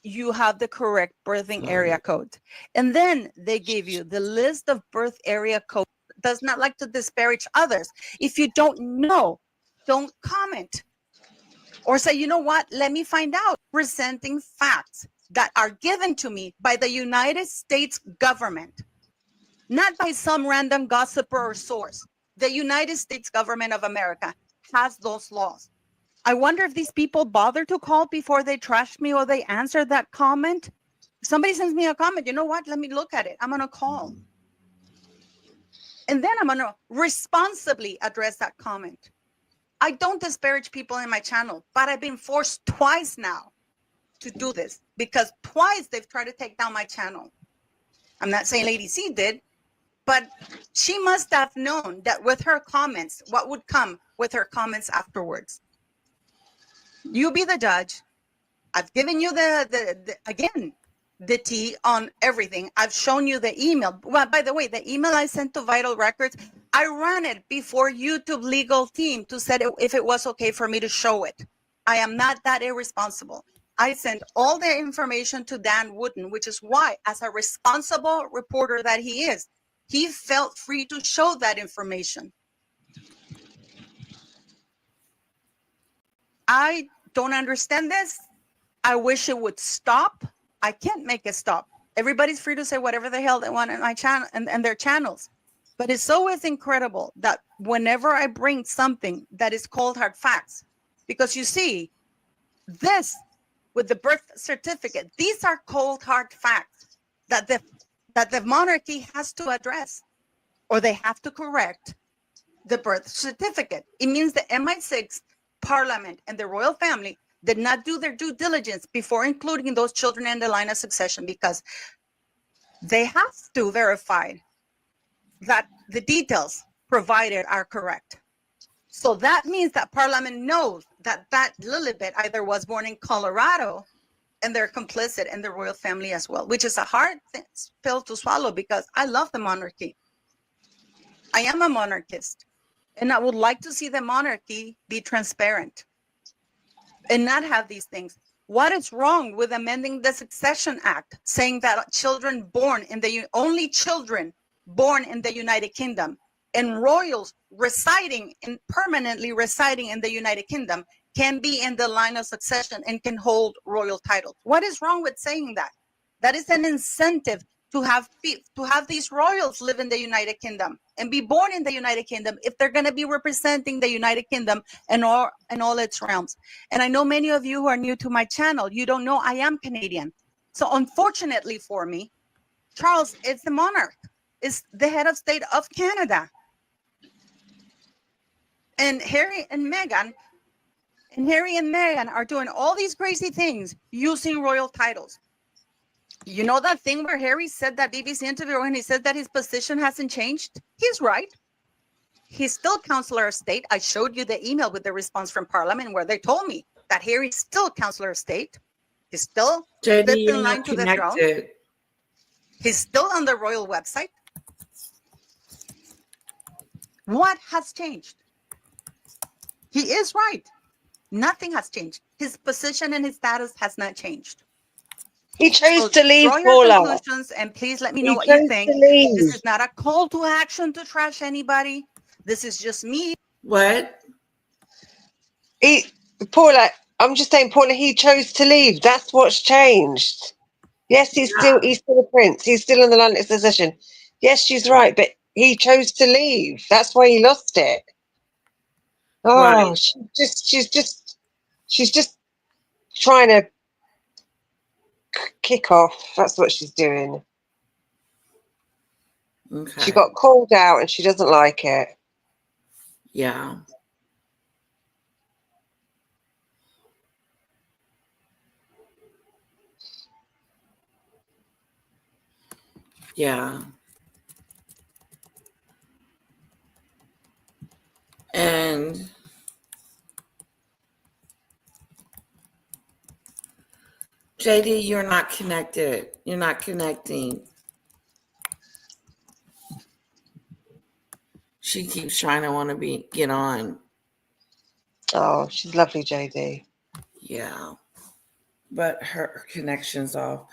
you have the correct birthing area code. And then they give you the list of birth area code. Does not like to disparage others. If you don't know, don't comment. Or say, you know what, let me find out, presenting facts that are given to me by the United States government, not by some random gossiper or source. The United States government of America has those laws. I wonder if these people bother to call before they trash me or they answer that comment. If somebody sends me a comment, you know what, let me look at it. I'm going to call. And then I'm going to responsibly address that comment. I don't disparage people in my channel, but I've been forced twice now to do this because twice they've tried to take down my channel. I'm not saying Lady C did, but she must have known that with her comments, what would come with her comments afterwards. You be the judge. I've given you the tea on everything. I've shown you the email. Well, by the way, the email I sent to Vital Records, I ran it before YouTube legal team to say if it was okay for me to show it. I am not that irresponsible. I sent all the information to Dan Wooden, which is why, as a responsible reporter that he is, he felt free to show that information. I don't understand this. I wish it would stop. I can't make it stop. Everybody's free to say whatever the hell they want in my channel and their channels. But it's always incredible that whenever I bring something that is cold hard facts, because you see, this with the birth certificate, these are cold hard facts that the monarchy has to address, or they have to correct the birth certificate. It means the MI6 Parliament and the royal family did not do their due diligence before including those children in the line of succession, because they have to verify that the details provided are correct. So that means that Parliament knows that Lilibet either was born in Colorado and they're complicit in the royal family as well, which is a hard pill to swallow because I love the monarchy. I am a monarchist, and I would like to see the monarchy be transparent and not have these things. What is wrong with amending the Succession Act, saying that children born in the only children born in the United Kingdom and royals permanently residing in the United Kingdom can be in the line of succession and can hold royal titles? What is wrong with saying that? That is an incentive to have these royals live in the United Kingdom and be born in the United Kingdom if they're going to be representing the United Kingdom and all its realms. And I know many of you who are new to my channel, you don't know I am Canadian. So unfortunately for me, Charles is the monarch, is the head of state of Canada. And Harry and Meghan are doing all these crazy things using royal titles. You know that thing where Harry said that BBC interview when he said that his position hasn't changed? He's right. He's still Counselor of State. I showed you the email with the response from Parliament where they told me that Harry's still Counselor of State. He's still JD, in line to the throne. He's still on the royal website. What has changed? He is right. Nothing has changed. His position and his status has not changed. He chose to leave, Paula. And please let me know what you think. This is not a call to action to trash anybody. This is just me. What? Paula, I'm just saying, Paula, he chose to leave. That's what's changed. Yes, he's still a prince. He's still in the line of succession. Yes, she's right, but he chose to leave. That's why he lost it. Oh, right. She's just trying to kick off. That's what she's doing. Okay. She got called out and she doesn't like it. Yeah. Yeah. And JD, you're not connected. You're not connecting. She keeps trying to want to get on. Oh, she's lovely, JD. Yeah. But her connection's off.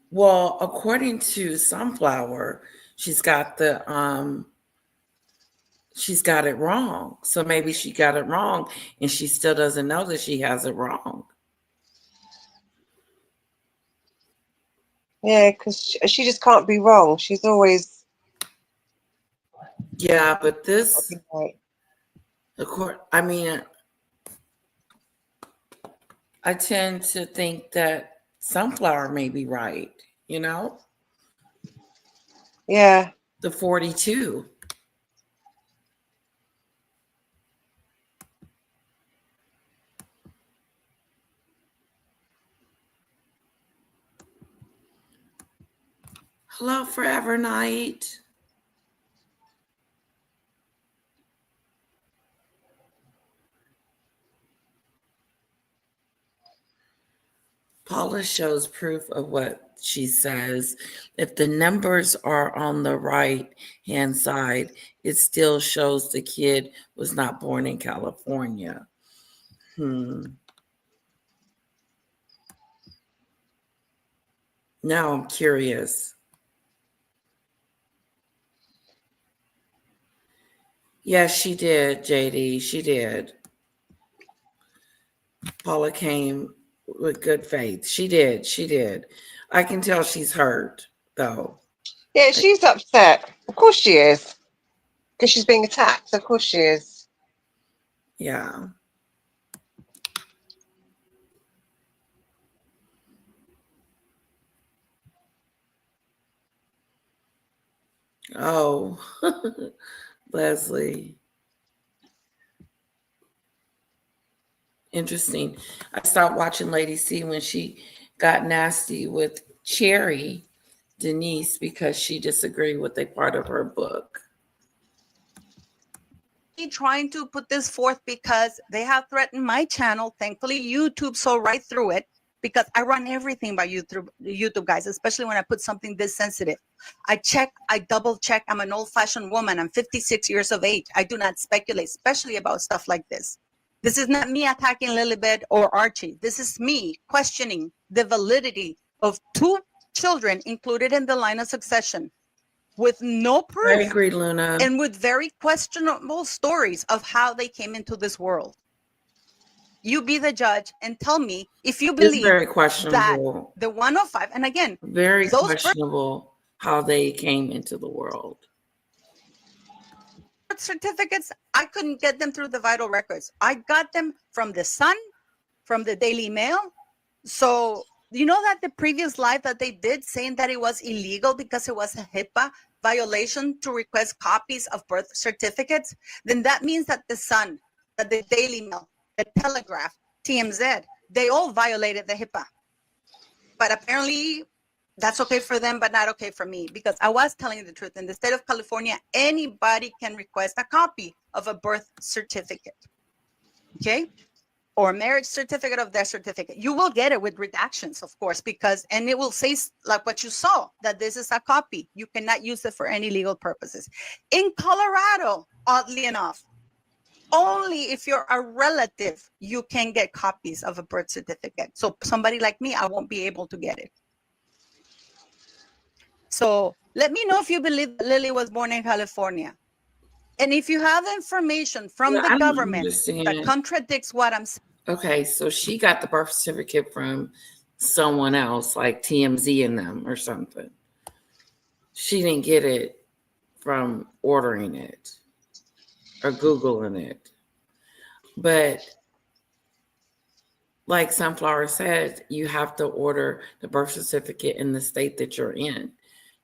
Well, according to Sunflower, she's got the she's got it wrong. So maybe she got it wrong and she still doesn't know that she has it wrong. Yeah, because she just can't be wrong. She's always. Yeah, but this, right. of course, I mean, I tend to think that Sunflower may be right, you know? Yeah. The 42. Hello, Forever Night. Paula shows proof of what she says. If the numbers are on the right hand side, it still shows the kid was not born in California. Now I'm curious. Yes, she did, JD. She did. Paula came with good faith. She did. She did. I can tell she's hurt, though. Yeah, she's upset. Of course she is. Because she's being attacked. Of course she is. Yeah. Oh, Leslie. Interesting. I stopped watching Lady C when she got nasty with Cherry Denise because she disagreed with a part of her book. Trying to put this forth because they have threatened my channel. Thankfully, YouTube saw right through it because I run everything by YouTube, guys, especially when I put something this sensitive. I check, I double check. I'm an old-fashioned woman. I'm 56 years of age. I do not speculate, especially about stuff like this. This is not me attacking Lilibet or Archie. This is me questioning the validity of 2 children included in the line of succession with no proof. I agree, Luna. And with very questionable stories of how they came into this world. You be the judge and tell me if you believe very questionable. That the 105, and again, very questionable how they came into the world. Certificates, I couldn't get them through the vital records. I got them from the Sun, from the Daily Mail. So you know that the previous live that they did saying that it was illegal because it was a HIPAA violation to request copies of birth certificates, then that means that the Sun, that the Daily Mail, the Telegraph, TMZ, they all violated the HIPAA. But apparently that's okay for them, but not okay for me, because I was telling you the truth. In the state of California, anybody can request a copy of a birth certificate, okay? Or a marriage certificate of death certificate. You will get it with redactions, of course, because, and it will say like what you saw, that this is a copy. You cannot use it for any legal purposes. In Colorado, oddly enough, only if you're a relative, you can get copies of a birth certificate. So somebody like me, I won't be able to get it. So let me know if you believe that Lily was born in California. And if you have information from the government that contradicts what I'm saying. Okay, so she got the birth certificate from someone else, like TMZ and them or something. She didn't get it from ordering it or Googling it. But like Sunflower said, you have to order the birth certificate in the state that you're in.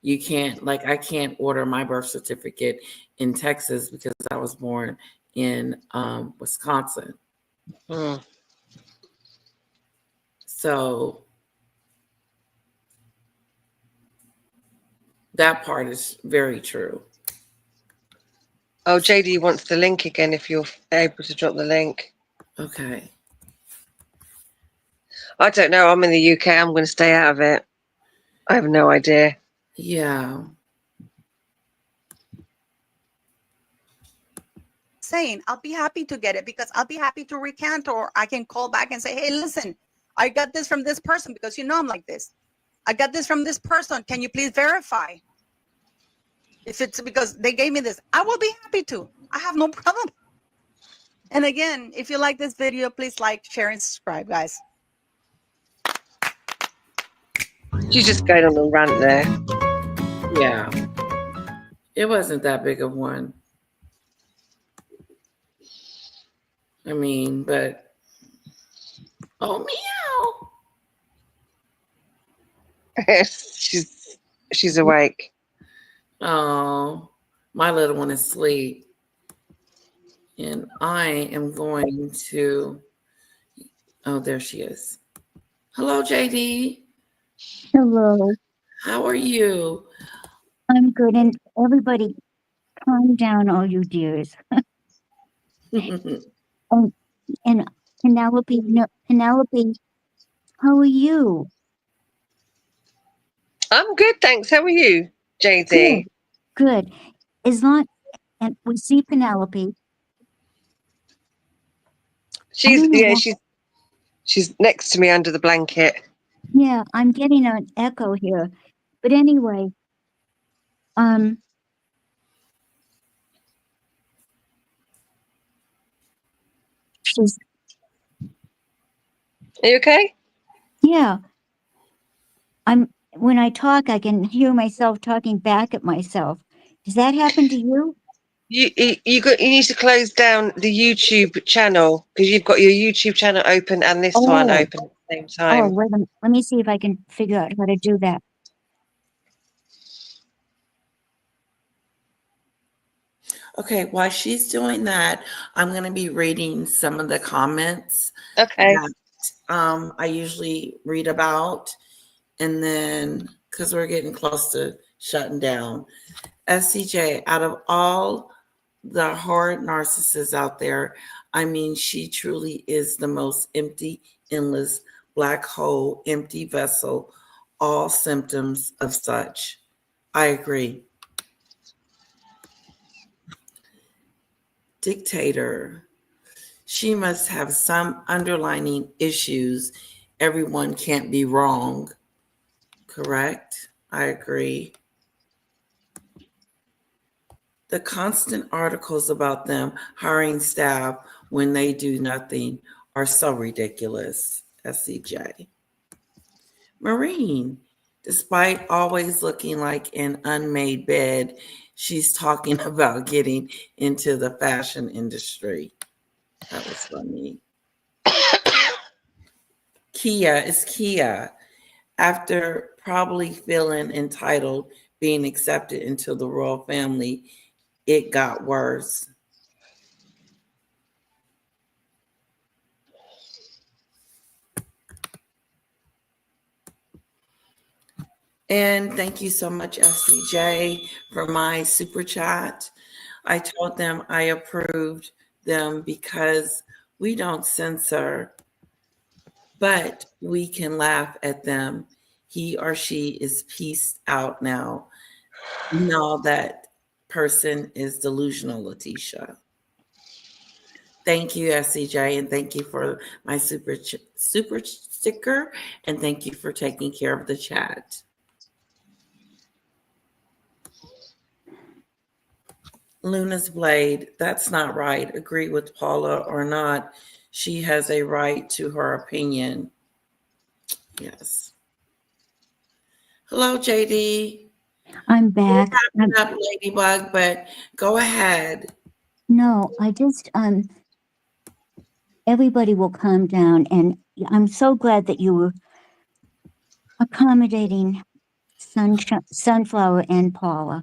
You can't, like, I can't order my birth certificate in Texas because I was born in Wisconsin. So that part is very true. Oh, JD wants the link again if you're able to drop the link. Okay. I don't know. I'm in the UK. I'm going to stay out of it. I have no idea. Yeah. Saying I'll be happy to get it because I'll be happy to recant, or I can call back and say, hey, listen, I got this from this person because you know I'm like this. I got this from this person. Can you please verify? If it's because they gave me this, I will be happy to. I have no problem. And again, if you like this video, please like, share, and subscribe, guys. She's just going on a rant there. Yeah. It wasn't that big of one. I mean, but oh meow. she's awake. Oh, my little one is asleep. And I am going to, oh, there she is. Hello, JD. Hello. How are you? I'm good. And everybody, calm down, all you dears. And Penelope, no, Penelope, how are you? I'm good, thanks. How are you, JD? Good. Good. As long, and we see Penelope. She's next to me under the blanket. Yeah, I'm getting an echo here. But anyway, she's. Are you okay? Yeah. When I talk, I can hear myself talking back at myself. Does that happen to you? You need to close down the YouTube channel because you've got your YouTube channel open and this one open at the same time. Oh, let me see if I can figure out how to do that. Okay, while she's doing that, I'm going to be reading some of the comments. Okay. That, I usually read about, and then because we're getting close to shutting down. SCJ, out of all the hard narcissists out there, I mean, she truly is the most empty, endless, black hole, empty vessel, all symptoms of such. I agree. Dictator. She must have some underlying issues. Everyone can't be wrong. Correct? I agree. The constant articles about them hiring staff when they do nothing are so ridiculous. SCJ. Marine. Despite always looking like an unmade bed, she's talking about getting into the fashion industry. That was funny. Kia is Kia. After probably feeling entitled, being accepted into the royal family, it got worse. And thank you so much, SCJ, for my super chat. I told them I approved them because we don't censor, but we can laugh at them. He or she is pieced out now. No, that person is delusional, Letitia. Thank you, SCJ, and thank you for my super sticker, and thank you for taking care of the chat. Luna's Blade, that's not right. Agree with Paula or not. She has a right to her opinion. Yes. Hello, JD. I'm back. I'm up, Ladybug, but go ahead. No, I just everybody will calm down, and I'm so glad that you were accommodating Sunflower and Paula.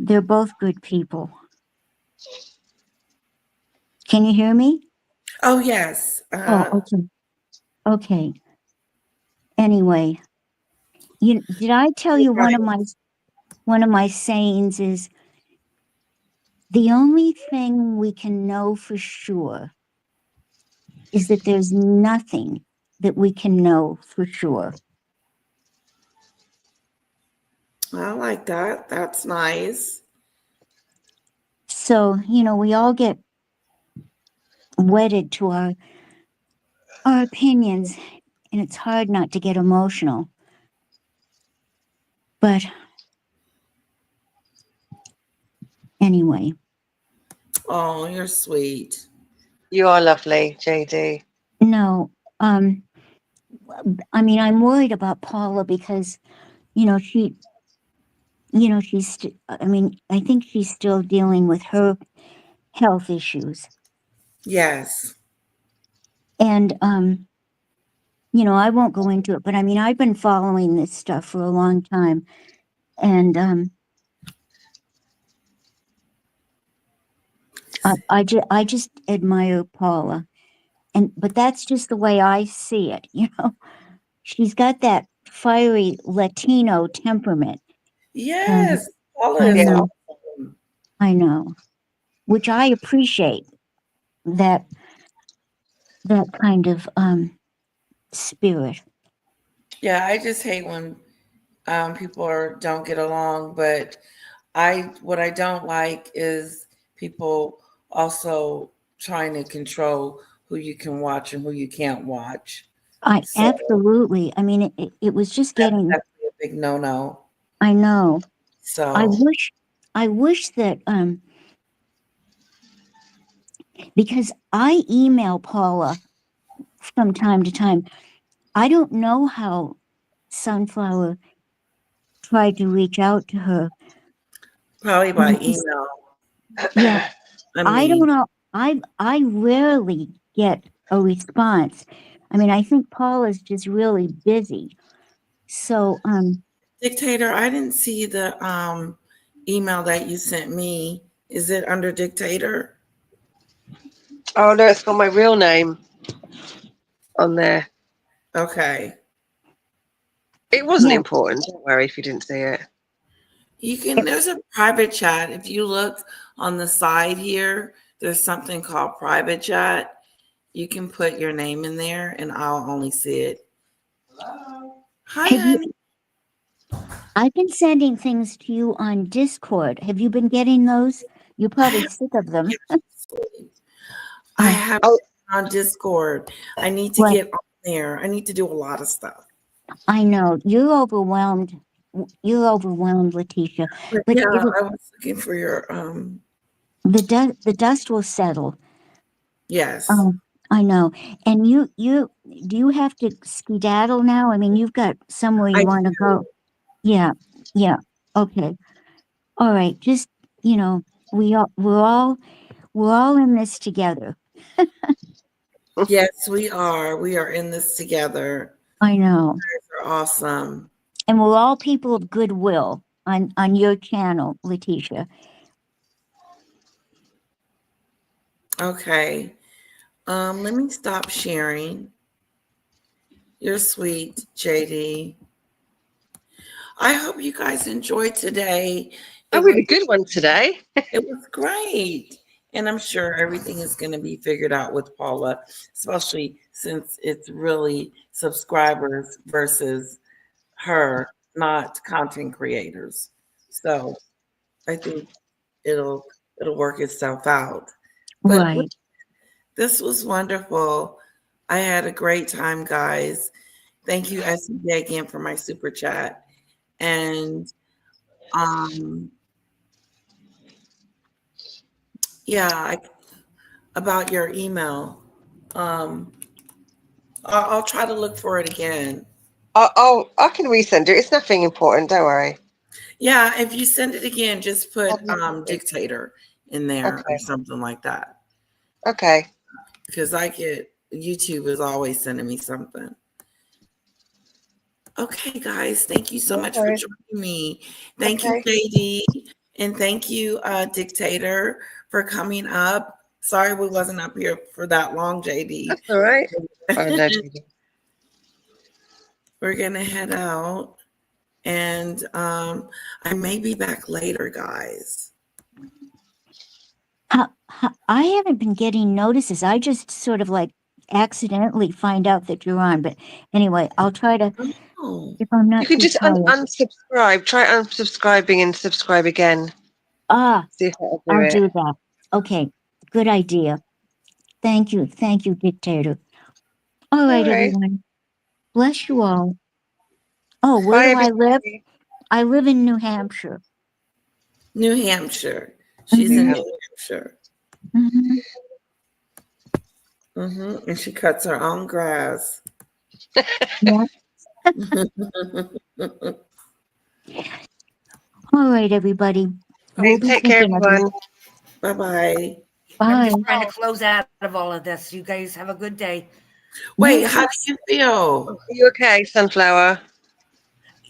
They're both good people. Can you hear me? Oh, yes. Oh, okay. Okay. Anyway, did I tell you one of my sayings is the only thing we can know for sure is that there's nothing that we can know for sure. I like that. That's nice. So, we all get wedded to our opinions, and it's hard not to get emotional. But anyway, Oh, you're sweet. You are lovely, JD. No, I mean, I'm worried about Paula because, you know, I mean, I think she's still dealing with her health issues. Yes. And, you know, I won't go into it, but I mean, I've been following this stuff for a long time. And, I just admire Paula. But that's just the way I see it, you know. She's got that fiery Latino temperament. Yes. Paula I is know. awesome. I know. Which I appreciate that kind of spirit. Yeah, I just hate when people don't get along, but what I don't like is people also trying to control who you can watch and who you can't watch. So Absolutely. I mean, it was just that's getting. definitely a big no-no. I know. So I wish that because I email Paula from time to time. I don't know how Sunflower tried to reach out to her. probably by email. Yeah. I mean, don't know. I rarely get a response. I mean, I think Paula's just really busy. So, Dictator, I didn't see the email that you sent me. Is it under Dictator? Oh no, it's got my real name on there. Okay. It wasn't important. Don't worry if you didn't see it. There's a private chat. If you look on the side here, there's something called private chat. You can put your name in there and I'll only see it. Hi, honey. I've been sending things to you on Discord. Have you been getting those? You're probably sick of them. I have on Discord. I need to get on there. I need to do a lot of stuff. I know. You're overwhelmed. You're overwhelmed, Letitia. But yeah, I was looking for your the dust will settle. Yes. I know. And do you have to skedaddle now? I mean, you've got somewhere you want to go. Yeah. Yeah. Okay. All right. Just, you know, we're all in this together. Yes, we are. We are in this together. I know. You guys are awesome. And we're all people of goodwill on your channel, Letitia. Okay. Let me stop sharing. You're sweet, JD. I hope you guys enjoyed today. We had a good one today. It was great. And I'm sure everything is going to be figured out with Paula, especially since it's really subscribers versus her, not content creators. So I think it'll work itself out. But Right. This was wonderful. I had a great time, guys. Thank you, SBJ, again for my super chat. And yeah, about your email. I'll try to look for it again. I can resend it. It's nothing important. Don't worry. Yeah, if you send it again, just put Dictator in there or something like that. Okay. Because YouTube is always sending me something. Okay, guys, thank you so much for joining me. Thank you, JD, and thank you, Dictator, for coming up. Sorry we wasn't up here for that long, JD. That's all right. Oh, no, JD. We're gonna head out, and I may be back later, guys. I haven't been getting notices. I just sort of like accidentally find out that you're on. But anyway, I'll try to. If I'm not, You can just unsubscribe. Try unsubscribing and subscribe again. See if that'll do I'll it. do that. Okay, good idea. Thank you, Dictator. All right, everyone. Bless you all. Oh, where do I live? I live in New Hampshire. New Hampshire. She's in New Hampshire. Mhm. And she cuts her own grass. Yeah. All right, everybody. We'll be Take care, thinking of you. everyone. Bye-bye. I'm Bye. just trying to close out of all of this. You guys have a good day. Wait, how do you feel? Are you okay, Sunflower?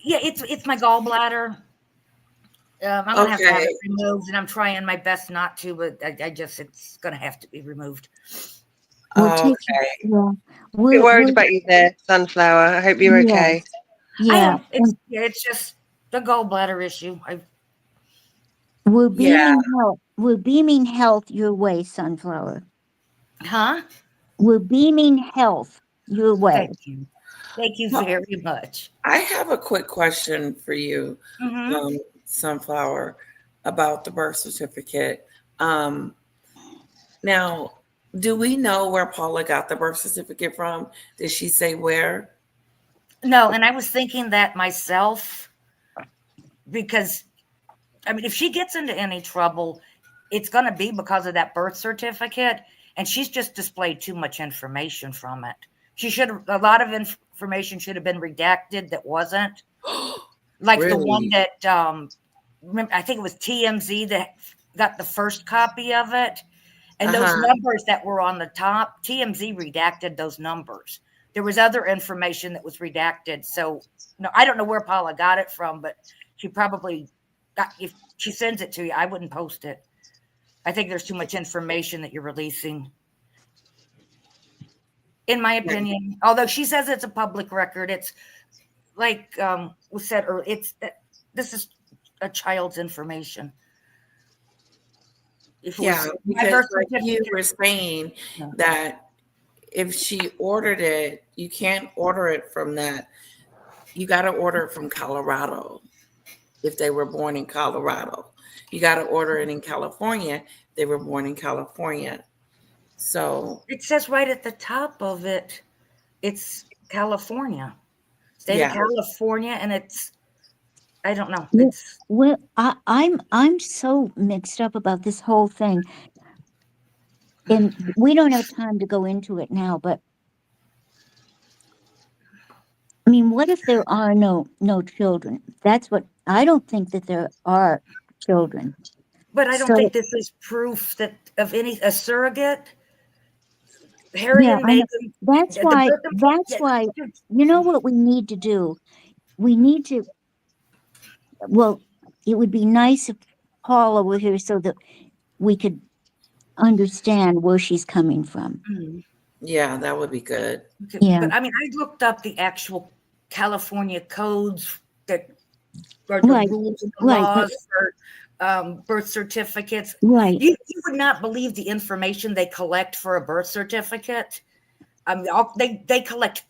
Yeah, it's my gallbladder. I'm gonna have to have Okay. it removed, and I'm trying my best not to, but I just it's gonna have to be removed. We'll take Okay. yeah. A bit worried We'll, about you there, Sunflower. I hope you're okay. yes. I Yeah. am. It's just the gallbladder issue. We're Yeah. beaming health. We're beaming health your way, Sunflower. Huh? We're beaming health your way. Thank you. Thank you very much. I have a quick question for you, Mhm. Sunflower, about the birth certificate. Now, do we know where Paula got the birth certificate from? Did she say where? No, and I was thinking that myself because, I mean, if she gets into any trouble, it's going to be because of that birth certificate, and she's just displayed too much information from it. She should have, a lot of information should have been redacted that wasn't. Like the one Really? that, I think it was TMZ that got the first copy of it. And those numbers that were on the top, TMZ redacted those numbers. There was other information that was redacted. So, no, I don't know where Paula got it from, but she probably got, if she sends it to you, I wouldn't post it. I think there's too much information that you're releasing. In my opinion, although she says it's a public record, it's like was said earlier, this is a child's information. If it Yeah, was my because birth like you certificate, were saying no. that if she ordered it, you can't order it from that. You got to order it from Colorado if they were born in Colorado. You got to order it in California. They were born in California. So It says right at the top of it, it's California, state of yeah, California, and it's, I don't know. Yeah, It's well, I'm so mixed up about this whole thing, and we don't have time to go into it now. But I mean, what if there are no children? That's what I don't think that there are children. but I don't So think this is proof that of any a surrogate. Harry yeah, and I know. Meghan, That's the why. birth That's why. You know what we need to do? We need to. Well, it would be nice if Paula were here so that we could understand where she's coming from. yeah, that would be good. Okay, Yeah. but I mean, I looked up the actual California codes that are the Right, rules and the right, but- laws for birth certificates. Right. You would not believe the information they collect for a birth certificate. They collect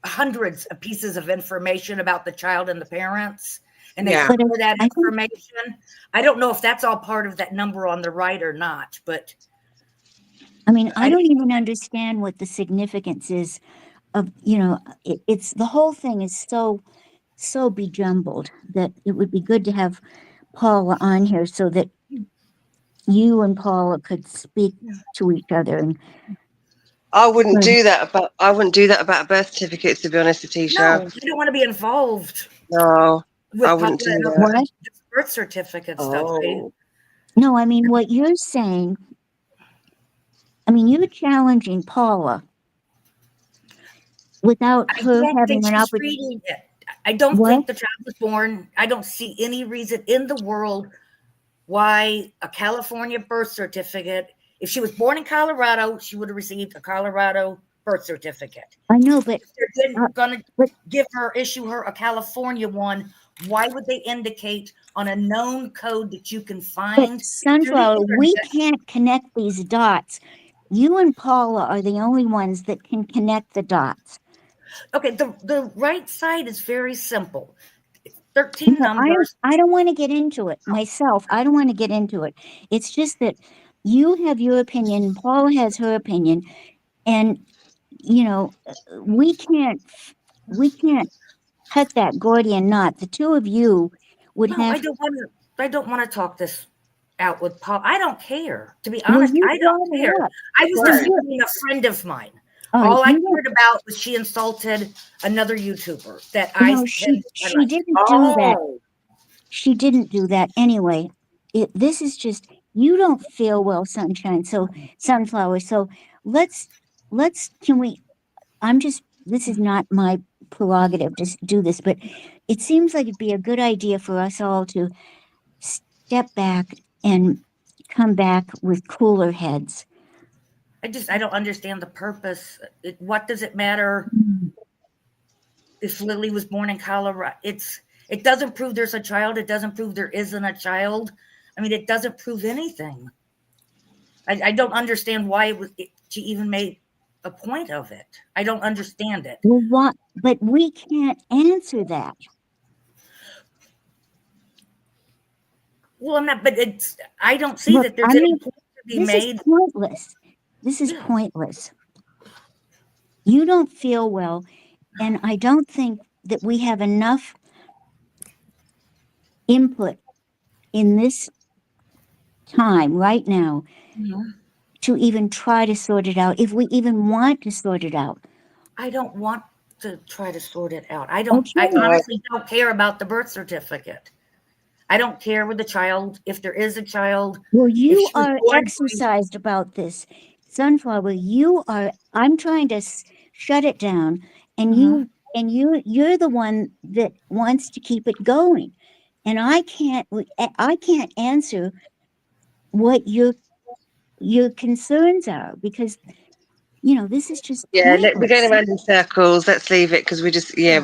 hundreds of pieces of information about the child and the parents, and they Yeah. store But that I think- information. I don't know if that's all part of that number on the right or not, but I mean, I don't even understand what the significance is of, it's the whole thing is so bejumbled that it would be good to have Paula on here so that you and Paula could speak to each other. And I wouldn't do that about a birth certificate, to be honest, Atisha. no, you don't want to be involved No, with I wouldn't do that. What? birth certificate stuff. Oh, No, I mean, what you're saying, I mean, you're challenging Paula without I her don't having think an she's opportunity. reading it. I don't What? think the child was born. I don't see any reason in the world why a California birth certificate, if she was born in Colorado, she would have received a Colorado birth certificate. I know, but If they're going to issue her a California one, why would they indicate on a known code that you can find? Sunflower, we can't connect these dots. You and Paula are the only ones that can connect the dots. Okay, the right side is very simple. 13 No, numbers. I don't want to get into it myself. I don't want to get into it. It's just that you have your opinion, Paula has her opinion, and we can't cut that Gordian knot. The two of you would No, have. I don't want to talk this out with Paul. I don't care. To be Well, honest, you I don't brought care. it up. I was Well, defending a friend of mine. All right, All I you don't- cared about was she insulted another YouTuber that No, I she like. didn't do that. She didn't do that anyway. This is just you don't feel well, sunshine. So sunflower. So let's can we? I'm just. This is not my prerogative to do this, but it seems like it'd be a good idea for us all to step back and come back with cooler heads. I don't understand the purpose. What does it matter if Lily was born in Colorado? It doesn't prove there's a child. It doesn't prove there isn't a child. I mean, it doesn't prove anything. I don't understand why she even made a point of it. I don't understand it. Well, what? But we can't answer that. Well, I'm not. But I don't see that there's any point to be this made. Is pointless. This is pointless. You don't feel well, and I don't think that we have enough input in this time right now to even try to sort it out, if we even want to sort it out. I don't want to try to sort it out. I honestly don't care about the birth certificate. I don't care with the child, if there is a child. Well, you are exercised about this, Sunflower. I'm trying to shut it down, and you're the one that wants to keep it going, and I can't answer what your concerns are, because this is just Yeah, we're pointless. going around in circles. Let's leave it because we're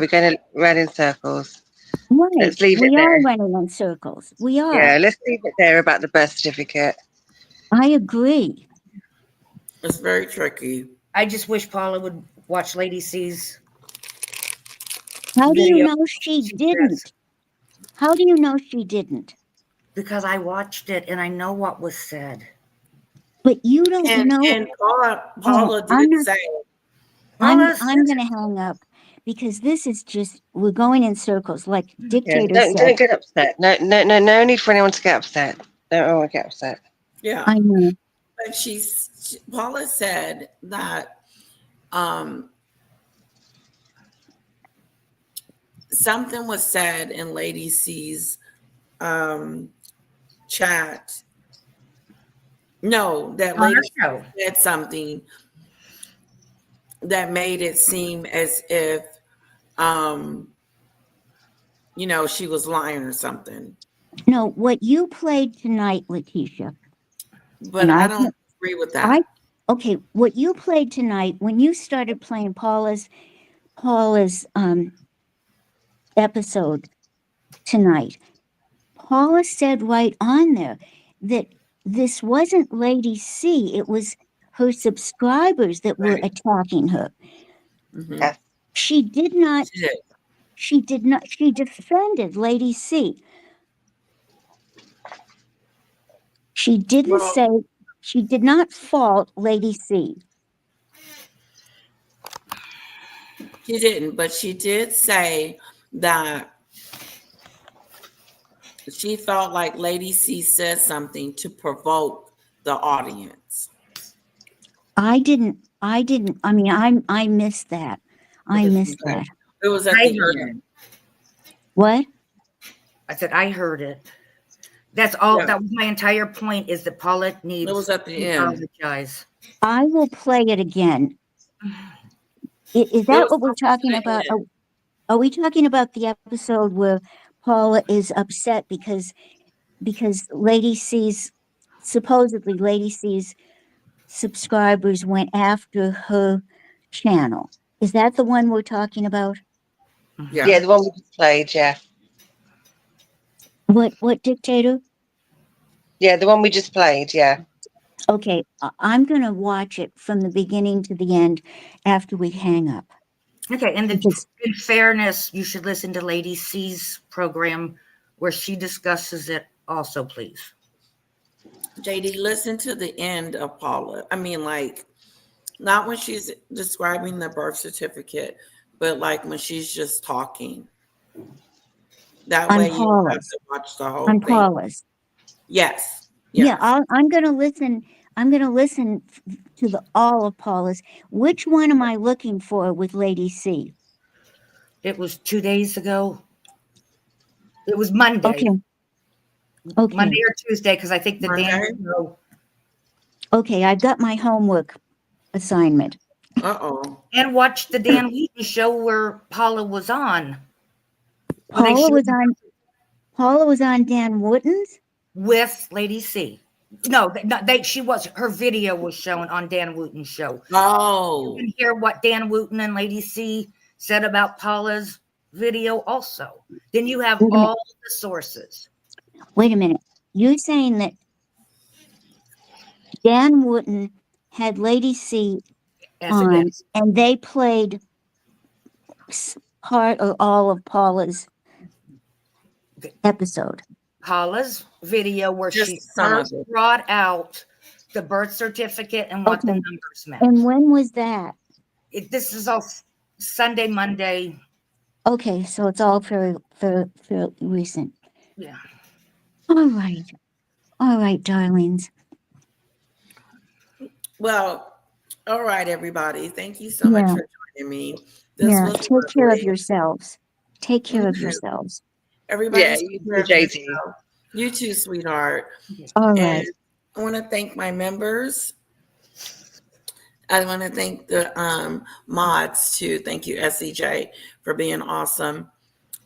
going around in circles. Right. Let's leave it We there. are running in circles. We are. Yeah, let's leave it there about the birth certificate. I agree. It's very tricky. I just wish Paula would watch Lady C's. How do you know she didn't? How do you know she didn't? Because I watched it and I know what was said. But you don't know. And Paula did say. I'm going to hang up, because this is just, we're going in circles, like Dictator said. Don't get upset. No need for anyone to get upset. Don't everyone get upset. Yeah, I know. But Paula said that something was said in Lady C's chat. No, that Lady said something that made it seem as if she was lying or something. No, what you played tonight, Letitia. But I don't agree with that. Okay, what you played tonight, when you started playing Paula's episode tonight, Paula said right on there that this wasn't Lady C, it was her subscribers that were attacking her. Mm-hmm. She did not. She defended Lady C. She didn't say. She did not fault Lady C. She didn't, but she did say that she felt like Lady C said something to provoke the audience. I didn't. I mean, I missed that. I missed that. It was at the end. What? I said I heard it. That's all. Yeah. That was my entire point. Is that Paula needs. It was at the end. Apologize. I will play it again. Is that what we're talking about? Are we talking about the episode where Paula is upset because Lady C's supposedly Lady C's subscribers went after her channel? Is that the one we're talking about? Yeah, the one we just played. Yeah. What Dictator? Yeah, the one we just played. Yeah. Okay, I'm going to watch it from the beginning to the end after we hang up. Okay, and in fairness, you should listen to Lady C's program where she discusses it also, please. JD, listen to the end of Paula. I mean, like, not when she's describing the birth certificate, but like when she's just talking. That way you don't have to watch the whole thing. Paula's. Yes. Yeah, I'm going to listen. I'm going to listen to all of Paula's. Which one am I looking for with Lady C? It was 2 days ago. It was Monday. Okay. Okay. Monday or Tuesday, because I think the Dan. Okay, I've got my homework assignment. And watch the Dan Wheaton show where Paula was on. Paula was on Dan Wooten's with Lady C. No, she was. Her video was shown on Dan Wooten's show. Oh, you can hear what Dan Wooten and Lady C said about Paula's video. Also, then you have all the sources. Wait a minute. You're saying that Dan Wooten had Lady C on, and they played part or all of Paula's episode. Paula's video where she first brought out the birth certificate and what the numbers meant. And when was that? This is all Sunday, Monday. Okay, so it's all very recent. Yeah. All right, darlings. Well, all right, everybody. Thank you so much for joining me. Take care of yourselves. Take care of yourselves. Everybody, you too, sweetheart. All right. I want to thank my members. I want to thank the mods too. Thank you, SEJ, for being awesome.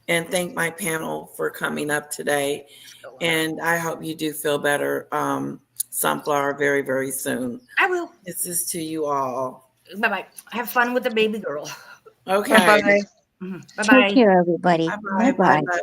And thank my panel for coming up today. And I hope you do feel better, Sunflower, very, very soon. I will. This is to you all. Bye-bye. Have fun with the baby girl. Okay. Bye-bye. Take care, everybody. Bye-bye. Bye-bye.